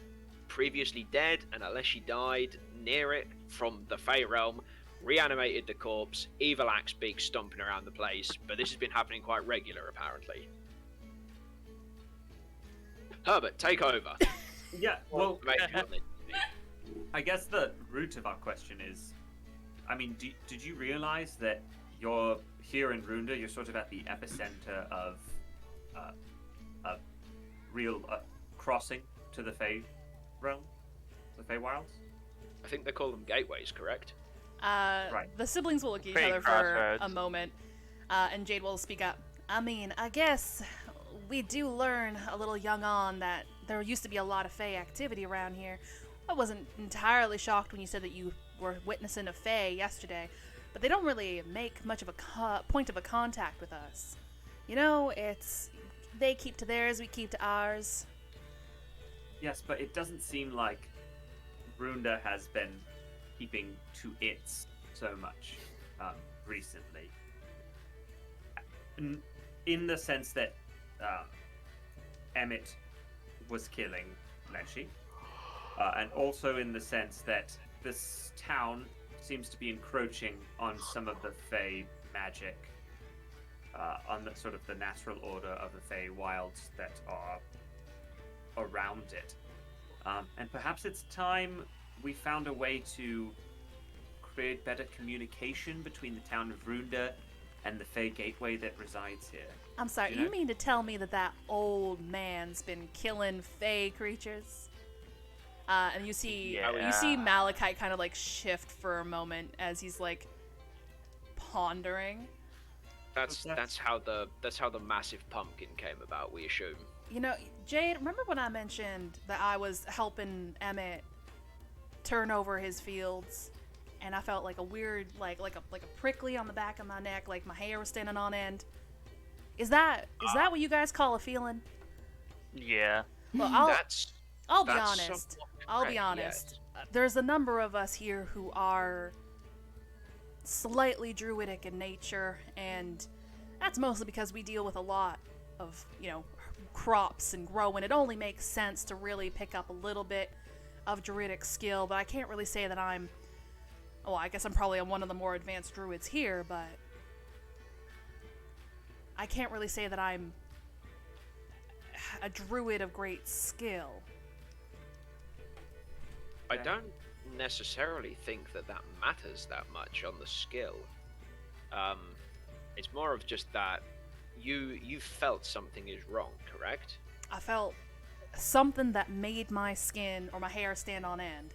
previously dead, and unless she died near it from the Fey realm, reanimated the corpse. Evil axe beak stomping around the place, but this has been happening quite regular apparently. Herbert, take over. Yeah. Well, Basically. I guess the root of our question is, I mean, did you realize that you're here in Runda? You're sort of at the epicenter of a real crossing to the Fey realm, the Fey Wilds. I think they call them gateways, correct? Right. The siblings will look at each Fey other for crossroads. a moment, and Jade will speak up. I mean, I guess we do learn a little young on that there used to be a lot of Fey activity around here. I wasn't entirely shocked when you said that you were witnessing a Fey yesterday, but they don't really make much of a point of a contact with us. You know, it's they keep to theirs, we keep to ours. Yes, but it doesn't seem like Runda has been keeping to its so much recently. In the sense that Emmett was killing Leshy, and also in the sense that this town seems to be encroaching on some of the Fey magic, on the sort of the natural order of the Fey wilds that are around it. And perhaps it's time we found a way to create better communication between the town of Runda and the Fey gateway that resides here. I'm sorry, you mean to tell me that old man's been killing Fey creatures? And you see Malachite kind of like shift for a moment as he's like pondering. That's how the massive pumpkin came about, we assume. You know, Jade, remember when I mentioned that I was helping Emmett turn over his fields, and I felt like a weird, like a prickly on the back of my neck, like my hair was standing on end? Is that what you guys call a feeling? Yeah. Well, I'll be honest. I'll be honest. There's a number of us here who are slightly druidic in nature, and that's mostly because we deal with a lot of, crops and grow, and it only makes sense to really pick up a little bit of druidic skill, but I can't really say that I guess I'm probably one of the more advanced druids here, but I can't really say that I'm a druid of great skill. I don't necessarily think that matters that much on the skill. It's more of just that you felt something is wrong, correct? I felt something that made my skin or my hair stand on end.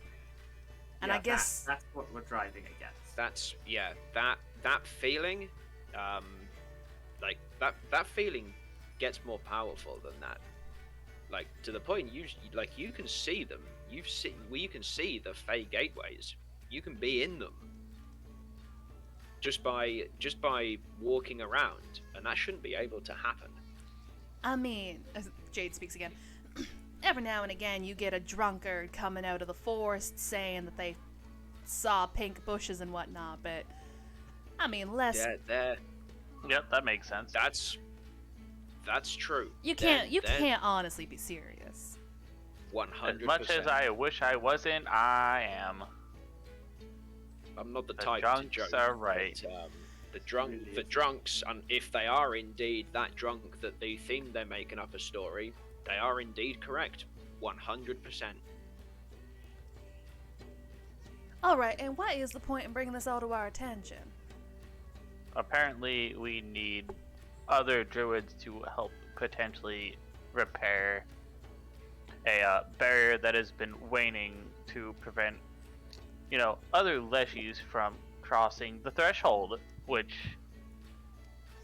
And I guess that's what we're driving against. That's that feeling, that feeling gets more powerful than that. Like, to the point you can see them. You can see the Fey gateways. You can be in them just by walking around, and that shouldn't be able to happen. I mean, as Jade speaks again, every now and again you get a drunkard coming out of the forest saying that they saw pink bushes and whatnot, but I mean, less. Yep, that makes sense. That's true. You can't honestly be serious. 100%. As much as I wish I wasn't, I am. I'm not the The type drunks to joke. are right. But, the drunks, and if they are indeed that drunk that they think they're making up a story, they are indeed correct. 100%. Alright, and what is the point in bringing this all to our attention? Apparently, we need other druids to help potentially repair a barrier that has been waning to prevent, other Leshies from crossing the threshold, which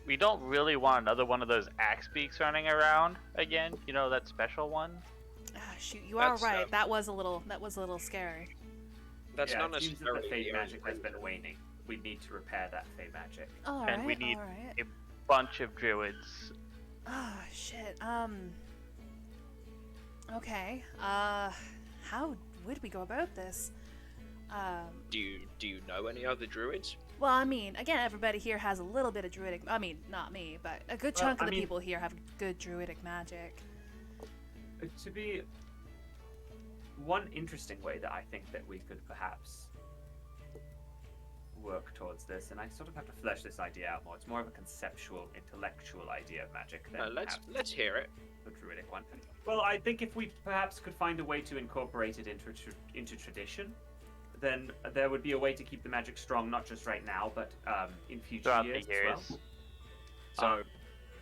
we don't really want another one of those axe beaks running around again. That special one. Shoot, you are right. That was a little scary. That's not it seems that necessarily the Fey the magic only has been waning. We need to repair that Fey magic. And we need a bunch of druids. Oh, shit. Okay. How would we go about this? Do you know any other druids? Well, I mean, again, everybody here has a little bit of druidic. I mean, not me, but a good chunk of the people here have good druidic magic. To be one interesting way that I think that we could perhaps work towards this, and I sort of have to flesh this idea out more. It's more of a conceptual, intellectual idea of magic than Let's hear it. The druidic one. Well, I think if we perhaps could find a way to incorporate it into tradition, then there would be a way to keep the magic strong, not just right now, but in future Throughout years the years. as well.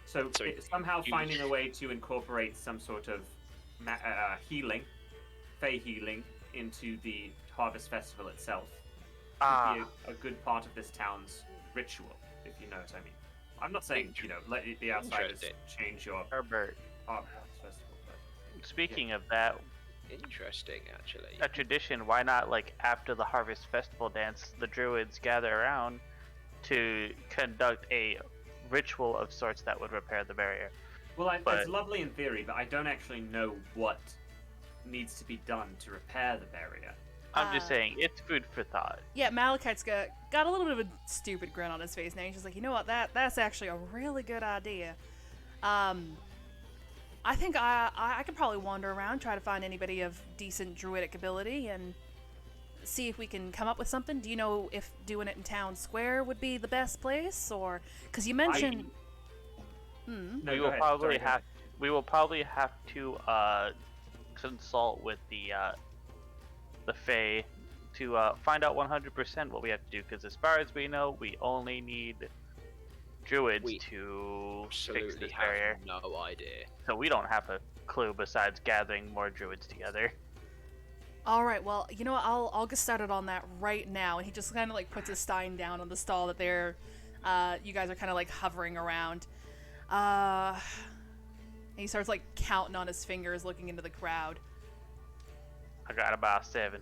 So somehow finding a way to incorporate some sort of healing, Fey healing, into the Harvest Festival itself would be a good part of this town's ritual, if you know what I mean. I'm not saying, let the outsiders change your Herbert. Harvest Festival, but... Speaking of that, Interesting, actually. a tradition, why not, after the Harvest Festival dance, the druids gather around to conduct a ritual of sorts that would repair the barrier? Well, it's lovely in theory, but I don't actually know what needs to be done to repair the barrier. I'm just saying, it's food for thought. Yeah, Malachite's got a little bit of a stupid grin on his face now. He's just like, you know what, that's actually a really good idea. I think I could probably wander around, try to find anybody of decent druidic ability, and see if we can come up with something. Do you know if doing it in town square would be the best place, or because you mentioned? No, we go will ahead. probably Sorry, go have we will probably have to consult with the Fae to find out 100% what we have to do, because as far as we know, we only need druids We to fix Absolutely this have barrier. no idea. So we don't have a clue besides gathering more druids together. All right, well, you know what? I'll get started on that right now. And he just kind of like puts his stein down on the stall that you guys are kind of like hovering around. And he starts like counting on his fingers, looking into the crowd. I got about 7.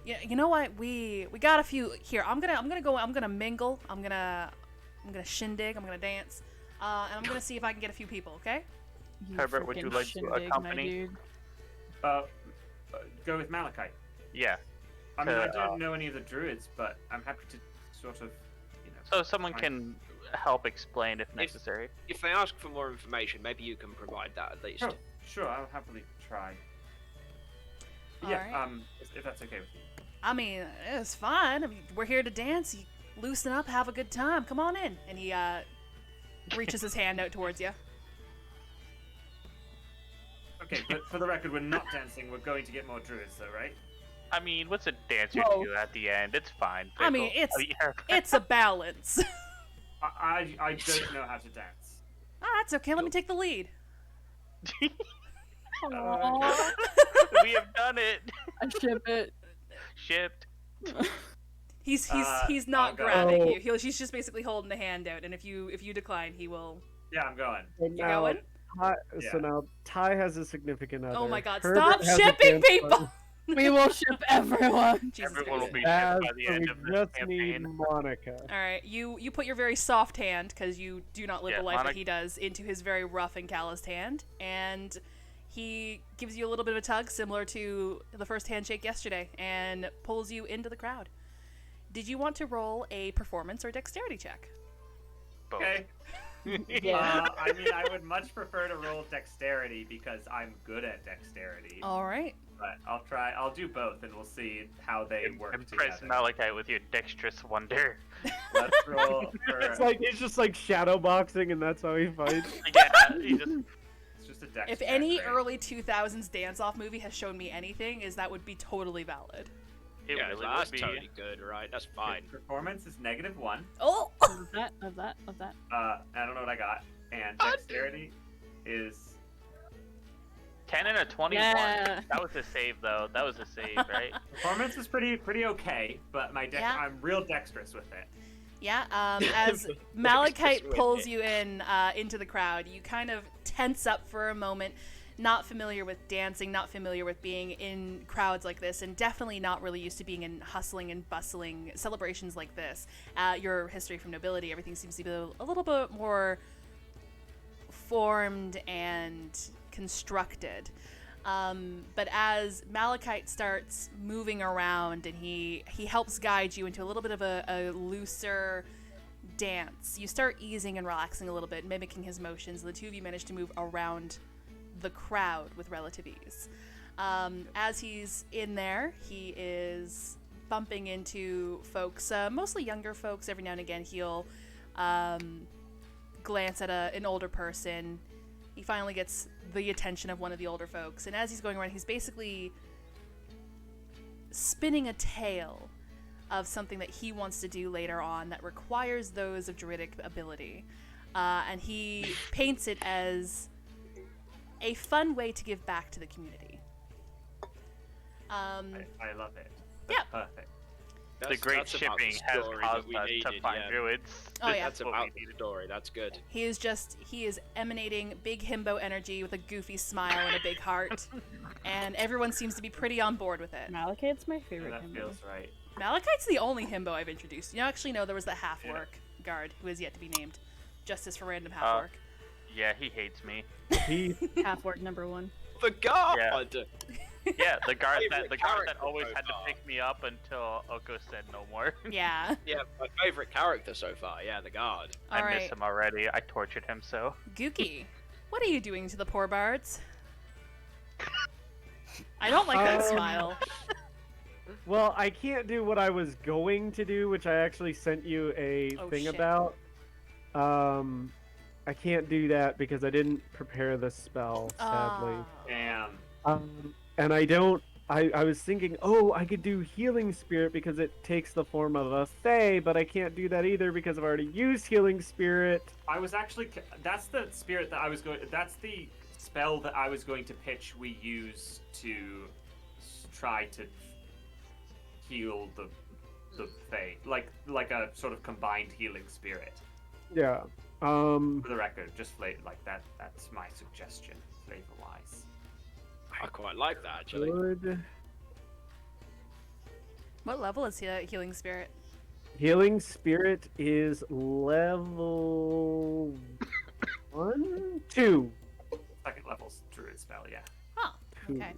Yeah, you know what? We got a few here. I'm gonna mingle. I'm gonna shindig. I'm gonna dance. And I'm gonna see if I can get a few people. Okay? Herbert, would you frickin' like to shindig, my accompany? dude. go with Malachite. Yeah. I mean, I don't know any of the druids, but I'm happy to sort of, So someone can help explain if necessary. If they ask for more information, maybe you can provide that at least. Sure, I'll happily try. All Yeah, right. if that's okay with you. I mean, it's fine. I mean, we're here to dance. You loosen up, have a good time. Come on in. And he reaches his hand out towards you. Okay, but for the record, we're not dancing. We're going to get more druids, though, right? I mean, what's a dance or Whoa. two at the end? It's fine. I mean, Pickle. it's a balance. I don't know how to dance. That's okay. Let me take the lead. Aww. We have done it. I ship it. Shipped. He's I'll not go. grabbing you. He's just basically holding the hand out, and if you decline, he will. Yeah, I'm going. And You now, going? So now Ty has a significant other. Oh my God! Herbert Stop has a shipping dance people. partner. We will ship everyone. Jesus Everyone will Christ. be shipped As by the so end we of the just need campaign. Monica. All right, you put your very soft hand, because you do not live Yeah, the life that Monica- he does, into his very rough and calloused hand, and he gives you a little bit of a tug, similar to the first handshake yesterday, and pulls you into the crowd. Did you want to roll a performance or dexterity check? Both. Okay. Yeah. I mean, I would much prefer to roll dexterity because I'm good at dexterity. All right. But I'll do both, and we'll see how they work Impress together. Malachite with your dexterous wonder. Let's roll for. It's like he's just like shadow boxing, and that's how he fights. Yeah, he just It's just a dex. If check, any right? early 2000s dance-off movie has shown me anything, is that would be totally valid. it yeah, really that's would be. totally good, right? That's fine. Performance is -1. Oh! Of that. I don't know what I got, and dexterity is 10 and a 21. Yeah. That was a save, though. That was a save, right? performance is pretty okay, but my Yeah. I'm real dexterous with it. Yeah, as Malachite with pulls it. you in into the crowd, you kind of tense up for a moment, not familiar with dancing, not familiar with being in crowds like this, and definitely not really used to being in hustling and bustling celebrations like this. Your history from nobility, everything seems to be a little bit more formed and constructed. But as Malachite starts moving around and he helps guide you into a little bit of a looser dance, you start easing and relaxing a little bit, mimicking his motions. The two of you manage to move around the crowd with relative ease. As he's in there, he is bumping into folks, mostly younger folks. Every now and again, he'll glance at an older person. He finally gets the attention of one of the older folks, and as he's going around, he's basically spinning a tale of something that he wants to do later on that requires those of druidic ability, and he paints it as a fun way to give back to the community. I love it. Yeah. That's perfect. The great That's about the shipping has story that caused we us to needed, find yeah. druids. Oh, yeah. That's what about we the needed. story. That's good. He is emanating big himbo energy with a goofy smile and a big heart, and everyone seems to be pretty on board with it. Malachite's my favorite That himbo. feels right. Malachite's the only himbo I've introduced. You actually know there was the half-orc guard who has yet to be named. Justice for random half-orc. Yeah, he hates me. He Half-orc number 1. The guard. Yeah, the guard that Favorite always character had to so far. pick me up until Oko said no more. Yeah. Yeah, my favorite character so far. Yeah, the guard. All I miss right. him already. I tortured him so. Gookie, what are you doing to the poor bards? I don't like that smile. Well, I can't do what I was going to do, which I actually sent you a Oh, thing shit. about. I can't do that because I didn't prepare the spell, sadly. Damn. And I don't. I was thinking, oh, I could do Healing Spirit because it takes the form of a Fae, but I can't do that either because I've already used Healing Spirit. I was actually. That's the spirit that I was going. That's the spell that I was going to pitch. We use to try to heal the Fae, like a sort of combined healing spirit. Yeah. For the record, just like that. That's my suggestion, flavor-wise. I quite like that actually. Good. What level is Healing Spirit? Healing Spirit is level 1, 2. Second level's druid spell, yeah. Huh. Two. Okay.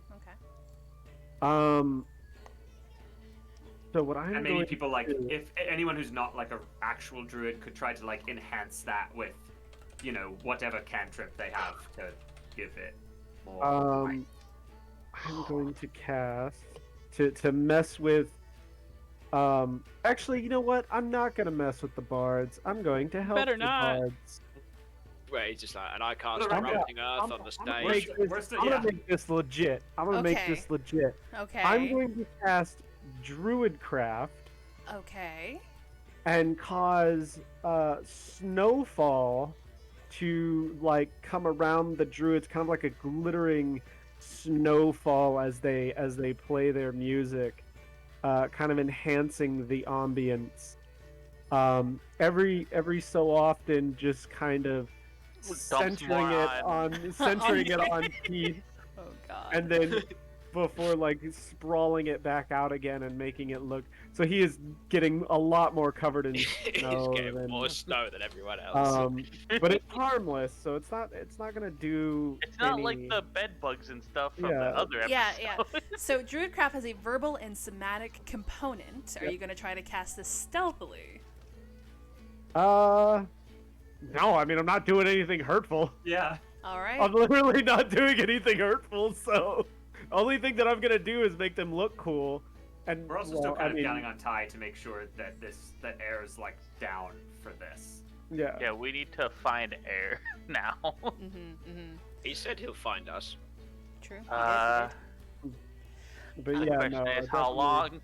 So what I'm And maybe going people like, to do- if anyone who's not like a actual druid could try to like enhance that with, whatever cantrip they have to give it more. might. I'm going to cast to mess with. Actually, you know what? I'm not gonna mess with the bards. I'm going to help Better the not. bards. Where he's just like, and I cast I'm Corrupting Earth I'm- on the I'm gonna stage. make this- Where's the- I'm gonna yeah. make this legit. I'm gonna make Okay. this legit. Okay. I'm going to cast Druidcraft Okay. and cause snowfall to like come around the druids, kind of like a glittering snowfall as they play their music, kind of enhancing the ambience. Every so often, just kind of centering it on Keith, Oh God. and then before like sprawling it back out again and making it look. So he is getting a lot more covered in He's snow getting than, more snow than everyone else. but it's harmless, so it's not gonna do. It's not any... like the bed bugs and stuff from Yeah. the other episode. Yeah. So Druidcraft has a verbal and somatic component. Are you going to try to cast this stealthily? No, I mean I'm not doing anything hurtful. Yeah. All right. I'm literally not doing anything hurtful. So, only thing that I'm gonna do is make them look cool. And We're also still kind of counting on Ty to make sure that that air is like down for this. Yeah. Yeah, we need to find air now. He said he'll find us. True. But The yeah, question no. is how definitely- long?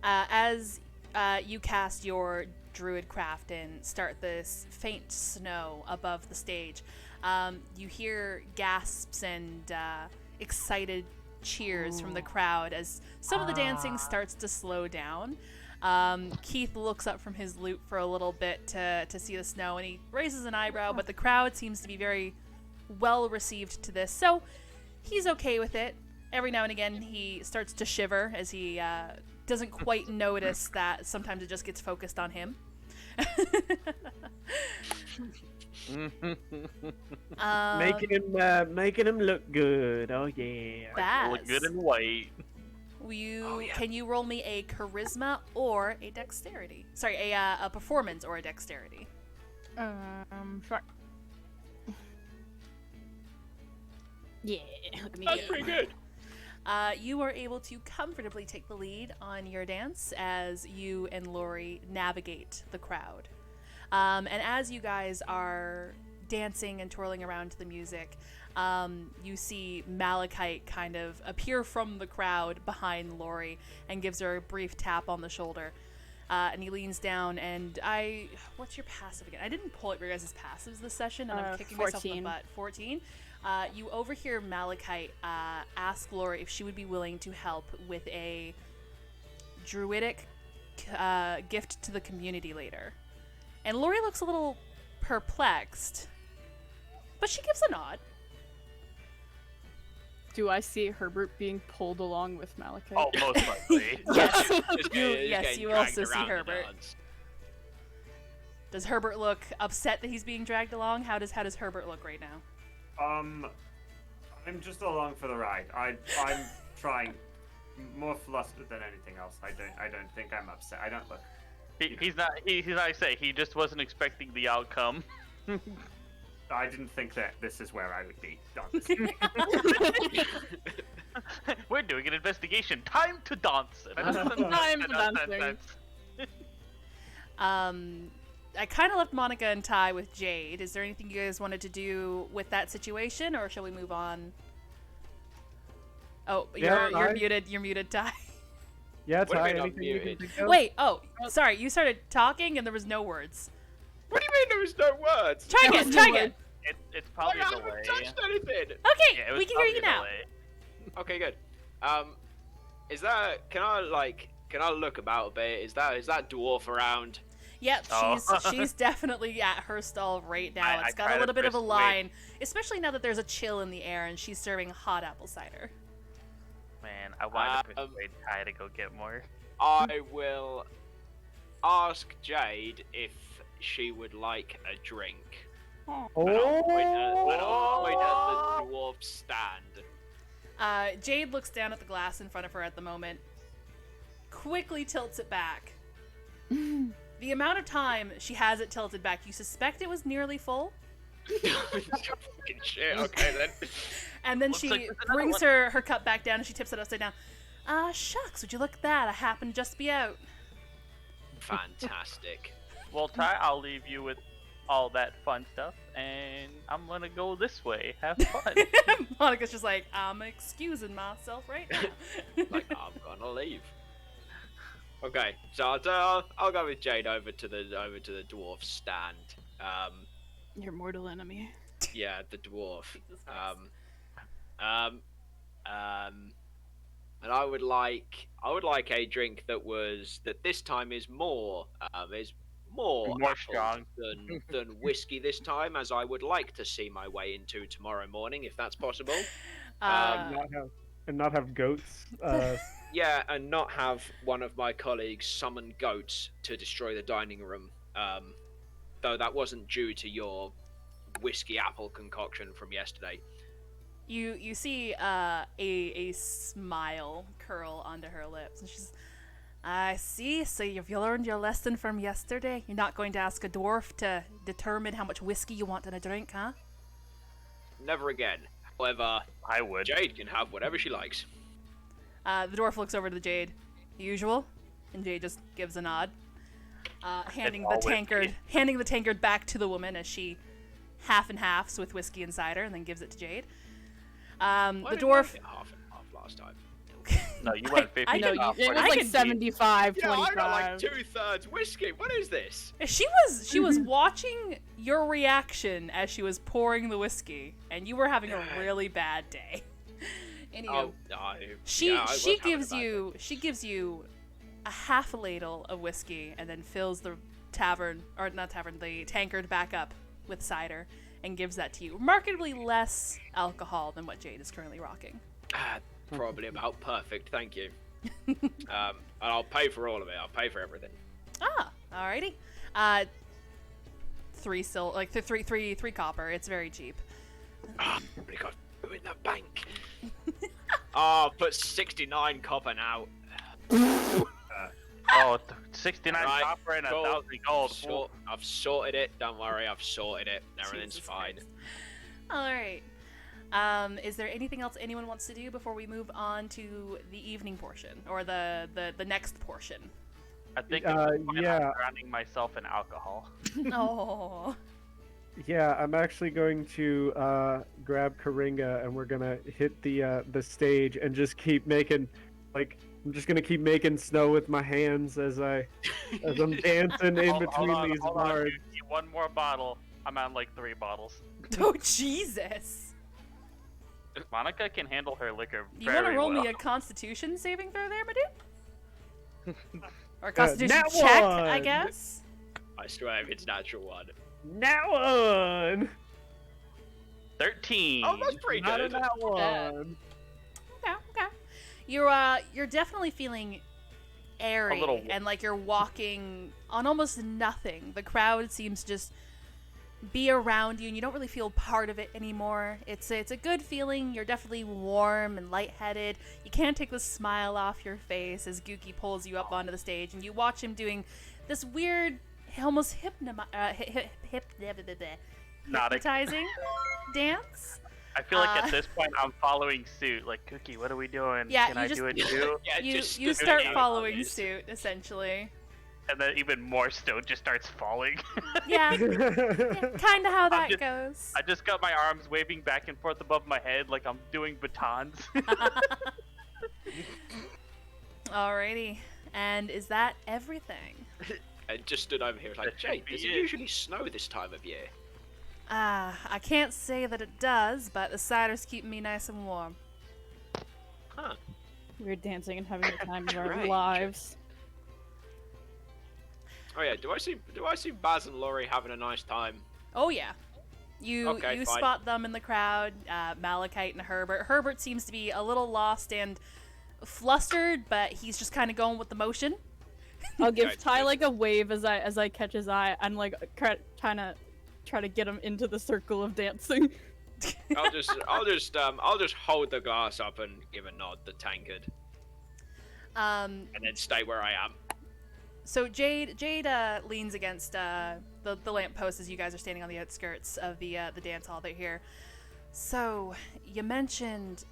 As you cast your Druidcraft and start this faint snow above the stage, you hear gasps and excited cheers from the crowd as some of the dancing starts to slow down. Keith looks up from his lute for a little bit to see the snow, and he raises an eyebrow, but the crowd seems to be very well received to this, so he's okay with it. Every now and again, he starts to shiver as he doesn't quite notice that sometimes it just gets focused on him. Making him look good. Oh yeah. Baz, Look good in white. can you roll me a charisma or a dexterity? Sorry, a performance or a dexterity. Sure. Yeah, look at me. That's pretty good. You are able to comfortably take the lead on your dance as you and Lori navigate the crowd. And as you guys are dancing and twirling around to the music, you see Malachite kind of appear from the crowd behind Lori and gives her a brief tap on the shoulder. And he leans down and what's your passive again? I didn't pull up your guys' passives this session and I'm kicking myself in the 14. butt. 14. You overhear Malachite ask Lori if she would be willing to help with a druidic gift to the community later. And Lori looks a little perplexed, but she gives a nod. Do I see Herbert being pulled along with Malachite? Oh, most likely. Yes, Just getting- yes, getting you dragged also see around the Herbert. dance. Does Herbert look upset that he's being dragged along? How does Herbert look right now? I'm just along for the ride. I'm trying more flustered than anything else. I don't think I'm upset. I don't look. He's not. He's not. I say he just wasn't expecting the outcome. I didn't think that this is where I would be. We're doing an investigation. Time to dance. Time for dancing. I kind of left Monica and Ty with Jade. Is there anything you guys wanted to do with that situation, or shall we move on? Oh, Yeah, you're muted. You're muted, Ty. Yeah, What do you Ty, mean I'm anything you can muted? think of? Wait. Oh, sorry. You started talking and there was no words. What do you mean there was no words? Try again. Try again. It's probably I a haven't delay. touched anything. Okay, Yeah, it was we can hear probably you a now. delay. Okay, good. Is that? Can I look about a bit? Is that dwarf around? Yep, Oh. she's definitely at her stall right now. I It's got try a to little bit of a persuade- line, especially now that there's a chill in the air and she's serving hot apple cider. Man, I wanted to persuade Ty to go get more. I will ask Jade if she would like a drink. Oh, And I'll point at the dwarf stand. Jade looks down at the glass in front of her at the moment, quickly tilts it back. The amount of time she has it tilted back, you suspect it was nearly full, Fucking shit. Okay then. and then Looks she like there's another brings one. her cup back down and she tips it upside down. Shucks, would you look at that? I happen to just be out. Fantastic. Well, Ty, I'll leave you with all that fun stuff, and I'm gonna go this way. Have fun. Monica's just like, I'm excusing myself right now. Like I'm gonna leave. Okay, so I'll go with Jade over to the dwarf stand. Your mortal enemy. Yeah, the dwarf. Jesus Christ. And I would like a drink that this time is more More apples strong. than whiskey this time, as I would like to see my way into tomorrow morning, if that's possible. not have goats. Yeah, and not have one of my colleagues summon goats to destroy the dining room. Though that wasn't due to your whiskey apple concoction from yesterday. You see a smile curl onto her lips, and she's, I see. So you've learned your lesson from yesterday. You're not going to ask a dwarf to determine how much whiskey you want in a drink, huh? Never again. However, I would. Jade can have whatever she likes. The dwarf looks over to the Jade. Usual, and Jade just gives a nod, handing all the tankard back to the woman as she half and halves with whiskey and cider, and then gives it to Jade. Why The didn't I dwarf. get half and half last time. No, you went 50. I No, can- it was I like can- 75, Yeah, I 25. got like 2/3 whiskey. What is this? She was watching your reaction as she was pouring the whiskey, and you were having a really bad day. Anywho, Oh, no. she Yeah, I was having a bad day. gives you a half a ladle of whiskey and then fills the the tankard back up with cider and gives that to you. Remarkably less alcohol than what Jade is currently rocking. Probably about perfect. Thank you. And I'll pay for all of it. I'll pay for everything. Alrighty. Three copper. It's very cheap. Probably got two in the bank. Oh, put 69 copper now. Oh, 69 Right, copper and cool. 1,000 gold. I've sorted it. Don't worry, I've sorted it. Everything's Jesus fine. Christ. Alright. Is there anything else anyone wants to do before we move on to the evening portion? Or the next portion? I think I'm yeah. drowning myself in alcohol. Oh. Yeah, I'm actually going to grab Karinga and we're gonna hit the stage and just keep making, like, I'm just gonna keep making snow with my hands as I'm dancing in between these bars. You one more bottle. I'm on like 3 bottles. Oh, Jesus. Monica can handle her liquor You want to very roll well. me a constitution saving throw there, my dude? Or a constitution nat check, I one. guess? I swear if it's natural one. Now one. 13. Oh, that's pretty Not good. a that one. Okay. You're definitely feeling airy little- and like you're walking on almost nothing. The crowd seems just be around you, and you don't really feel part of it anymore. It's a good feeling. You're definitely warm and lightheaded. You can't take the smile off your face as Gookie pulls you up onto the stage, and you watch him doing this weird, almost hypnotizing dance. I feel like at this point I'm following suit. Like, Cookie, what are we doing? Yeah, Can you I just- do it too? Yeah, You just you stood start there. following suit, essentially. And then even more Stone just starts falling. Yeah, kind of how that just- goes. I just got my arms waving back and forth above my head like I'm doing batons. Alrighty, and is that everything? And just stood over here like, That should Jade, be does it it. usually snow this time of year? I can't say that it does, but the cider's keeping me nice and warm. Huh. We're dancing and having the time of our Strange. lives. Oh yeah, do I see Baz and Laurie having a nice time? Oh yeah. You Okay, fine. spot them in the crowd, Malachite and Herbert. Herbert seems to be a little lost and flustered, but he's just kind of going with the motion. I'll give Okay, Ty good. like a wave as I catch his eye and like try to get him into the circle of dancing. I'll just hold the glass up and give a nod to Tankard, and then stay where I am. So Jade leans against the lamppost as you guys are standing on the outskirts of the dance hall that here. So you mentioned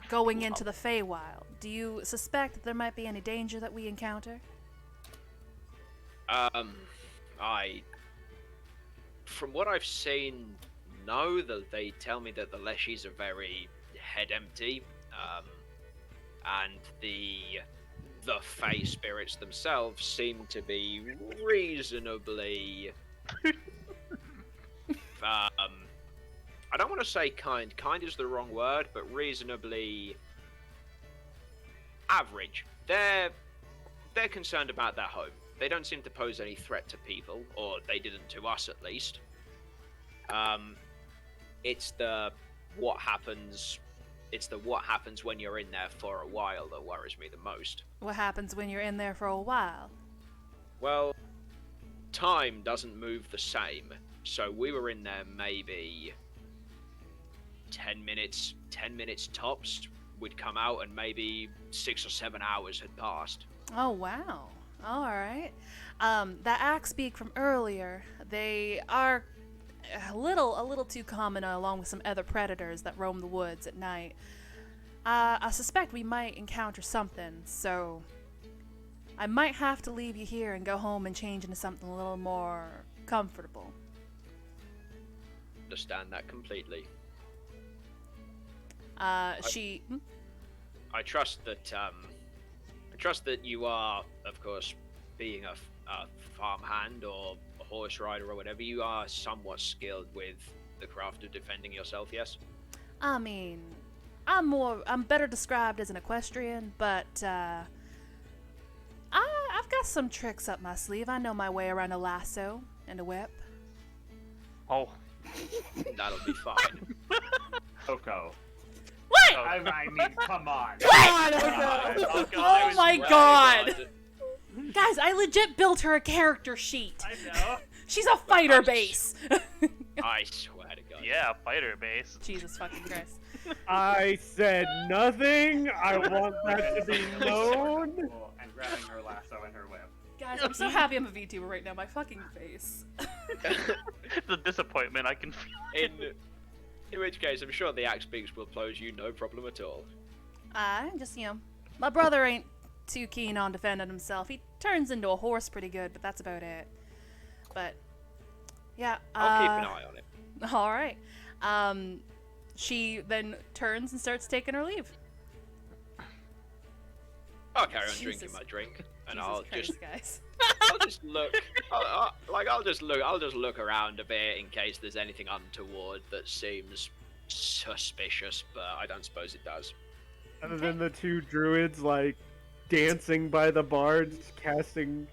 going into the Feywild. Do you suspect that there might be any danger that we encounter? From what I've seen, no. They tell me that the Leshies are very head empty, and the Fey spirits themselves seem to be reasonably. I don't want to say kind. Kind is the wrong word, but reasonably average. They're concerned about their home. They don't seem to pose any threat to people, or they didn't to us at least. It's the what happens when you're in there for a while that worries me the most. What happens when you're in there for a while? Well, time doesn't move the same, so we were in there maybe 10 minutes tops. We'd come out and maybe 6 or 7 hours had passed. Oh wow. All right. That axe beak from earlier, they are a little too common along with some other predators that roam the woods at night. I suspect we might encounter something, so I might have to leave you here and go home and change into something a little more comfortable. Understand that completely. She. I trust that you are, of course, being a farmhand or a horse rider or whatever, you are somewhat skilled with the craft of defending yourself, yes? I mean, I'm better described as an equestrian, but I've got some tricks up my sleeve. I know my way around a lasso and a whip. Oh. That'll be fine. Coco. What? I mean, come on. Oh my god! Guys, I legit built her a character sheet. I know. She's a fighter base. I swear to God. Yeah, fighter base. Jesus fucking Christ. I said nothing. I want that to be known. And grabbing her lasso and her whip. Guys, I'm so happy I'm a VTuber right now. My fucking face. The disappointment I can feel. In which case, I'm sure the axe beaks will close you no problem at all. Just, my brother ain't too keen on defending himself. He turns into a horse pretty good, but that's about it. But, yeah. I'll keep an eye on it. Alright. She then turns and starts taking her leave. I'll carry on Jesus. drinking my drink, and Jesus I'll Christ, just guys. I'll just look. I'll just look around a bit in case there's anything untoward that seems suspicious, but I don't suppose it does. Other than the two druids like dancing by the bards, casting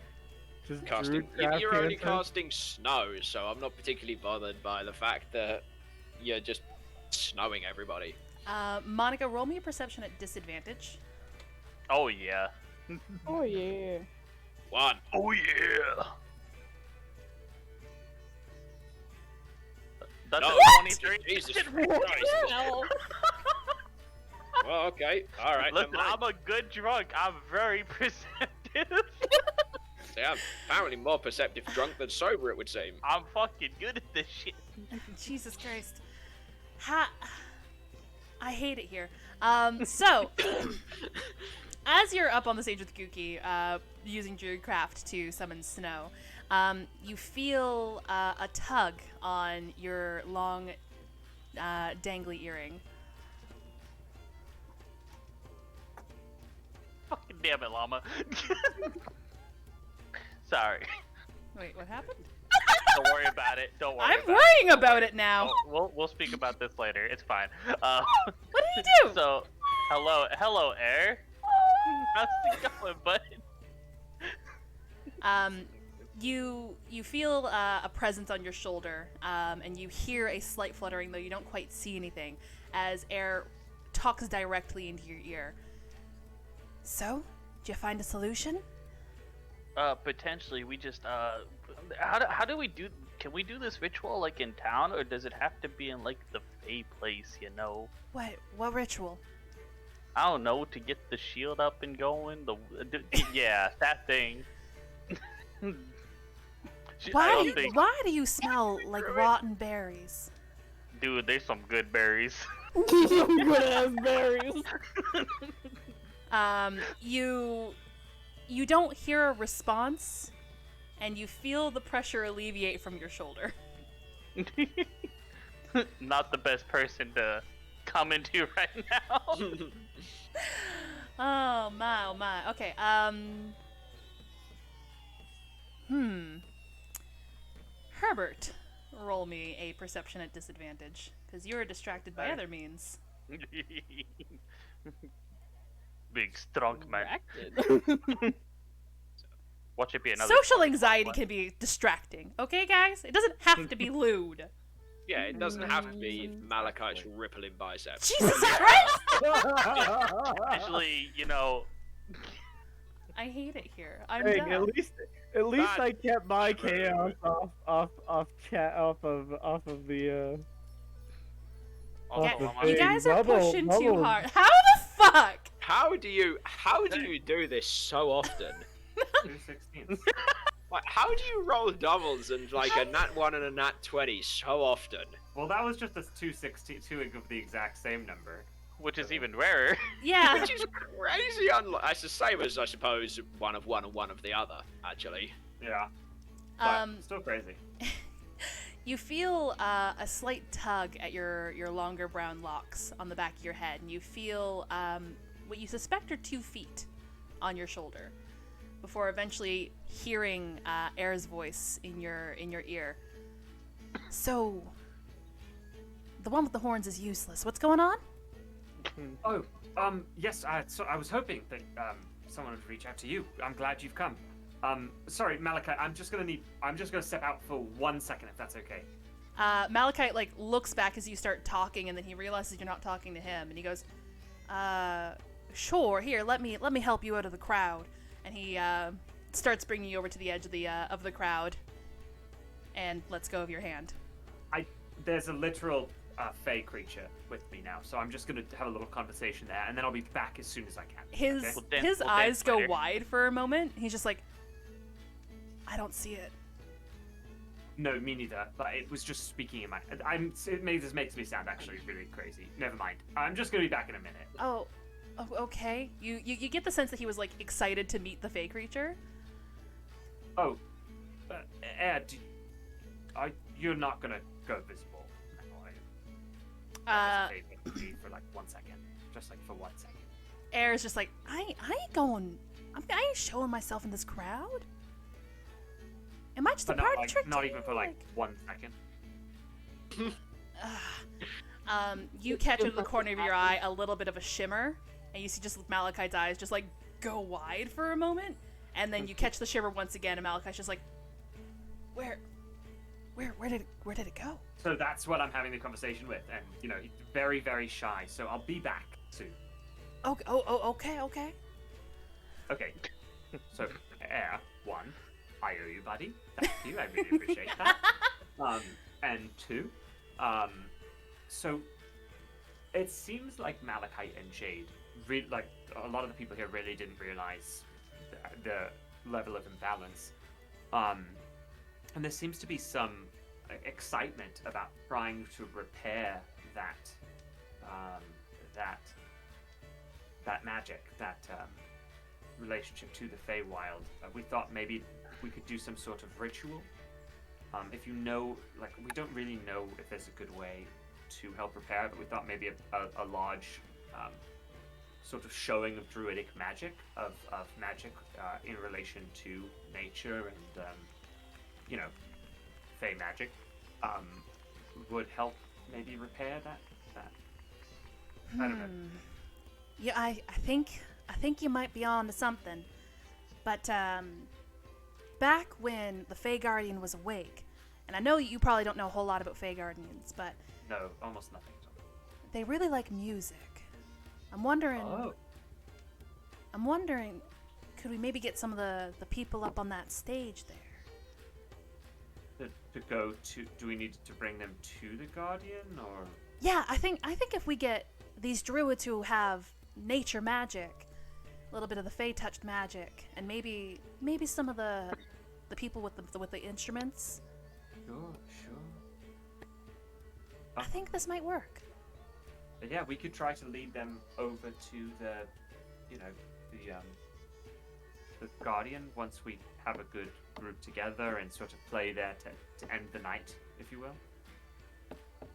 just Casting. druid You're only craft casting snow, so I'm not particularly bothered by the fact that you're just snowing everybody. Monica, roll me a perception at disadvantage. Oh yeah. Oh yeah. 1. Oh yeah. That's No, a 23. Jesus Shit, Christ. Hell. Well, okay, all right. Listen, never mind. I'm a good drunk. I'm very perceptive. See, I'm apparently more perceptive drunk than sober, it would seem. I'm fucking good at this shit. Jesus Christ. I hate it here. So, as you're up on the stage with Gookie, using Druidcraft to summon snow, you feel a tug on your long, dangly earring. Fucking damn it, llama. Sorry. Wait, what happened? Don't worry about it. Don't worry. I'm about worrying about it now. We'll speak about this later. It's fine. What did you do? So, hello, Air. How's it going, bud? You feel a presence on your shoulder, and you hear a slight fluttering, though you don't quite see anything, as Air talks directly into your ear. So, did you find a solution? Potentially. We just how do we do? Can we do this ritual like in town, or does it have to be in like the Fey place? You know. What ritual? I don't know, to get the shield up and going. Yeah, that thing. Why do you smell like rotten berries? Dude, there's some good berries. Some good ass berries. You don't hear a response, and you feel the pressure alleviate from your shoulder. Not the best person to come into right now. Oh my. Okay, Herbert, roll me a perception at disadvantage, because you're distracted by other means. Big strong man. Watch it be another. Social anxiety can be distracting, okay, guys? It doesn't have to be lewd. Yeah, it doesn't have to be Malachite's rippling biceps. Jesus Christ! Actually, you know. I hate it here. I'm Hey, done. at least That- I kept my chaos off of the Yeah, the you thing. guys are Bubble, pushing too bubble. hard. How the fuck? How do you do this so often? 2/16. Like, how do you roll doubles and like a nat 1 and a nat 20 so often? Well, that was just a 2/16 of the exact same number. Which is even rarer. Yeah. Which is crazy It's the same as, I suppose, 1 of one and 1 of the other, actually. Yeah. But Um, still crazy. You feel a slight tug at your longer brown locks on the back of your head, and you feel what you suspect are 2 feet on your shoulder, before eventually hearing Air's voice in your ear. So, the one with the horns is useless. What's going on? Oh, yes. So I was hoping that someone would reach out to you. I'm glad you've come. Sorry, Malachite. I'm just gonna step out for 1 second, if that's okay. Malachite looks back as you start talking, and then he realizes you're not talking to him, and he goes, "Sure. Here, let me help you out of the crowd." And he starts bringing you over to the edge of the crowd, and lets go of your hand. There's a literal fey creature with me now, so I'm just gonna have a little conversation there, and then I'll be back as soon as I can. His okay? We'll dance- his we'll eyes dance go later. wide for a moment. He's just like, "I don't see it." No, me neither. But it was just speaking in my. This makes me sound actually really crazy. Never mind. I'm just gonna be back in a minute. Oh, okay. You get the sense that he was excited to meet the fey creature. Oh, Ed, you're not gonna go visible. With me for 1 second, just for 1 second. Air's just like, I ain't going. I ain't showing myself in this crowd. Am I just But a party trick? not to even you? for 1 second. You catch in the corner of your eye a little bit of a shimmer, and you see just Malachite's eyes just go wide for a moment, and then you catch the shimmer once again, and Malachite's just like, where did it go? So that's what I'm having the conversation with, and he's very, very shy. So I'll be back soon. Okay. Okay. So Air 1, I owe you, buddy. Thank you. I really appreciate that. And 2, So it seems like Malachite and Jade, like a lot of the people here, really didn't realize the level of imbalance. And there seems to be some excitement about trying to repair that magic, that relationship to the Feywild. We thought maybe we could do some sort of ritual. If you know, like, we don't really know if there's a good way to help repair it, but we thought maybe a large sort of showing of druidic magic, of magic in relation to nature and, you know, Fey magic, would help maybe repair that. I don't know. Yeah, I think you might be on to something. But back when the Fey Guardian was awake, and I know you probably don't know a whole lot about Fey Guardians, but No, almost nothing. they really like music. I'm wondering, could we maybe get some of the people up on that stage there? To go to, do we need to bring them to the Guardian, or? Yeah, I think if we get these druids who have nature magic, a little bit of the Fey touched magic, and maybe some of the people with the instruments. Sure. I think this might work. But yeah, we could try to lead them over to the, you know, the Guardian once we have a good group together and sort of play there to end the night, if you will.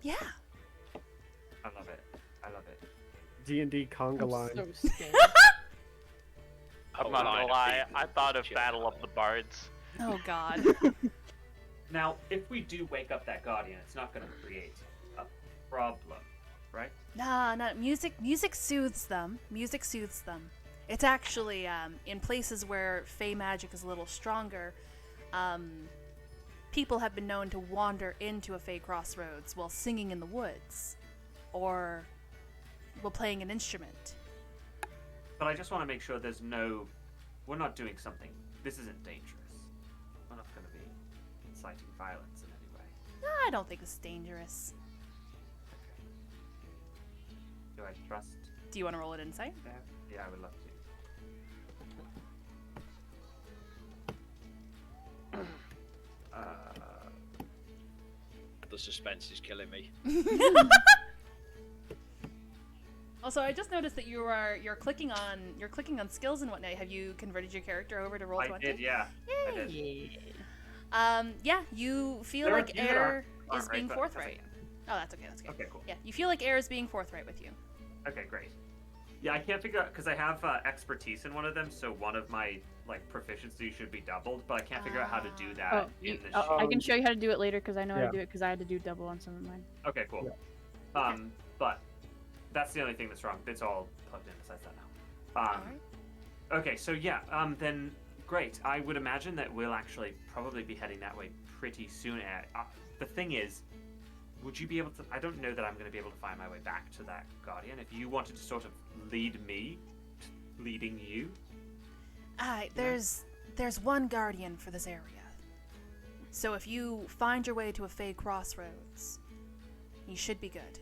Yeah. I love it. D&D conga I'm line. so scared. I'm not gonna lie, I thought of Battle of the Bards. Oh God. Now, if we do wake up that Guardian, it's not going to create a problem, right? Nah, music soothes them. Music soothes them. It's actually, in places where Fey magic is a little stronger, people have been known to wander into a Fey crossroads while singing in the woods, or while playing an instrument. But I just want to make sure we're not doing something, this isn't dangerous. We're not going to be inciting violence in any way. Nah, I don't think it's dangerous. Do I trust Do you want to roll an insight? there? Yeah, I would love to. The suspense is killing me. Also, I just noticed that you're clicking on skills and whatnot. Have you converted your character over to roll 20? I did, yeah. I did. Yeah, you feel There are like a few that Air aren't is right, being but forthright. Oh, that's okay. That's okay. Okay, cool. Yeah, you feel like Air is being forthright with you. Okay, great. Yeah, I can't figure out because I have expertise in one of them, so one of my proficiency should be doubled, but I can't figure out how to do that in the sheet. I can show you how to do it later because I know how Yeah. to do it because I had to do double on some of mine. Okay, cool. But that's the only thing that's wrong. It's all plugged in besides that now. Alright. Okay, so yeah, then great. I would imagine that we'll actually probably be heading that way pretty soon. The thing is, would you be able to? I don't know that I'm going to be able to find my way back to that Guardian. If you wanted to sort of lead me, leading you. Alright, there's one guardian for this area. So if you find your way to a Fey crossroads, you should be good.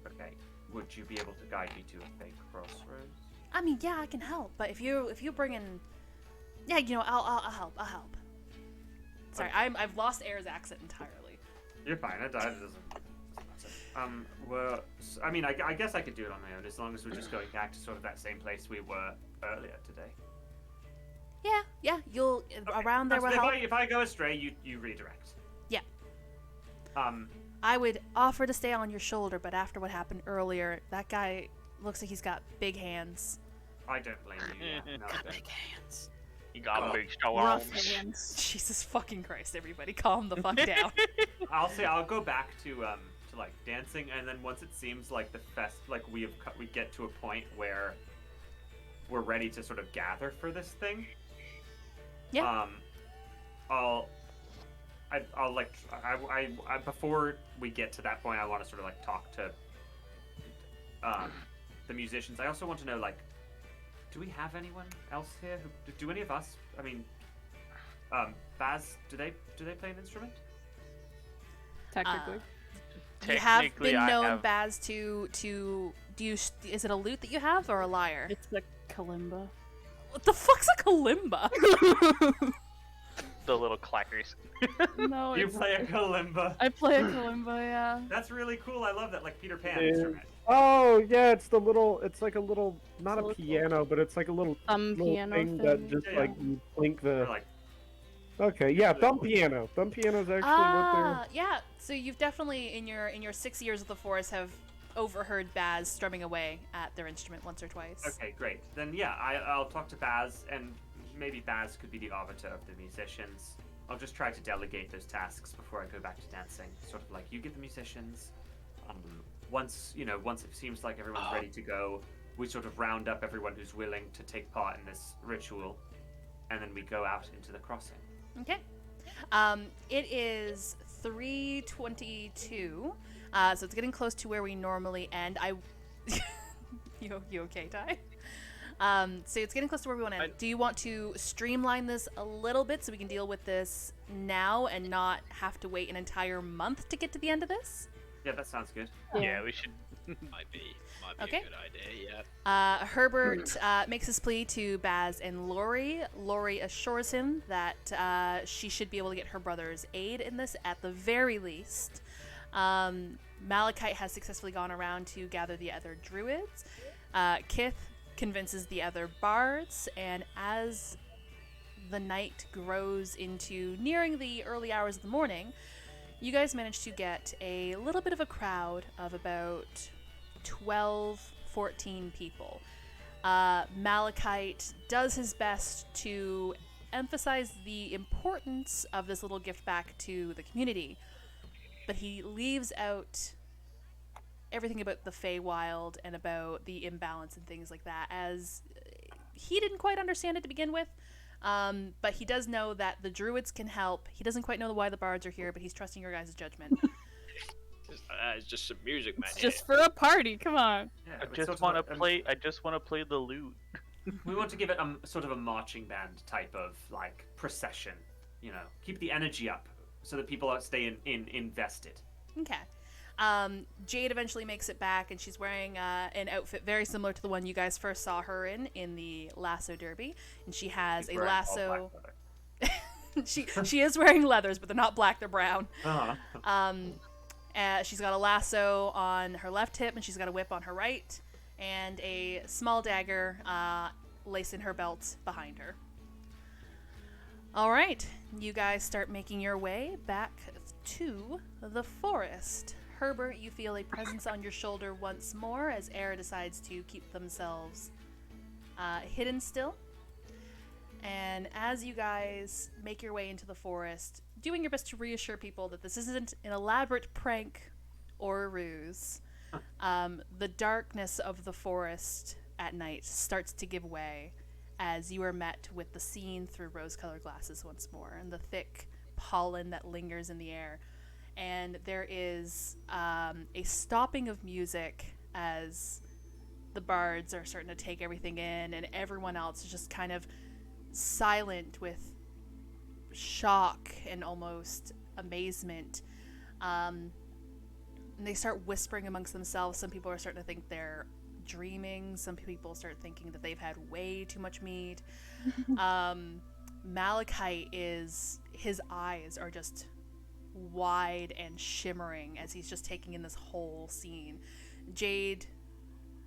Okay. Would you be able to guide me to a Fey crossroads? I mean, yeah, I can help, but if you bring in, yeah, you know, I'll help. I'll help. Sorry, Okay. I've lost Air's accent entirely. You're fine. It doesn't matter. Well, I mean, I guess I could do it on my own as long as we're just going back to sort of that same place we were earlier today. Yeah, you'll around there will If help. if I go astray, you redirect. Yeah. Um. I would offer to stay on your shoulder, but after what happened earlier, that guy looks like he's got big hands. I don't blame you. Yeah, no, I don't. Big hands. You got big show Rough arms. hands. Jesus fucking Christ, everybody, calm the fuck down. I'll go back to dancing, and then once it seems like the fest, we get to a point where we're ready to sort of gather for this thing. Yeah. I'll before we get to that point, I want to sort of talk to the musicians. I also want to know do we have anyone else here? Do any of us? I mean, Baz, do they play an instrument? Technically. You have Technically, been I known, have- Baz, to do you? Is it a lute that you have or a lyre? It's the kalimba. What the fuck's a kalimba? the little clackers. No, You it's, play a kalimba. I play a kalimba, yeah. That's really cool. I love that, like Peter Pan Yeah. instrument. Oh yeah, it's the little. It's like a little, not It's a a little- piano, but it's like a little, little Piano thing thing. that just Yeah, like you blink the. Or like, Okay, yeah, thumb piano. Thumb piano's actually what they're. Yeah. So you've definitely in your 6 years of the forest have overheard Baz strumming away at their instrument once or twice. okay, great. Then yeah, I'll talk to Baz, and maybe Baz could be the arbiter of the musicians. I'll just try to delegate those tasks before I go back to dancing. Sort of like, you get the musicians. Once it seems like everyone's ready to go, we sort of round up everyone who's willing to take part in this ritual, and then we go out into the crossing. Okay. It is 3:22, so it's getting close to where we normally end. You okay, Ty? So it's getting close to where we want to end. Do you want to streamline this a little bit so we can deal with this now and not have to wait an entire month to get to the end of this? Yeah, that sounds good. Yeah, we should. Might be Okay. a good idea. Yeah. Herbert makes his plea to Baz and Lori. Lori assures him that she should be able to get her brother's aid in this at the very least. Malachite has successfully gone around to gather the other druids. Kith convinces the other bards, and as the night grows into nearing the early hours of the morning, you guys manage to get a little bit of a crowd of about 12, 14 people. Malachite does his best to emphasize the importance of this little gift back to the community, but he leaves out everything about the Feywild and about the imbalance and things like that, as he didn't quite understand it to begin with. But he does know that the druids can help. He doesn't quite know why the bards are here, but he's trusting your guys' judgment. It's just some music, man. It's just for a party, come on. Yeah, I it's just sort of want to like, play. I just want to play the lute. we want to give it sort of a marching band type of like procession. You know, keep the energy up so that people stay invested. Okay. Jade eventually makes it back, and she's wearing an outfit very similar to the one you guys first saw her in the lasso derby, and she has She's a wearing all lasso. black leather. she is wearing leathers, but they're not black; they're brown. Uh-huh. She's got a lasso on her left hip, and she's got a whip on her right, and a small dagger laced in her belt behind her. All right, you guys start making your way back to the forest. Herbert, you feel a presence on your shoulder once more as Air decides to keep themselves hidden still. And as you guys make your way into the forest, doing your best to reassure people that this isn't an elaborate prank or a ruse, the darkness of the forest at night starts to give way as you are met with the scene through rose-colored glasses once more, and the thick pollen that lingers in the air. And there is a stopping of music as the bards are starting to take everything in, and everyone else is just kind of silent with shock and almost amazement. And they start whispering amongst themselves. Some people are starting to think they're dreaming. Some people start thinking that they've had way too much mead. Malachite his eyes are just wide and shimmering as he's just taking in this whole scene. Jade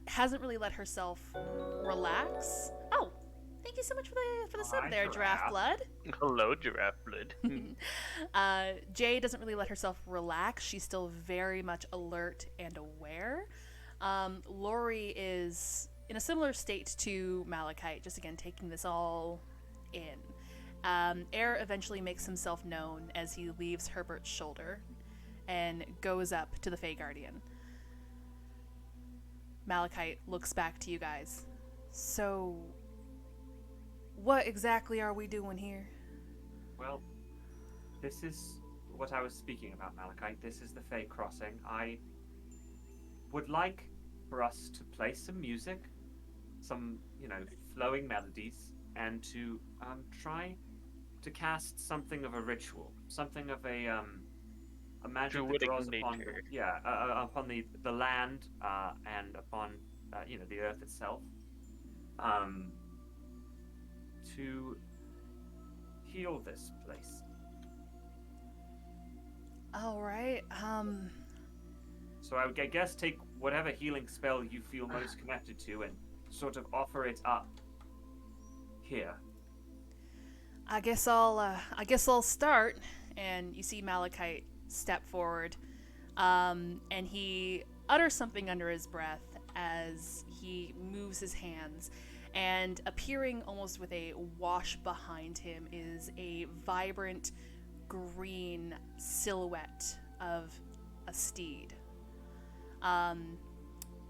hasn't really let herself relax. Oh, thank you so much for the sub Hi, there, Giraffe Giraffe. Blood. Hello, giraffe blood. Jade doesn't really let herself relax. She's still very much alert and aware. Lori is in a similar state to Malachite, just again taking this all in. Air eventually makes himself known as he leaves Herbert's shoulder and goes up to the Fey Guardian. Malachite looks back to you guys. So, what exactly are we doing here? Well, this is what I was speaking about, Malachite. This is the Fey Crossing. I would like for us to play some music, some, flowing melodies, and to try to cast something of a ritual, something of a a magic that Druidic draws upon nature. upon the land and upon the earth itself, to heal this place. All right. So I would guess take whatever healing spell you feel most connected to and sort of offer it up here. I guess I'll start. And you see Malachite step forward, and he utters something under his breath as he moves his hands. And appearing almost with a wash behind him is a vibrant green silhouette of a steed.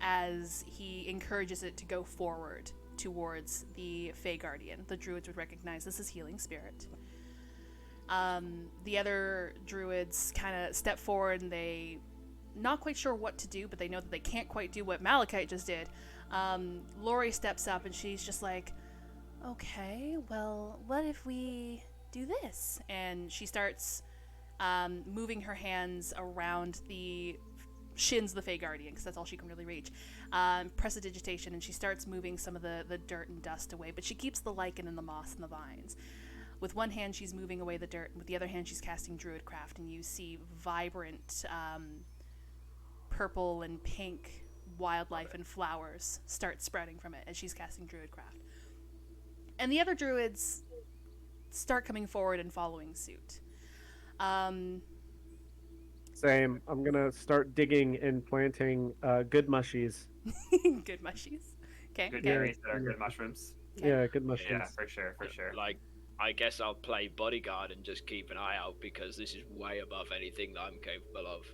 As he encourages it to go forward towards the Fey Guardian. The druids would recognize this as healing spirit. The other druids kind of step forward and they not quite sure what to do, but they know that they can't quite do what Malachite just did. Lori steps up and she's just like, okay, well, what if we do this? And she starts moving her hands around the shins of the Fey Guardian, because that's all she can really reach. Prestidigitation, and she starts moving some of the dirt and dust away, but she keeps the lichen and the moss and the vines. With one hand, she's moving away the dirt, and with the other hand, she's casting Druidcraft, and you see vibrant purple and pink wildlife and flowers start spreading from it as she's casting Druidcraft. And the other druids start coming forward and following suit. Same. I'm gonna start digging and planting good mushies. Good mushies. Okay. Good okay. berries that are good mushrooms. Okay. Yeah, good mushrooms. Yeah, for sure. Like, I guess I'll play bodyguard and just keep an eye out because this is way above anything that I'm capable of.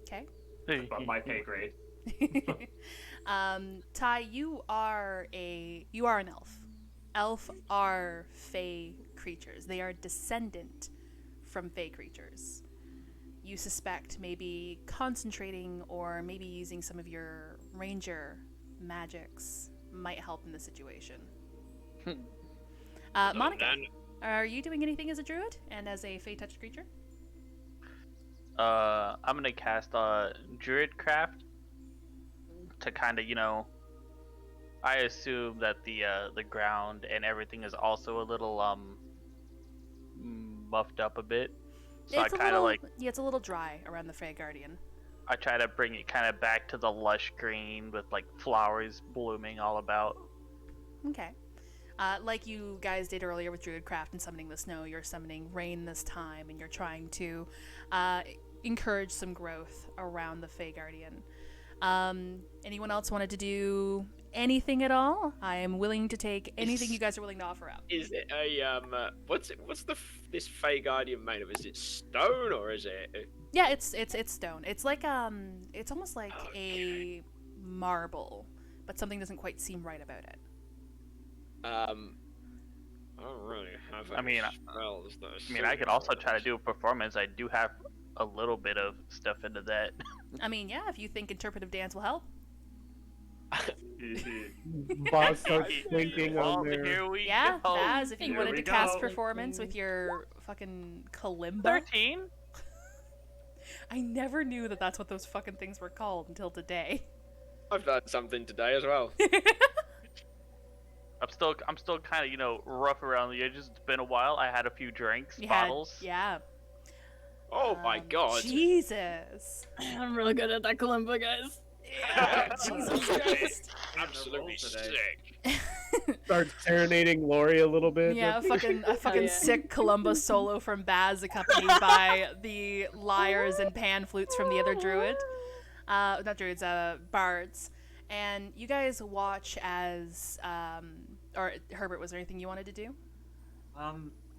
Okay. Above my pay grade. Ty, you are an elf. Elf are Fey creatures. They are descendant from Fey creatures. You suspect maybe concentrating or maybe using some of your ranger magics might help in the situation. Monica, are you doing anything as a druid and as a Fey-touched creature? I'm gonna cast Druidcraft to kind of, I assume that the ground and everything is also a little muffed up a bit. So It's I kind of it's a little dry around the Fey Guardian. I try to bring it kind of back to the lush green with like flowers blooming all about. Okay. Like you guys did earlier with Druidcraft and summoning the snow, you're summoning rain this time, and you're trying to encourage some growth around the Fey Guardian. Anyone else wanted to do anything at all? I am willing to take anything you guys are willing to offer up. Is it a what's this Fey Guardian made of? Is it stone or is it? Yeah, it's stone. It's like it's almost like a marble, but something doesn't quite seem right about it. I don't really have. Spells that I could also try to do a performance. I do have a little bit of stuff into that. I mean, yeah, if you think interpretive dance will help. Boss starts thinking on there. Here we Yeah, go. Baz, if you Here wanted we to cast go. performance with your fucking kalimba. 13. I never knew that that's what those fucking things were called until today. I've done something today as well. I'm still kind of rough around the edges. It's been a while. I had a few drinks, You bottles. Yeah. Oh my god. Jesus. I'm really good at that kalimba, guys. Yeah, Jesus Christ. Absolutely today. sick. Starts serenading Lori a little bit. Yeah, a fucking yeah. sick kalimba solo from Baz, accompanied by the lyres and pan flutes from the other druid. Not druids, bards. And you guys watch as, or Herbert, was there anything you wanted to do?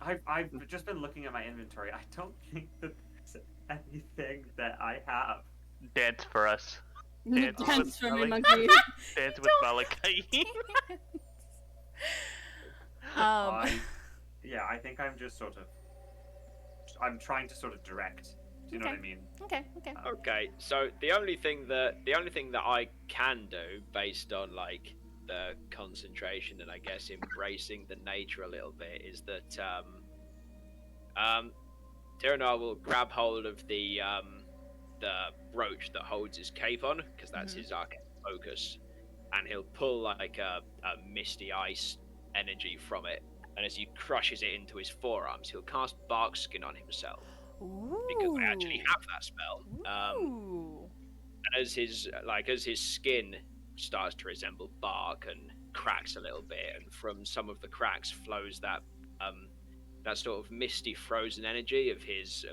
I've just been looking at my inventory. I don't think that there's anything that I have. Dance for us. Dance for me, Malachite. monkey. Dance with Malachite. I think I'm just I'm trying to sort of direct. Do you know what I mean? Okay. Okay, so the only thing that I can do based on like the concentration and I guess embracing the nature a little bit is that Tyranor will grab hold of the brooch that holds his cape on, because that's his arcane focus, and he'll pull like a misty ice energy from it. And as he crushes it into his forearms, he'll cast Bark Skin on himself, because I actually have that spell. Ooh. And as his skin starts to resemble bark and cracks a little bit, and from some of the cracks flows that sort of misty frozen energy of his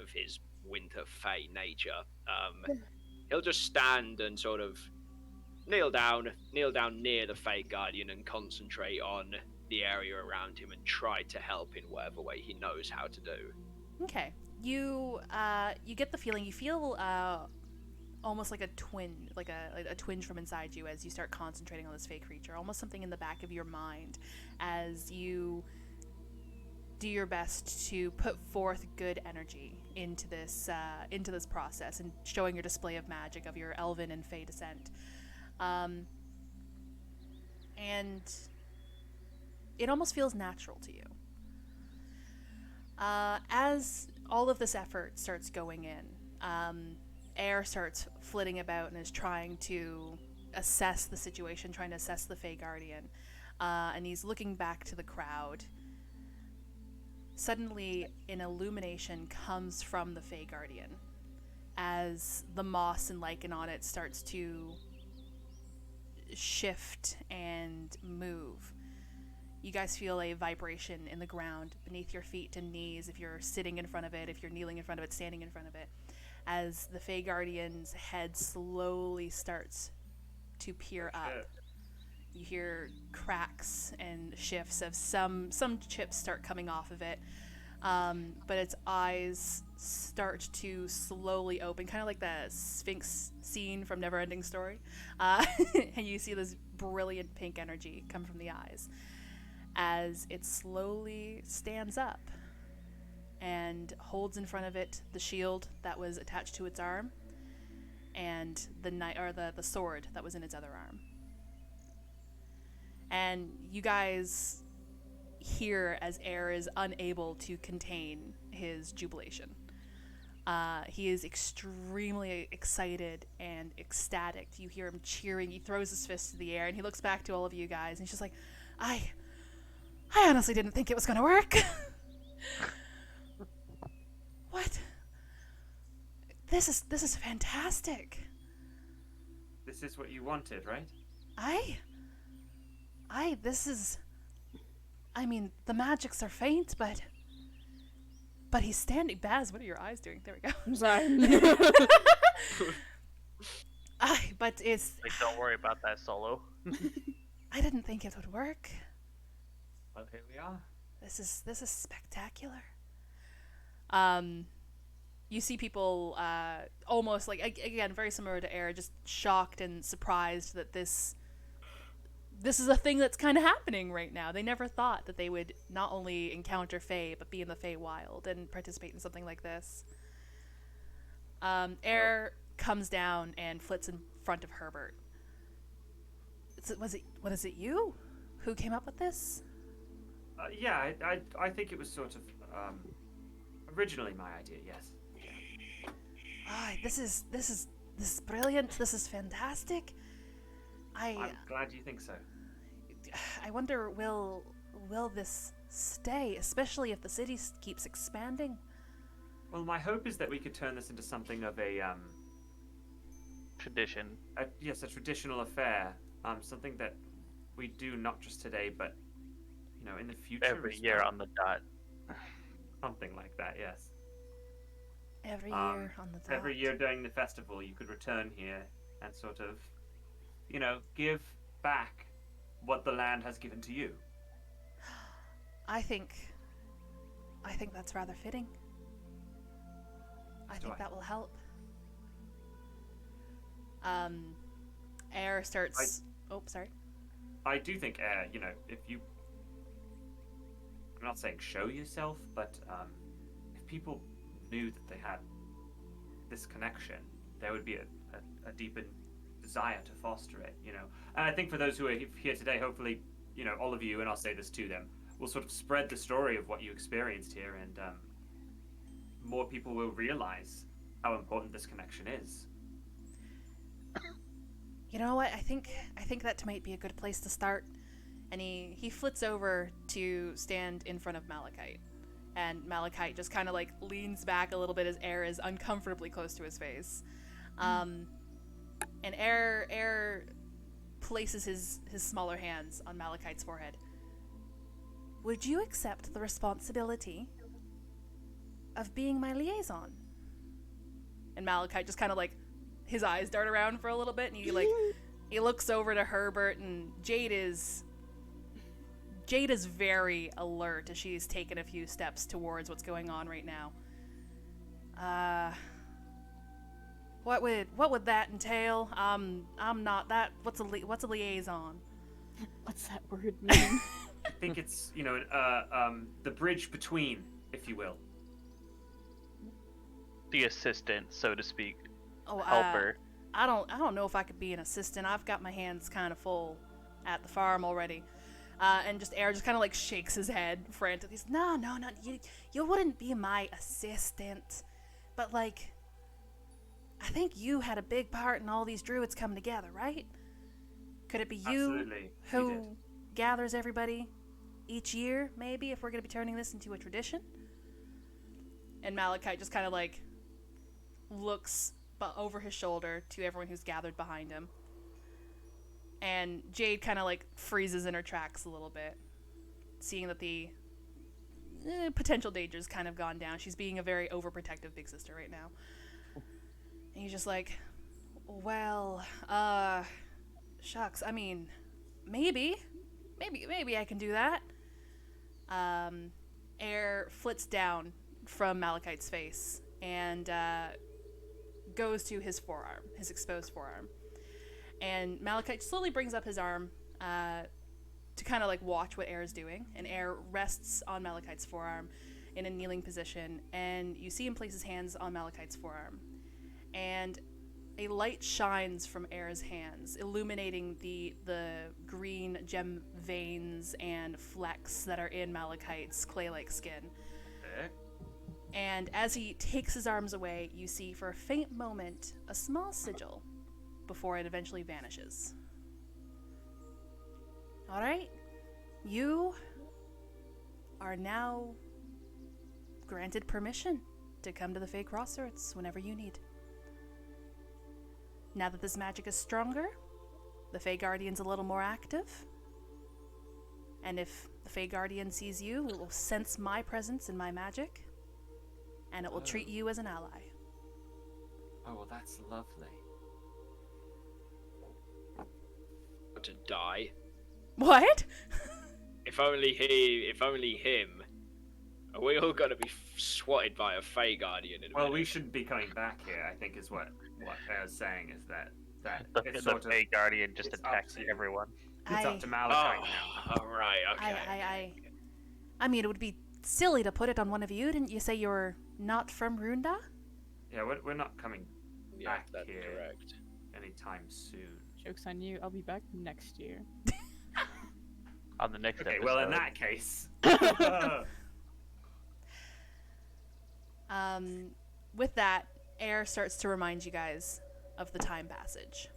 winter fey nature. He'll just stand and sort of kneel down near the Fey Guardian and concentrate on the area around him and try to help in whatever way he knows how to do. Okay. You get the feeling, you feel almost like a twinge, like a twinge from inside you as you start concentrating on this fey creature, almost something in the back of your mind as you do your best to put forth good energy into this process and showing your display of magic of your elven and fey descent. And it almost feels natural to you. As all of this effort starts going in, Air starts flitting about and is trying to assess the situation, trying to assess the Fey Guardian, and he's looking back to the crowd. Suddenly, an illumination comes from the Fey Guardian as the moss and lichen on it starts to shift and move. You guys feel a vibration in the ground beneath your feet and knees if you're sitting in front of it, if you're kneeling in front of it, standing in front of it, as the Fey Guardian's head slowly starts to peer up. You hear cracks and shifts of some chips start coming off of it, but its eyes start to slowly open, kind of like the Sphinx scene from Neverending Story. And you see this brilliant pink energy come from the eyes as it slowly stands up and holds in front of it the shield that was attached to its arm and the sword that was in its other arm. And you guys hear as Air is unable to contain his jubilation. He is extremely excited and ecstatic. You hear him cheering. He throws his fist to the air and he looks back to all of you guys and he's just like, I honestly didn't think it was going to work. What? This is fantastic. This is what you wanted, right? I mean, the magics are faint, but he's standing. Baz, what are your eyes doing? There we go. I'm sorry. But it's... Like, don't worry about that, Solo. I didn't think it would work. Well, here we are. This is spectacular. You see people almost like, again, very similar to Air, just shocked and surprised that this is a thing that's kind of happening right now. They never thought that they would not only encounter Fae, but be in the Fae wild and participate in something like this. Air comes down and flits in front of Herbert. What is it you who came up with this? Yeah, I think it was sort of originally my idea. Yes. This is brilliant. This is fantastic. I'm glad you think so. I wonder, will this stay, especially if the city keeps expanding? Well, my hope is that we could turn this into something of a Tradition. Yes, a traditional affair. Something that we do not just today, but in the future. Every year on the dot. Something like that. Yes. Every year on the dot. Every year during the festival, you could return here and sort of, give back what the land has given to you. I think that's rather fitting. I think that will help. Air starts... Oh, sorry. I do think Air, if you... I'm not saying show yourself, but if people knew that they had this connection, there would be a deeper desire to foster it, And I think for those who are here today, hopefully, all of you, and I'll say this to them, will sort of spread the story of what you experienced here and more people will realize how important this connection is. You know what? I think that might be a good place to start. And he flits over to stand in front of Malachite. And Malachite just kind of like leans back a little bit as Air is uncomfortably close to his face. And Air places his smaller hands on Malachite's forehead. Would you accept the responsibility of being my liaison? And Malachite just kind of like, his eyes dart around for a little bit, and he looks over to Herbert, and Jade is very alert as she's taken a few steps towards what's going on right now. What would that entail? I'm not that. What's a liaison? What's that word mean? I think it's, the bridge between, if you will. The assistant, so to speak. Oh, Helper. I don't know if I could be an assistant. I've got my hands kind of full at the farm already. And Air just kind of like shakes his head frantically. He's, no, you wouldn't be my assistant. But like, I think you had a big part in all these druids coming together, right? Could it be you Absolutely, who gathers everybody each year, maybe, if we're going to be turning this into a tradition? And Malachite just kind of like looks over his shoulder to everyone who's gathered behind him. And Jade kind of like freezes in her tracks a little bit, seeing that the potential danger's kind of gone down. She's being a very overprotective big sister right now. And he's just like, well, shucks, I mean, maybe I can do that. Air flits down from Malachite's face and goes to his forearm, his exposed forearm. And Malachite slowly brings up his arm to kind of like watch what Air is doing. And Air rests on Malachite's forearm in a kneeling position. And you see him place his hands on Malachite's forearm. And a light shines from Air's hands, illuminating the green gem veins and flecks that are in Malachite's clay-like skin. And as he takes his arms away, you see for a faint moment a small sigil before it eventually vanishes. Alright, you are now granted permission to come to the Fey Crossroads whenever you need. Now that this magic is stronger, the Fey Guardian's a little more active, and if the Fey Guardian sees you, it will sense my presence and my magic, and it will treat you as an ally. Oh, well, that's lovely. To die. What? If only him. Are we all gonna be swatted by a Fey Guardian in a Well, minute? we shouldn't be coming back here, I think is what Air's saying, is that it's The sort of... Fey Guardian just it's attacks up to- everyone. It's up to Malachite now. Oh, right, okay. I mean, it would be silly to put it on one of you. Didn't you say you're not from Runda? Yeah, we're not coming Yeah, back that's here correct. anytime soon. Joke's on you. I'll be back next year. On the next Okay, episode. well, in that case... With that, Air starts to remind you guys of the time passage.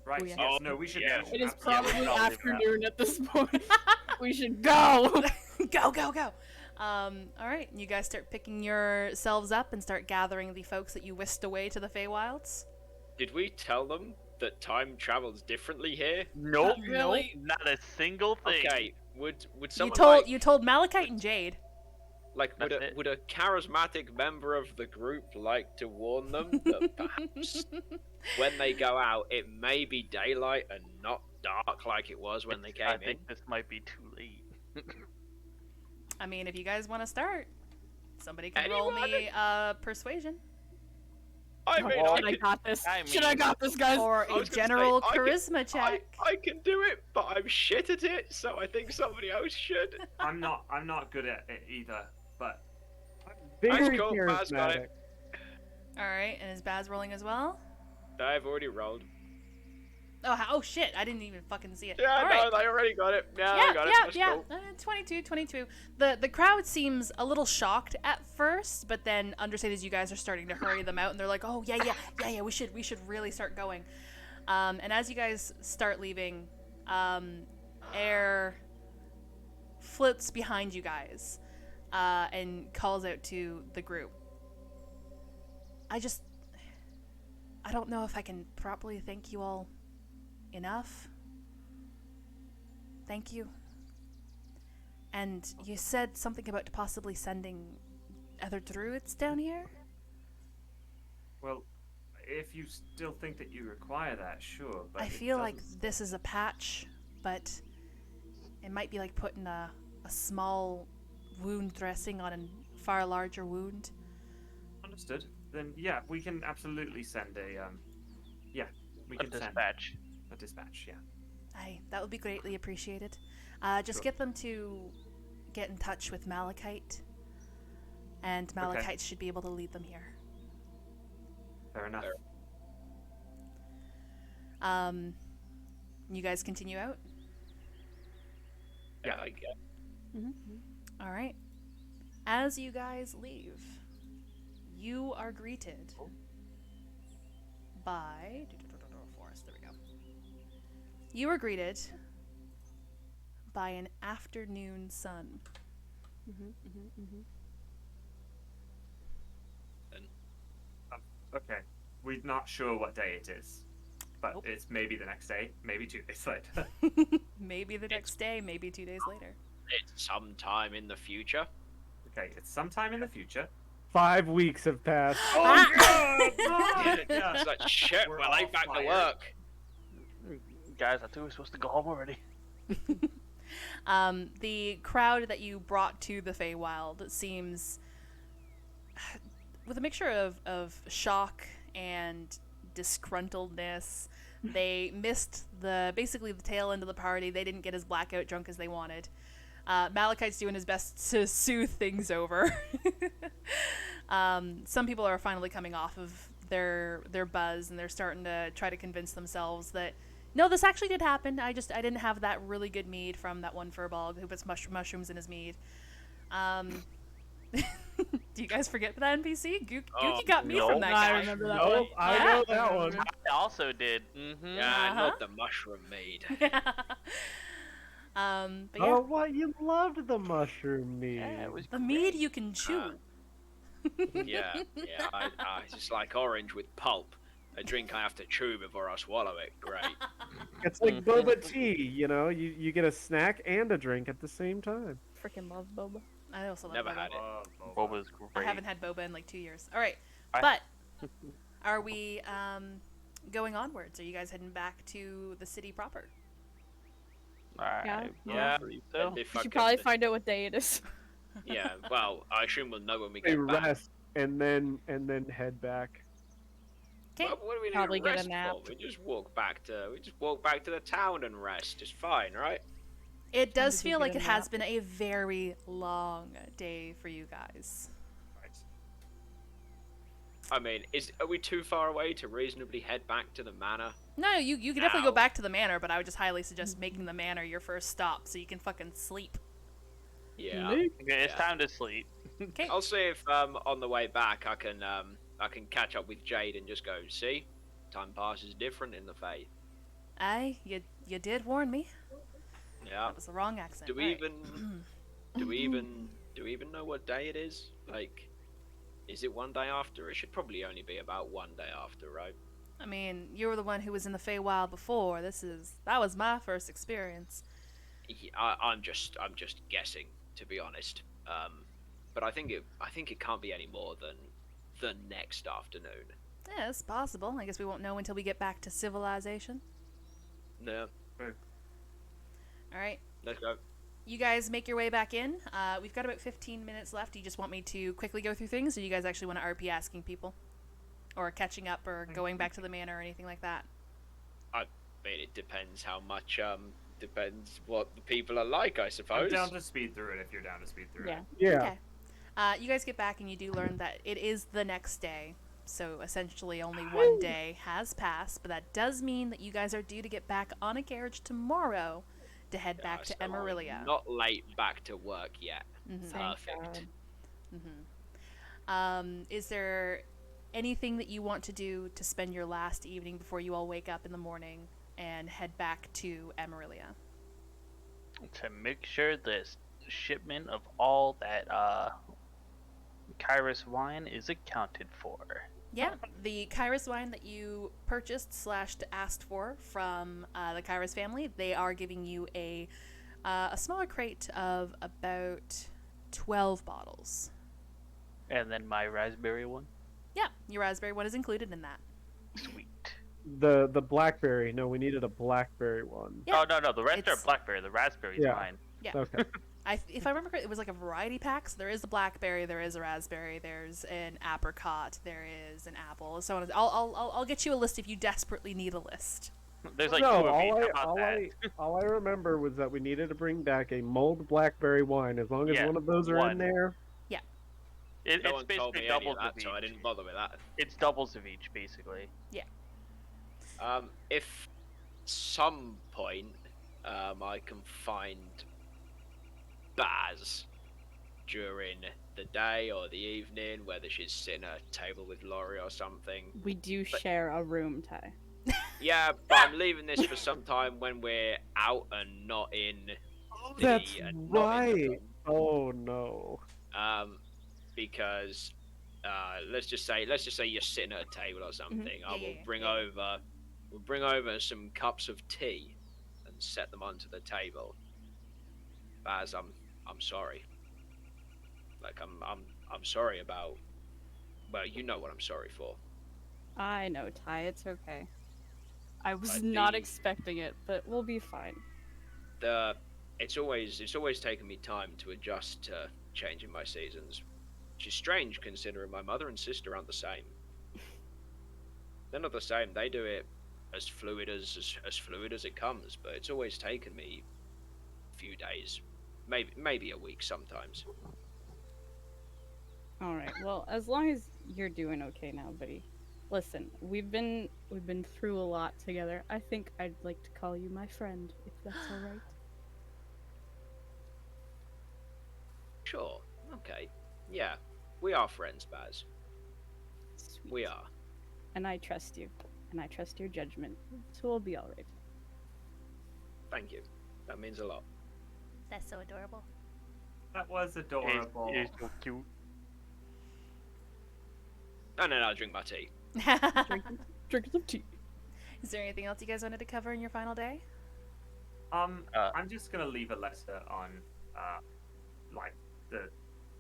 Right, Oh, yeah. yes, no, we should... Yeah. It is absolutely probably not. afternoon at this point. We should go. Go. Alright, you guys start picking yourselves up and start gathering the folks that you whisked away to the Feywilds. Did we tell them that time travels differently here? Nope, Not really. nope, not a single thing. Okay, would You someone you told Malachite and Jade. That's it. would a charismatic member of the group like to warn them that perhaps when they go out it may be daylight and not dark like it was when they came I in? think this might be too late. I mean, if you guys want to start, somebody can roll me persuasion. I mean, Oh, I got this. I Should I mean- got this, guys? Or I a was gonna general say, I can- charisma check. I can do it, but I'm shit at it, so I think somebody else should. I'm not good at it either, but... Very cool, Baz got charismatic. it. Alright, and is Baz rolling as well? I've already rolled. Oh shit! I didn't even fucking see it. Yeah, All right. no, they already got it. Yeah, Yeah, they got it. That's yeah. cool. 22. The crowd seems a little shocked at first, but then understand as you guys are starting to hurry them out, and they're like, "Oh yeah. We should really start going." And as you guys start leaving, air floats behind you guys, and calls out to the group. I don't know if I can properly thank you all enough. Thank you. And you said something about possibly sending other druids down here? Well, if you still think that you require that, sure. But I feel like this is a patch, but it might be like putting a small wound dressing on a far larger wound. Understood. Then yeah, we can absolutely send a we can dispatch. Send a dispatch. Yeah. Aye, that would be greatly appreciated. Just Sure. get them to get in touch with Malachite, and Malachite should be able to lead them here. Fair enough. You guys continue out? Yeah, I get. All right. As you guys leave, you are greeted by forest. There we go. You are greeted by an afternoon sun. Okay. We're not sure what day it is, but Nope. it's maybe the next day, maybe 2 days later. Maybe the next day, maybe 2 days later. It's sometime in the future. Okay, it's sometime in the future. 5 weeks have passed. Oh god! It's like shit. We're Well, all I back to fired. work. Guys, I thought we were supposed to go home already. The crowd that you brought to the Feywild seems with a mixture of shock and disgruntledness. They missed basically the tail end of the party. They didn't get as blackout drunk as they wanted. Malachite's doing his best to soothe things over. Some people are finally coming off of their buzz, and they're starting to try to convince themselves that no, this actually did happen. I didn't have that really good mead from that one furball who puts mushrooms in his mead. Do you guys forget that NPC? Gookie got me no. from that I guy. remember that Nope, one. I Yeah. know that one. I also did. Mm-hmm. Yeah, Uh-huh. not the mushroom mead. But yeah, Oh, what? You loved the mushroom meat. Yeah, it was the mead you can chew. Yeah. It's just like orange with pulp. A drink I have to chew before I swallow it. Great. It's like boba tea, you know? You get a snack and a drink at the same time. Freaking love boba. I also love Never boba. had it. Oh, Boba's I great. haven't had boba in like 2 years. All right, I- but are we going onwards? Are you guys heading back to the city proper? I Yeah. believe so. And if We I should could- probably find out what day it is. Yeah. Well, I assume we'll know when we They get back. rest and then head back. Okay. Well, what do we need Probably to get a rest nap. for? We just walk back to the town and rest. It's fine, right? It does Did you feel get like a it has nap? been a very long day for you guys. right. I mean, are we too far away to reasonably head back to the manor? No, you can definitely go Ow. back to the manor, but I would just highly suggest making the manor your first stop so you can fucking sleep. Yeah. Okay, it's Yeah. time to sleep. Okay. I'll see if on the way back I can catch up with Jade and just go, see, time passes different in the Fae. Aye, you did warn me. Yeah. That was the wrong accent. Do we Alright. even know what day it is? Like, is it one day after? It should probably only be about one day after, right? I mean, you were the one who was in the Feywild before. That was my first experience. I'm just guessing, to be honest. But I think it can't be any more than the next afternoon. Yeah, it's possible. I guess we won't know until we get back to civilization. No, All right. let's go. You guys make your way back in. We've got about 15 minutes left. Do you just want me to quickly go through things, or do you guys actually want to RP asking people? Or catching up, or going back to the manor, or anything like that? I mean, it depends how much. Depends what the people are like, I I'm suppose. down to speed through it if you're down to speed through Yeah. it. Yeah. Okay. You guys get back, and you do learn that it is the next day. So essentially only one day has passed, but that does mean that you guys are due to get back on a carriage tomorrow to head back to So I'm Emerilla. not late back to work yet. Mhm. Thank Perfect. God. Is there anything that you want to do to spend your last evening before you all wake up in the morning and head back to Emerilla? To make sure this shipment of all that Kairos wine is accounted for. Yeah, the Kairos wine that you purchased / asked for from the Kairos family, they are giving you a smaller crate of about 12 bottles. And then my raspberry one. Yeah, your raspberry one is included in that. Sweet. The blackberry. No, we needed a blackberry one. Yeah, Oh no, the rest are it's- blackberry. The raspberry's Yeah. mine. Yeah. Okay. If I remember correctly, it was like a variety pack. So there is the blackberry, there is a raspberry, there's an apricot, there is an apple, so on. I'll get you a list if you desperately need a list. There's like No, two of each. all How I, about all that? all I remember was that we needed to bring back a mulled blackberry wine. As long as Yeah, one of those are one. in there, No It's one told basically me any of doubles that, of so I each. didn't bother with that. It's doubles of each, basically. If some point I can find Baz during the day or the evening, whether she's sitting at a table with Laurie or something. We do But- share a room, Ty. Yeah, but I'm leaving this for some time when we're out and not in oh, the that's not in the right. room. Oh no. Because let's just say you're sitting at a table or something. I will we'll bring over some cups of tea and set them onto the table. Baz, I'm sorry. Like I'm sorry about. Well, you know what I'm sorry for. I know, Ty. It's okay. I was Like not the- expecting it, but we'll be fine. It's always taken me time to adjust to changing my seasons, which is strange considering my mother and sister aren't the same. They're not the same. They do it as fluid as fluid as it comes, but it's always taken me a few days, maybe a week sometimes. All right. Well, as long as you're doing okay now, buddy. Listen, we've been through a lot together. I think I'd like to call you my friend, if that's all right. Sure. Okay. Yeah. We are friends, Baz. Sweet. We are. And I trust you, and I trust your judgment, so we'll be all right. Thank you. That means a lot. That's so adorable. That was adorable. It's so cute. And then I'll drink my tea. Drink some tea. Is there anything else you guys wanted to cover in your final day? I'm just gonna leave a letter on, like the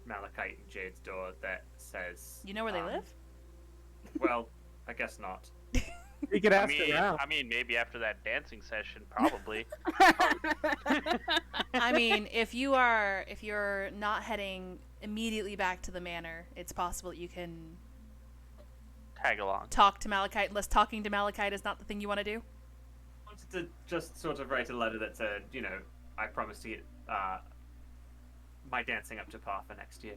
Malachite and Jade's door that says. You know where they live? Well, I guess not. We could I ask mean, around. maybe after that dancing session, probably. I mean, if you're not heading immediately back to the manor, it's possible that you can Tag along. talk to Malachite, unless talking to Malachite is not the thing you want to do. I wanted to just sort of write a letter that said, I promise to get my dancing up to par for next year.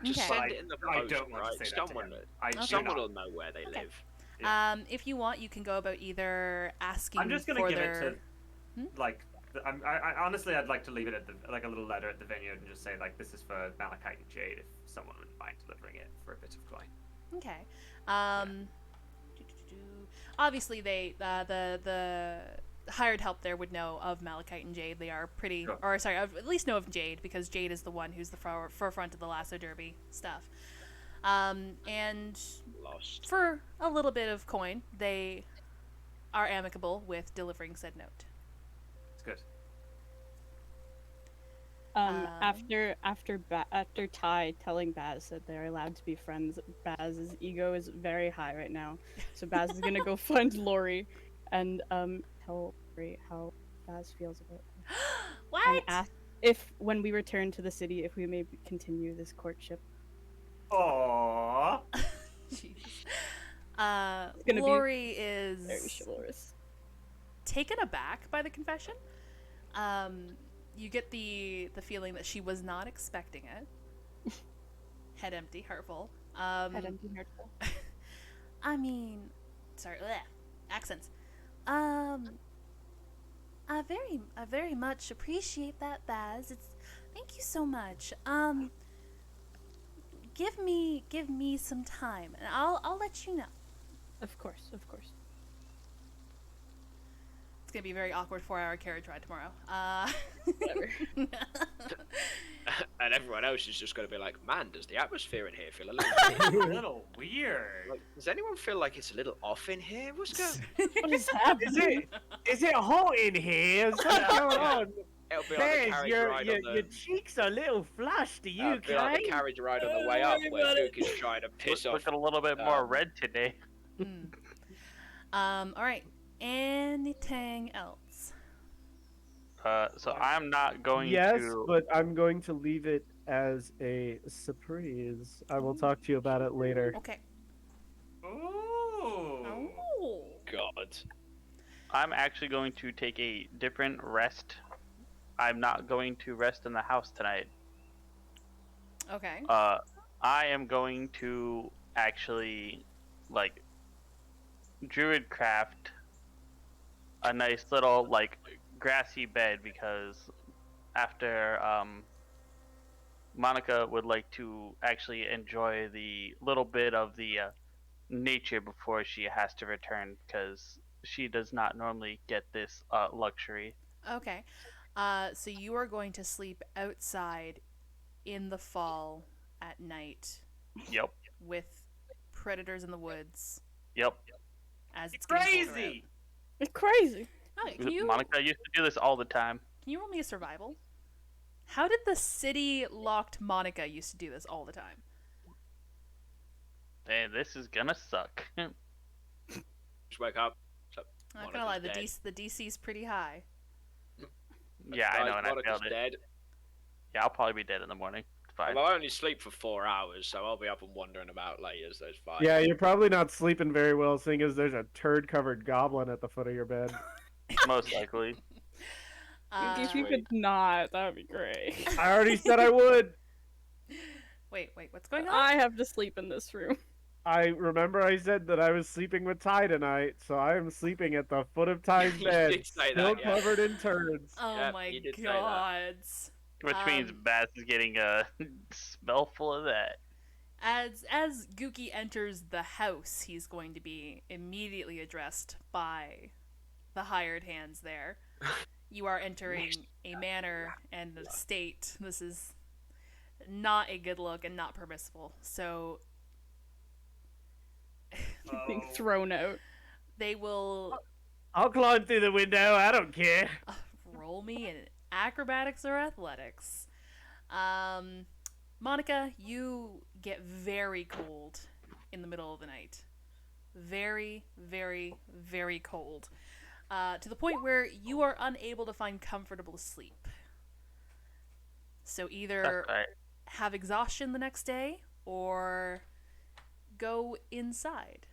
Just Okay. send it in the I post, don't want to right? say that to Someone, him. I do someone not. will know where they Okay. live. If you want, you can go about either asking I'm just gonna for give their... it to, like, I honestly, I'd like to leave it at like a little letter at the vineyard and just say like, this is for Malachite and Jade, if someone wouldn't mind delivering it for a bit of coin. Okay. Obviously, the hired help there would know of Malachite and Jade. They are pretty, Sure. or sorry, at least know of Jade, because Jade is the one who's the forefront of the lasso derby stuff. And Lost. for a little bit of coin, they are amicable with delivering said note. It's good. After Ty telling Baz that they're allowed to be friends, Baz's ego is very high right now. So Baz is gonna go find Lori and tell Lori how Baz feels about her. What? And ask if, when we return to the city, if we may continue this courtship. Aww. Jeez. gonna be Lori is Very chivalrous. taken aback by the confession. You get the feeling that she was not expecting it. Head empty, heart full. Head empty, heart full. I mean, sorry, accents. I very much appreciate that, Baz. Thank you so much. Give me some time, and I'll let you know. Of course, of course. It's gonna be a very awkward 4-hour carriage ride tomorrow. Whatever. And everyone else is just going to be like, man, does the atmosphere in here feel a little A little weird. like, does anyone feel like it's a little off in here? What's going What is happening? Is it hot in here? What's going on? It'll be like the Bez, carriage your ride on your cheeks are a little flushed. Are you it'll be like okay? the carriage ride on the way up where Duke is trying to piss off. Looking a little bit more red today. All right. Anything else? So I'm not going Yes, to. but I'm going to leave it as a surprise. I will talk to you about it later. Okay. Ooh. Oh. God. I'm actually going to take a different rest. I'm not going to rest in the house tonight. Okay. I am going to actually, like, druid craft a nice little, like, grassy bed because after, Monica would like to actually enjoy the little bit of the nature before she has to return because she does not normally get this luxury. Okay. So you are going to sleep outside in the fall at night Yep. with predators in the woods Yep. as It's getting colder crazy. It's crazy. out. Okay, can Monica used to do this all the time. you roll me a survival? How did the city locked Monica used to do this all the time? And this is gonna suck. Just wake up. I'm not gonna lie, Monica's the DC's pretty high. Yeah, I Guys, know, and I Monica's failed it. dead. Yeah, I'll probably be dead in the morning. It's fine. Well, I only sleep for 4 hours, so I'll be up and wandering about later, so it's fine. Yeah, you're probably not sleeping very well, seeing as there's a turd-covered goblin at the foot of your bed. Most likely. If you could not, that would be great. I already said I would. Wait, what's going on? I have to sleep in this room. I remember I said that I was sleeping with Ty tonight, so I am sleeping at the foot of Ty's You bed, did say still that, yeah. covered in turds. Oh Yep, my you did say that. gods. Which means Baz is getting a smell full of that. As Gookie enters the house, he's going to be immediately addressed by the hired hands there. You are entering a manor and an estate. This is not a good look and not permissible. So Being thrown out. they will I'll climb through the window. I don't care. roll me in acrobatics or athletics. Monica, you get very cold in the middle of the night. Very, very, very cold. To the point where you are unable to find comfortable sleep. So either That's right. have exhaustion the next day or go inside.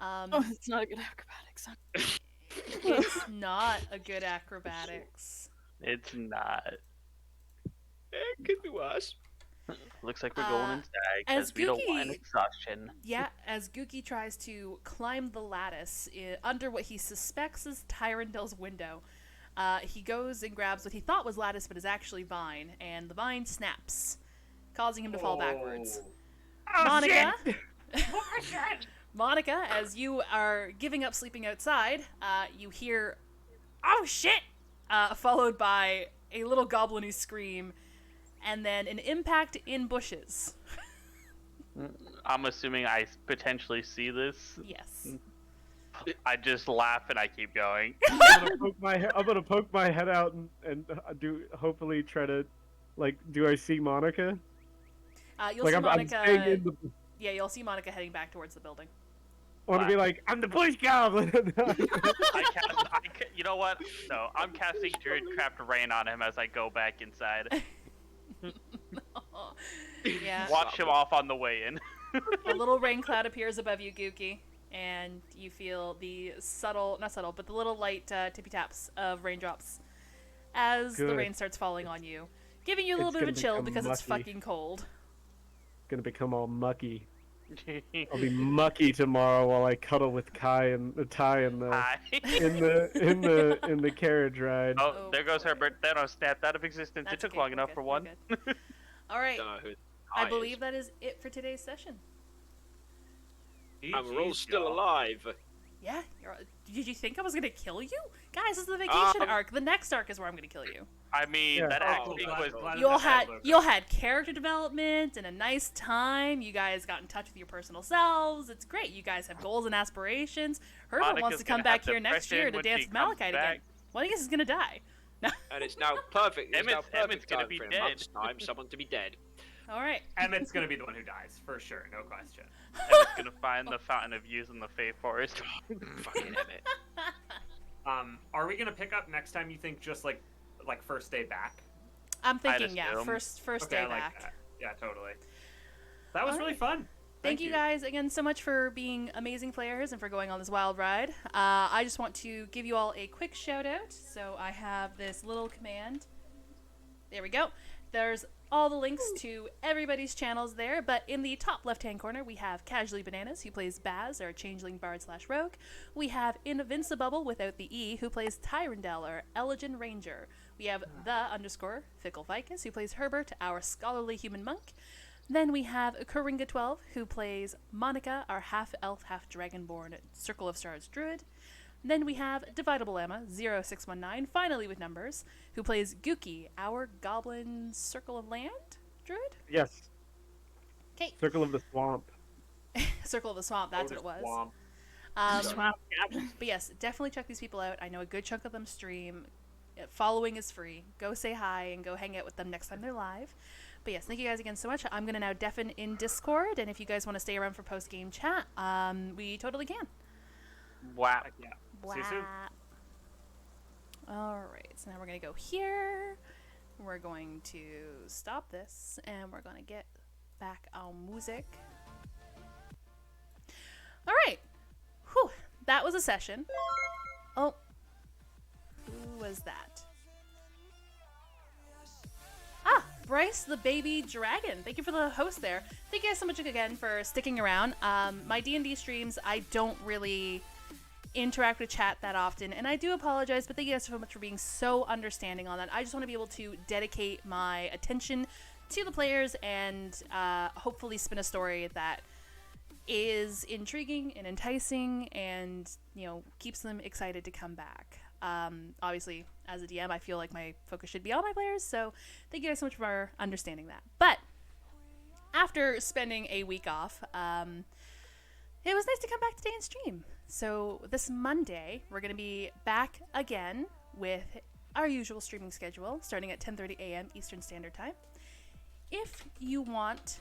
Oh, it's not a good acrobatics. It's not a good acrobatics. It's not. It could be worse. Looks like we're going inside as because we don't want Gookie- exhaustion. Yeah, as Gookie tries to climb the lattice under what he suspects is Tyrandel's window, he goes and grabs what he thought was lattice but is actually vine, and the vine snaps, causing him to fall backwards. Oh, Monica, shit! Monica, as you are giving up sleeping outside, you hear, "Oh shit!" Followed by a little goblin-y scream, and then an impact in bushes. I'm assuming I potentially see this. Yes. I just laugh and I keep going. I'm gonna poke my head out and do hopefully try to, like, do I see Monica? You'll Like see I'm Monica. staying in the. Yeah, you'll see Monica heading back towards the building. I want to be like, I'm the bush goblin. You know what? No, I'm casting Druidcraft Rain on him as I go back inside. Yeah. Watch him off on the way in. A little rain cloud appears above you, Gookie, and you feel the not subtle, but the little light tippy taps of raindrops as the Good. rain starts falling on you, giving you a little It's bit of a gonna chill become because it's mucky. fucking cold. gonna become all mucky. I'll be mucky tomorrow while I cuddle with Ty and the Hi. in the carriage ride. Oh, there goes boy. Herbert. Thanos snapped out of existence. That's It took okay, long we're enough good, for we're one. good. All right. Don't know who I Ty believe is. that is it for today's session. And we're all GG's, still y'all. alive. Yeah. Did you think I was gonna kill you, guys? This is the vacation Um, arc. The next arc is where I'm gonna kill you. I mean, Yeah. that Oh, actually glad- was. glad- You all that had logo. character development and a nice time. You guys got in touch with your personal selves. It's great. You guys have goals and aspirations. Herbert wants Monica's to come gonna back have here next depression year to when dance she with comes Malachite back. again. Well, I guess he's gonna die. And it's now perfect. It's now Emmett's perfect gonna time be for in dead. a month's time someone to be dead. All right. Emmett's gonna be the one who dies for sure, no question. Emmett's gonna find the Fountain of Youth in the Fey Forest. Fucking Emmett. Are we gonna pick up next time? You think just like first day back? I'm thinking, yeah, assume. first Okay, day I like back. that. Yeah, totally. That was All really right. fun. Thank you guys again so much for being amazing players and for going on this wild ride. I just want to give you all a quick shout out. So I have this little command. There we go. There's all the links to everybody's channels there, but in the top left-hand corner, we have Casually Bananas, who plays Baz, or Changeling Bard / Rogue. We have Invincibubble without the E, who plays Tyrandel, or Elegant Ranger. We have _ Fickle Vicus, who plays Herbert, our scholarly human monk. Then we have Coringa12, who plays Monica, our half-elf, half-dragonborn Circle of Stars druid. Then we have Dividable Emma, 0619, finally with numbers, who plays Gookie, our goblin Circle of Land druid? Yes. 'Kay. Circle of the Swamp. Circle of the Swamp, that's what it was. Swamp. Swamp goblin. But yes, definitely check these people out. I know a good chunk of them stream. Following is free. Go say hi and go hang out with them next time they're live. But yes, thank you guys again so much. I'm going to now deafen in Discord, and if you guys want to stay around for post-game chat, we totally can. Wow. Heck yeah. See you soon. Alright, so now we're going to go here. We're going to stop this, and we're going to get back our music. Alright. Whew. That was a session. Oh. Who was that? Ah, Bryce the baby dragon. Thank you for the host there. Thank you guys so much again for sticking around. My D&D streams, I don't really interact with chat that often, and I do apologize, but thank you guys so much for being so understanding on that. I just want to be able to dedicate my attention to the players and hopefully spin a story that is intriguing and enticing and, you know, keeps them excited to come back. Obviously, as a DM, I feel like my focus should be on my players, so thank you guys so much for understanding that. But after spending a week off, it was nice to come back today and stream. So this Monday, we're going to be back again with our usual streaming schedule, starting at 10:30 a.m. Eastern Standard Time. If you want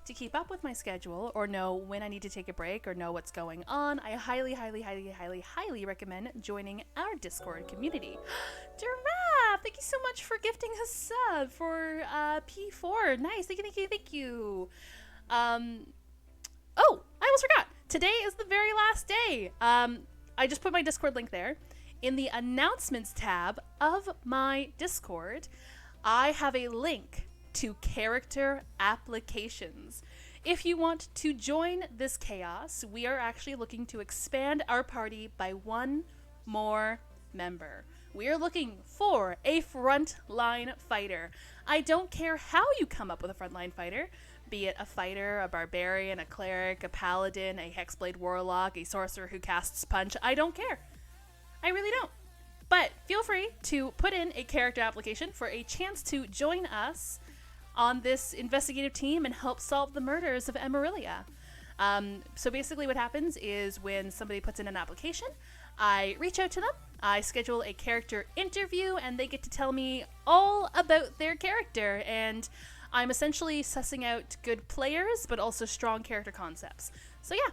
to keep up with my schedule or know when I need to take a break or know what's going on, I highly, highly, highly, highly, highly recommend joining our Discord community. Giraffe, thank you so much for gifting a sub for P4. Nice, thank you, thank you, thank you. Oh, I almost forgot. Today is the very last day. I just put my Discord link there. In the announcements tab of my Discord, I have a link to character applications. If you want to join this chaos, we are actually looking to expand our party by one more member. We are looking for a frontline fighter. I don't care how you come up with a frontline fighter, be it a fighter, a barbarian, a cleric, a paladin, a hexblade warlock, a sorcerer who casts punch. I don't care. I really don't. But feel free to put in a character application for a chance to join us on this investigative team and help solve the murders of Emerilla. So basically what happens is when somebody puts in an application, I reach out to them, I schedule a character interview, and they get to tell me all about their character, and I'm essentially sussing out good players, but also strong character concepts. So yeah,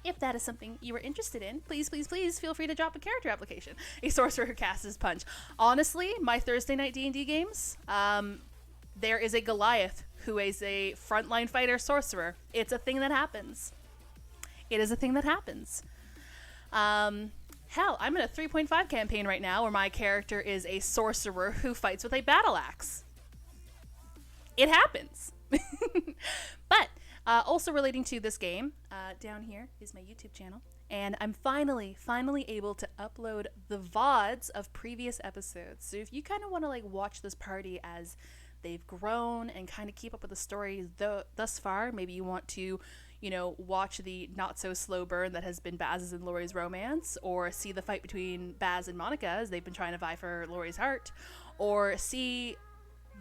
if that is something you are interested in, please, please, please feel free to drop a character application. A sorcerer who casts his punch. Honestly, my Thursday night D&D games, there is a Goliath who is a frontline fighter sorcerer. It's a thing that happens. It is a thing that happens. Hell, I'm in a 3.5 campaign right now where my character is a sorcerer who fights with a battle axe. It happens. But also relating to this game, down here is my YouTube channel. And I'm finally able to upload the VODs of previous episodes. So if you kind of want to like watch this party as they've grown and kind of keep up with the story thus far, maybe you want to, you know, watch the not so slow burn that has been Baz's and Laurie's romance, or see the fight between Baz and Monica as they've been trying to vie for Laurie's heart, or see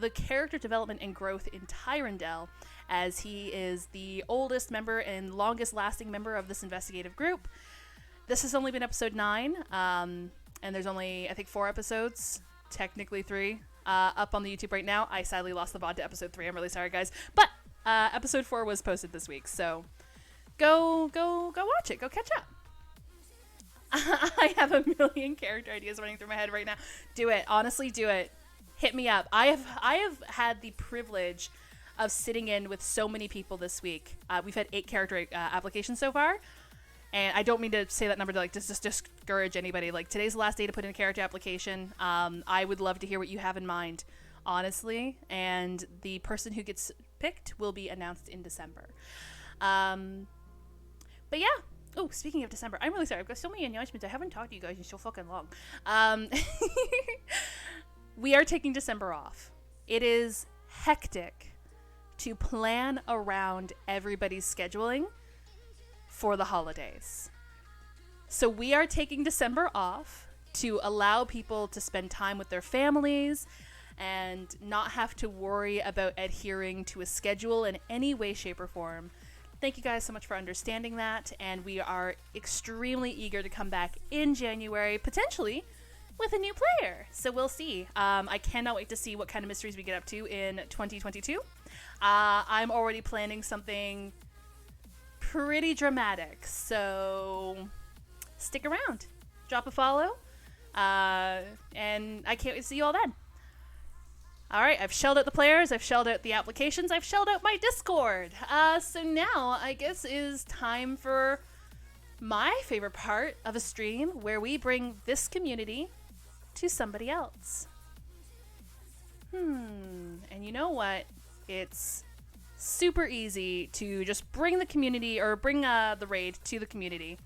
the character development and growth in Tyrandel as he is the oldest member and longest lasting member of this investigative group. This has only been episode 9, and there's only, I think, 4 episodes, technically 3, up on the YouTube right now. I sadly lost the VOD to episode 3. I'm really sorry, guys. But episode 4 was posted this week, so go watch it. Go catch up. I have a million character ideas running through my head right now. Do it. Honestly, do it. Hit me up. I have had the privilege of sitting in with so many people this week. We've had 8 character applications so far. And I don't mean to say that number to like just discourage anybody. Like, today's the last day to put in a character application. I would love to hear what you have in mind, honestly. And the person who gets picked will be announced in December. But yeah. Oh, speaking of December, I'm really sorry. I've got so many announcements. I haven't talked to you guys in so fucking long. We are taking December off. It is hectic to plan around everybody's scheduling for the holidays. So we are taking December off to allow people to spend time with their families and not have to worry about adhering to a schedule in any way, shape, or form. Thank you guys so much for understanding that, and we are extremely eager to come back in January, potentially with a new player. So we'll see. I cannot wait to see what kind of mysteries we get up to in 2022. I'm already planning something pretty dramatic, so stick around, drop a follow, and I can't wait to see you all then. Alright, I've shelled out the players, I've shelled out the applications, I've shelled out my Discord. So now I guess is time for my favorite part of a stream, where we bring this community to somebody else. And you know what? It's super easy to just bring the community, or bring the raid to the community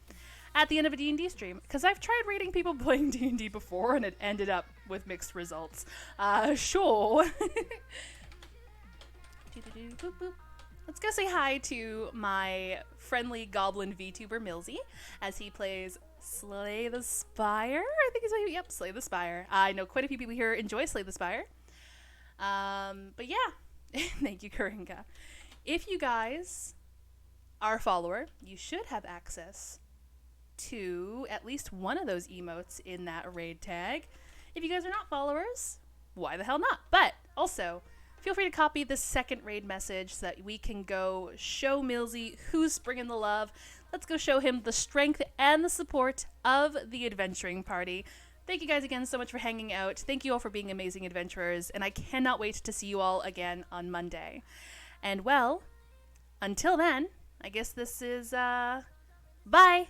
at the end of a D&D stream, because I've tried raiding people playing D&D before and it ended up with mixed results. Sure. Let's go say hi to my friendly goblin VTuber Millsy as he plays Slay the Spire. I think he's yep, Slay the Spire. I know quite a few people here enjoy Slay the Spire. But yeah, thank you, Karinka. If you guys are a follower, you should have access to at least one of those emotes in that raid tag. If you guys are not followers, why the hell not? But also, feel free to copy the second raid message so that we can go show Millsy who's bringing the love. Let's go show him the strength and the support of the adventuring party. Thank you guys again so much for hanging out. Thank you all for being amazing adventurers, and I cannot wait to see you all again on Monday. And well, until then, I guess this is, bye!